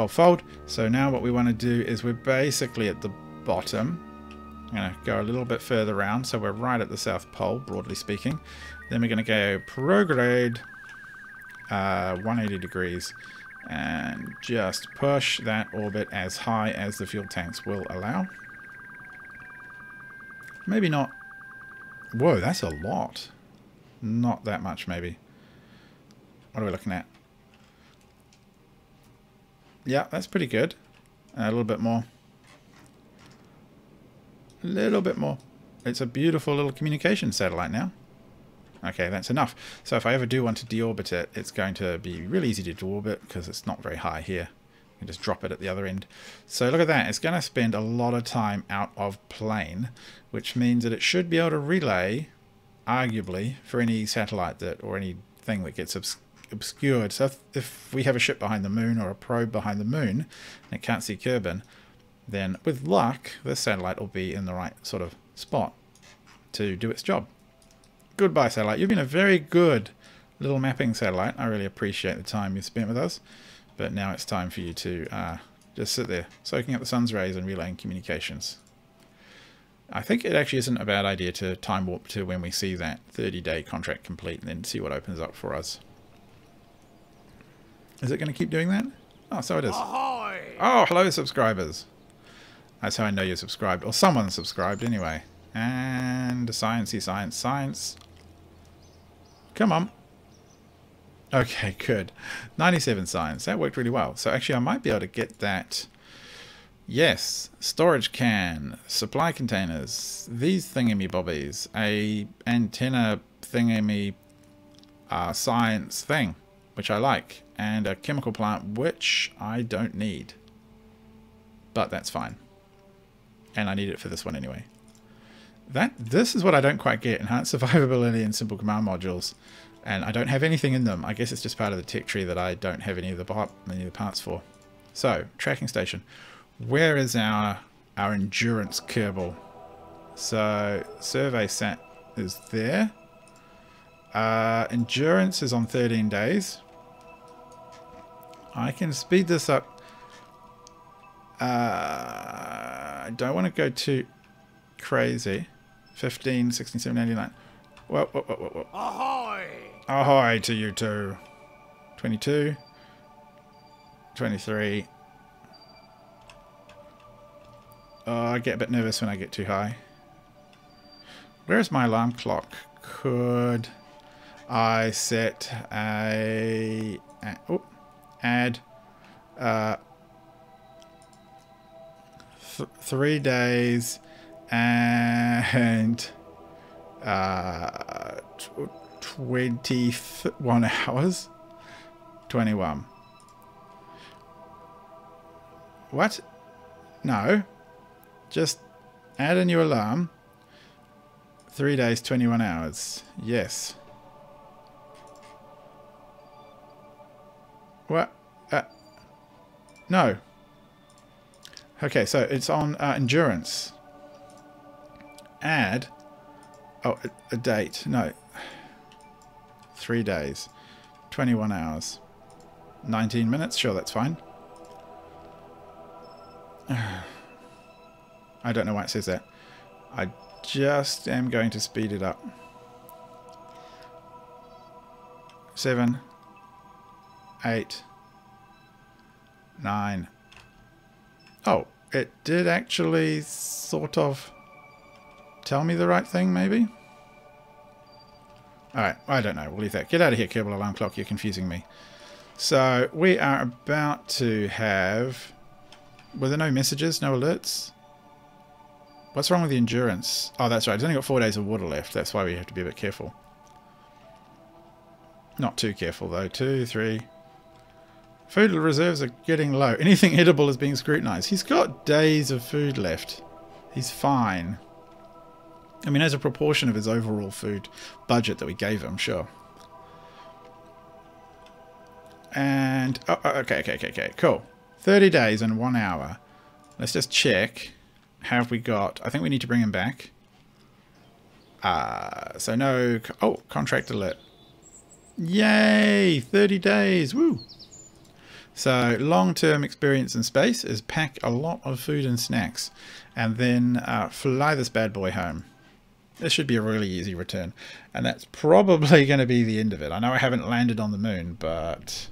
Fold. So now what we want to do is we're basically at the bottom. I'm going to go a little bit further around. So we're right at the South Pole, broadly speaking. Then we're going to go prograde 180 degrees and just push that orbit as high as the fuel tanks will allow. Maybe not. Whoa, that's a lot. Not that much, maybe. What are we looking at? Yeah, that's pretty good. A little bit more. A little bit more. It's a beautiful little communication satellite now. Okay, that's enough. So if I ever do want to deorbit it, it's going to be really easy to deorbit because it's not very high here. You can just drop it at the other end. So look at that. It's going to spend a lot of time out of plane, which means that it should be able to relay, arguably, for any satellite that or anything that gets obscured. So if we have a ship behind the moon or a probe behind the moon and it can't see Kerbin, then with luck, this satellite will be in the right sort of spot to do its job. Goodbye, satellite. You've been a very good little mapping satellite. I really appreciate the time you spent with us. But now it's time for you to just sit there, soaking up the sun's rays and relaying communications. I think it actually isn't a bad idea to time warp to when we see that 30-day contract complete and then see what opens up for us. Is it going to keep doing that? Oh, so it is. Ahoy! Oh, hello, subscribers. That's how I know you're subscribed. Or someone subscribed, anyway. And science. Come on. Okay, good. 97 science. That worked really well. So actually I might be able to get that. Yes. Storage can. Supply containers. These thingamybobbies. A antenna thingamy science thing, which I like. And a chemical plant, which I don't need. But that's fine. And I need it for this one anyway. This is what I don't quite get. Enhanced survivability and simple command modules. And I don't have anything in them. I guess it's just part of the tech tree that I don't have any of the parts for. So, tracking station. Where is our endurance Kerbal? So, survey sat is there. Endurance is on 13 days. I can speed this up. I don't want to go too crazy. 15, 16, 17, 89. Whoa. Ahoy! Ahoy to you two. 22. 23. Oh, I get a bit nervous when I get too high. Where's my alarm clock? Could I set add 3 days and 21 hours? 21. What? No. Just add a new alarm. 3 days, 21 hours. Yes. What? No. Okay, so it's on endurance. Add. Oh, a date. No. 3 days. 21 hours. 19 minutes. Sure, that's fine. I don't know why it says that. I just am going to speed it up. 7, 8, 9. Oh, it did actually sort of tell me the right thing, maybe? Alright, I don't know. We'll leave that. Get out of here, KerbalAlarmClock. You're confusing me. So, we are about to have... Were there no messages? No alerts? What's wrong with the endurance? Oh, that's right. It's only got 4 days of water left. That's why we have to be a bit careful. Not too careful, though. 2, 3... Food reserves are getting low. Anything edible is being scrutinized. He's got days of food left. He's fine. I mean, as a proportion of his overall food budget that we gave him, sure. And... Oh, okay, cool. 30 days and 1 hour. Let's just check. How have we got? I think we need to bring him back. So no... Oh, contract alert. Yay! 30 days. Woo! So, long-term experience in space is pack a lot of food and snacks and then fly this bad boy home. This should be a really easy return. And that's probably going to be the end of it. I know I haven't landed on the moon, but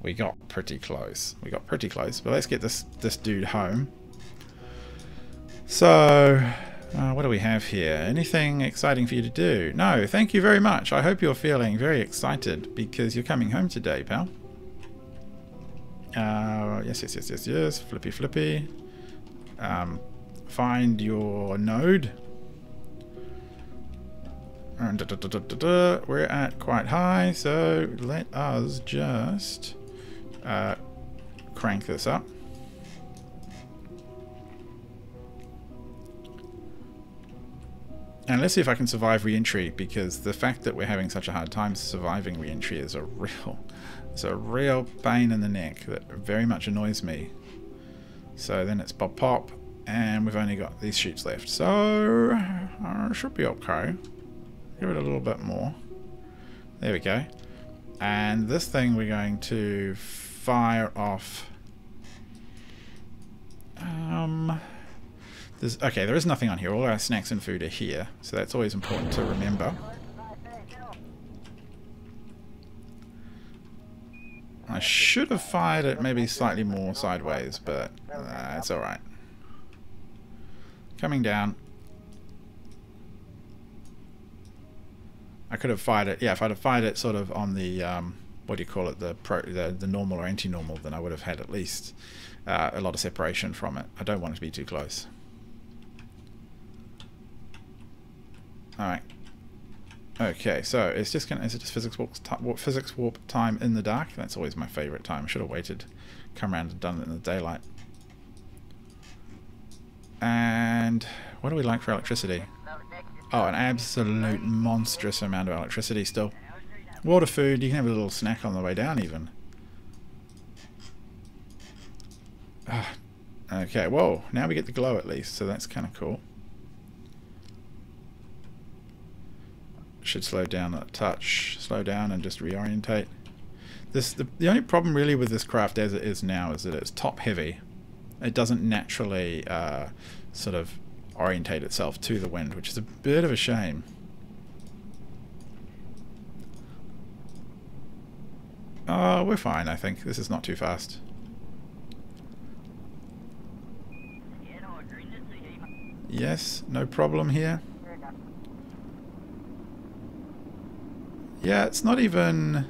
we got pretty close. We got pretty close. But let's get this dude home. So, what do we have here? Anything exciting for you to do? No, thank you very much. I hope you're feeling very excited because you're coming home today, pal. Yes. Flippy. Find your node. And we're at quite high, so let us just crank this up. And let's see if I can survive re-entry, because the fact that we're having such a hard time surviving re-entry is a real pain in the neck that very much annoys me. So then it's pop, and we've only got these chutes left. So it should be okay. Give it a little bit more. There we go. And this thing we're going to fire off. Okay, there is nothing on here. All our snacks and food are here, so that's always important to remember. I should have fired it maybe slightly more sideways, but it's alright. Coming down. I could have fired it, yeah, if I'd have fired it sort of on the, what do you call it, the normal or anti-normal, then I would have had at least a lot of separation from it. I don't want it to be too close. Alright. Okay, so it's just gonna, is it just physics warp time in the dark? That's always my favorite time. I should have waited, come around and done it in the daylight. And what do we like for electricity? Oh, an absolute monstrous amount of electricity still. Water, food, you can have a little snack on the way down even. Okay, whoa, now we get the glow at least, so that's kind of cool. Should slow down a touch, slow down and just reorientate. The only problem really with this craft as it is now is that it's top heavy. It doesn't naturally sort of orientate itself to the wind, which is a bit of a shame. Oh, we're fine, I think. This is not too fast. Yes, no problem here. Yeah, it's not even...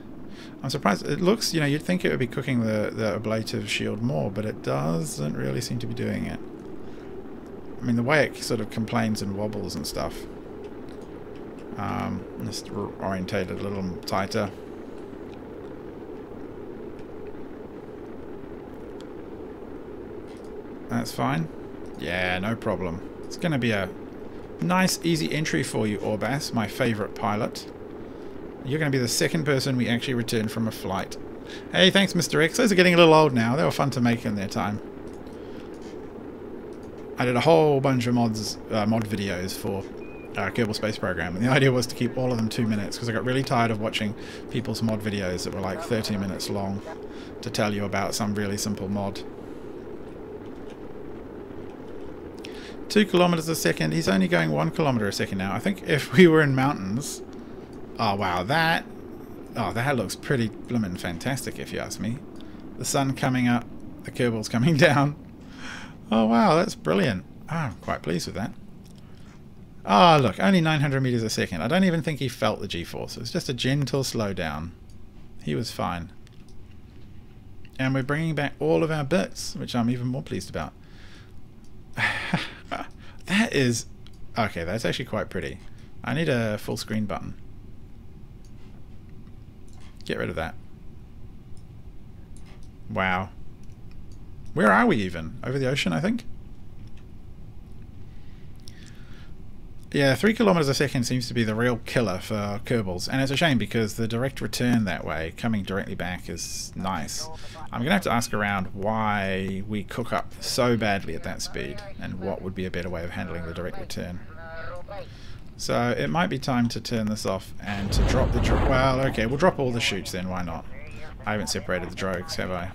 I'm surprised. It looks, you know, you'd think it would be cooking the ablative shield more, but it doesn't really seem to be doing it. I mean, the way it sort of complains and wobbles and stuff. Just orientate it a little tighter. That's fine. Yeah, no problem. It's going to be a nice, easy entry for you, Orbas, my favorite pilot. You're going to be the second person we actually return from a flight. Hey, thanks, Mr. X. Those are getting a little old now. They were fun to make in their time. I did a whole bunch of mod videos for Kerbal Space Program, and the idea was to keep all of them 2 minutes, because I got really tired of watching people's mod videos that were like 30 minutes long to tell you about some really simple mod. 2 kilometers a second. He's only going 1 kilometer a second now. I think if we were in mountains... Oh wow, that looks pretty bloomin' fantastic if you ask me. The sun coming up, the Kerbal's coming down. Oh wow, that's brilliant. Oh, I'm quite pleased with that. Ah, look, only 900 meters a second. I don't even think he felt the G-force. It was just a gentle slowdown. He was fine. And we're bringing back all of our bits, which I'm even more pleased about. That is... Okay, that's actually quite pretty. I need a full screen button. Get rid of that. Wow. Where are we even? Over the ocean, I think? Yeah, 3 kilometers a second seems to be the real killer for Kerbals, and it's a shame because the direct return that way, coming directly back, is nice. I'm going to have to ask around why we cook up so badly at that speed, and what would be a better way of handling the direct return. So it might be time to turn this off and to drop the... Well, okay, we'll drop all the chutes then, why not? I haven't separated the drogues, have I?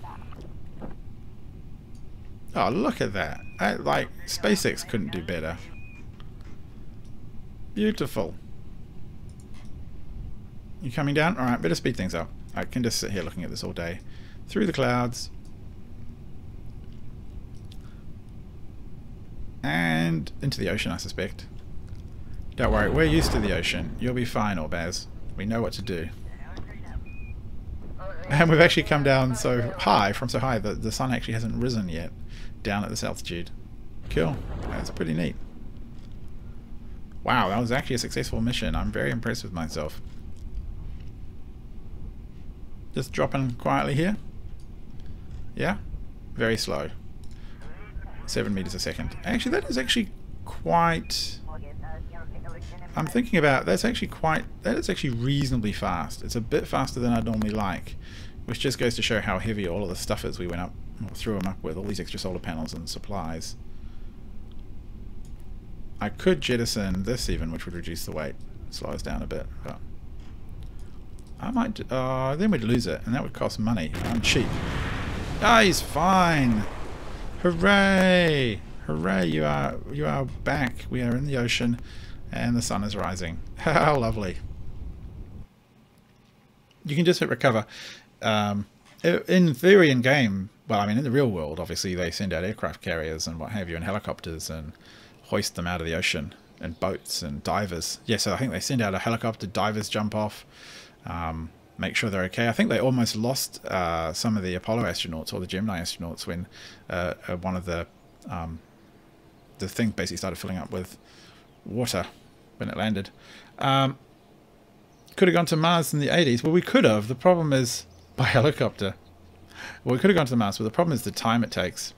Oh, look at that. Like, SpaceX couldn't do better. Beautiful. You coming down? Alright, better speed things up. I can just sit here looking at this all day. Through the clouds. And into the ocean, I suspect. Don't worry, we're used to the ocean. You'll be fine, Orbaz. We know what to do. And we've actually come down so high, from so high, that the sun actually hasn't risen yet down at this altitude. Cool. That's pretty neat. Wow, that was actually a successful mission. I'm very impressed with myself. Just dropping quietly here. Yeah? Very slow. 7 meters a second. Actually, that is actually quite... I'm thinking about... That is actually reasonably fast. It's a bit faster than I'd normally like. Which just goes to show how heavy all of the stuff is we went up, or threw them up with. All these extra solar panels and supplies. I could jettison this even, which would reduce the weight, slow us down a bit, but I might. Then we'd lose it, and that would cost money. I'm cheap. Ah, he's fine. Hooray! Hooray! You are back. We are in the ocean, and the sun is rising. How lovely! You can just hit recover. In theory, in game, well, I mean, in the real world, obviously they send out aircraft carriers and what have you, and helicopters, and hoist them out of the ocean, and boats and divers. Yeah, so I think they send out a helicopter, divers jump off, make sure they're okay. I think they almost lost some of the Apollo astronauts or the Gemini astronauts when one of the thing basically started filling up with water when it landed. Could have gone to Mars in the 80s. Well, we could have. The problem is by helicopter. Well, we could have gone to Mars, but the problem is the time it takes.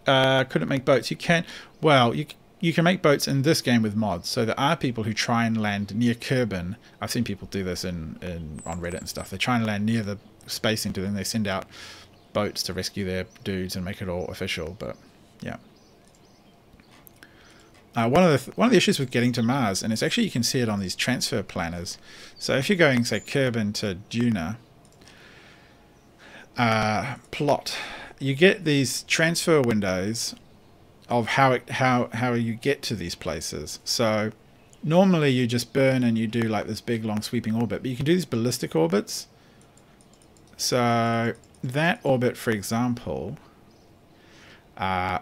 Couldn't make boats. You can, well, you can make boats in this game with mods. So there are people who try and land near Kerbin. I've seen people do this on Reddit and stuff. They try and land near the space center, then they send out boats to rescue their dudes and make it all official. But yeah, one of the issues with getting to Mars, and it's actually, you can see it on these transfer planners. So if you're going, say, Kerbin to Duna, plot. You get these transfer windows of how you get to these places. So normally you just burn and you do like this big long sweeping orbit, but you can do these ballistic orbits. So that orbit, for example, and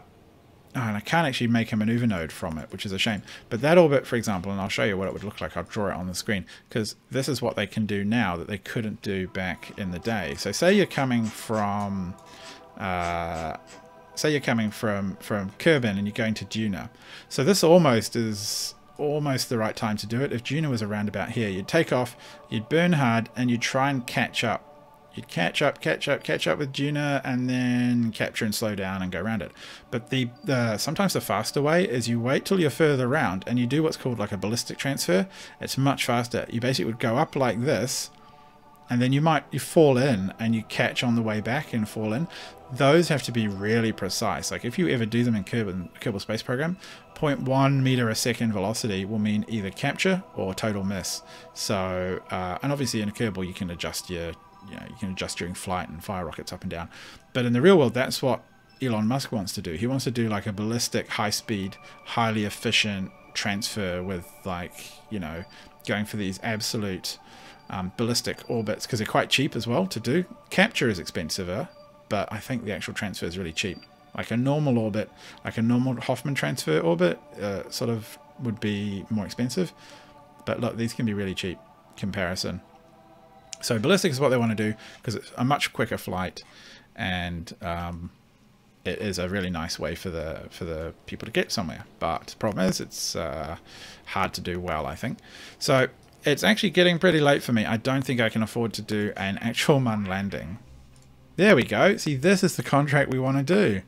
I can't actually make a maneuver node from it, which is a shame. But that orbit, for example, and I'll show you what it would look like. I'll draw it on the screen, because this is what they can do now that they couldn't do back in the day. So say you're coming from Kerbin and you're going to Duna. So this is almost the right time to do it. If Duna was around about here, you'd take off, you'd burn hard, and you'd try and catch up. You'd catch up with Duna, and then capture and slow down and go around it. But sometimes the faster way is you wait till you're further around and you do what's called like a ballistic transfer. It's much faster. You basically would go up like this, and then you fall in and you catch on the way back and fall in. Those have to be really precise. Like if you ever do them in Kerbal Space Program, 0.1 meter a second velocity will mean either capture or total miss. So and obviously in a Kerbal you can adjust you can adjust during flight and fire rockets up and down. But in the real world, that's what Elon Musk wants to do. He wants to do like a ballistic, high-speed, highly efficient transfer with, like, going for these absolute ballistic orbits, because they're quite cheap as well to do. Capture is expensive, but I think the actual transfer is really cheap. Like a normal orbit, like a normal Hoffman transfer orbit, sort of would be more expensive. But look, these can be really cheap comparison. So ballistic is what they want to do because it's a much quicker flight, and it is a really nice way for the people to get somewhere. But the problem is it's hard to do well, I think. So it's actually getting pretty late for me. I don't think I can afford to do an actual Mun landing. There we go. See, this is the contract we want to do.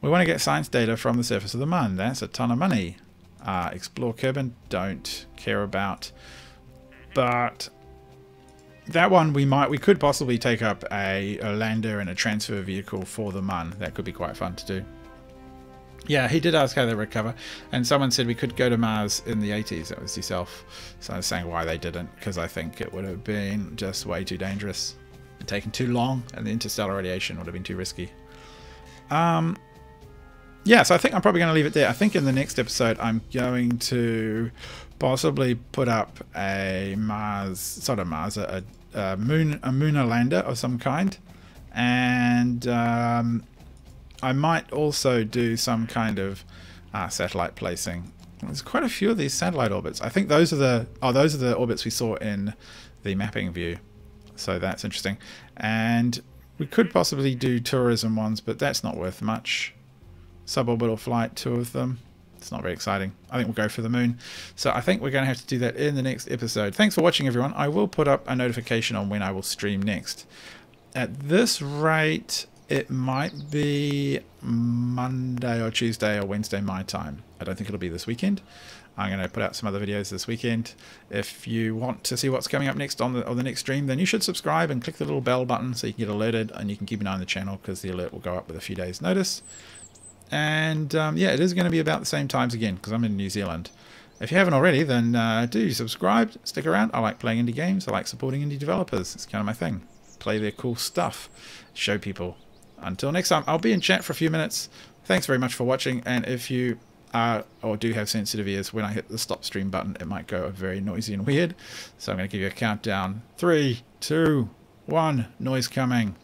We want to get science data from the surface of the Mun. That's a ton of money. Explore Kerbin, don't care about. But that one we could possibly take up a lander and a transfer vehicle for the Mun. That could be quite fun to do. Yeah, he did ask how they recover, and someone said we could go to Mars in the 80s. That was yourself. So I was saying why they didn't, because I think it would have been just way too dangerous and taken too long, and the interstellar radiation would have been too risky. Yeah, so I think I'm probably going to leave it there. I think in the next episode I'm going to possibly put up a lunar lander of some kind, and I might also do some kind of satellite placing. There's quite a few of these satellite orbits. I think those are the orbits we saw in the mapping view. So that's interesting. And we could possibly do tourism ones, but that's not worth much. Suborbital flight, 2 of them. It's not very exciting. I think we'll go for the moon. So I think we're going to have to do that in the next episode. Thanks for watching, everyone. I will put up a notification on when I will stream next. At this rate, it might be Monday or Tuesday or Wednesday my time. I don't think it'll be this weekend. I'm going to put out some other videos this weekend. If you want to see what's coming up next on the next stream, then you should subscribe and click the little bell button so you can get alerted, and you can keep an eye on the channel because the alert will go up with a few days notice. And yeah, it is going to be about the same times again because I'm in New Zealand. If you haven't already, then do subscribe, stick around. I like playing indie games. I like supporting indie developers. It's kind of my thing. Play their cool stuff. Show people. Until next time, I'll be in chat for a few minutes. Thanks very much for watching. And if you are or do have sensitive ears, when I hit the stop stream button, it might go very noisy and weird. So I'm going to give you a countdown. 3, 2, 1, noise coming.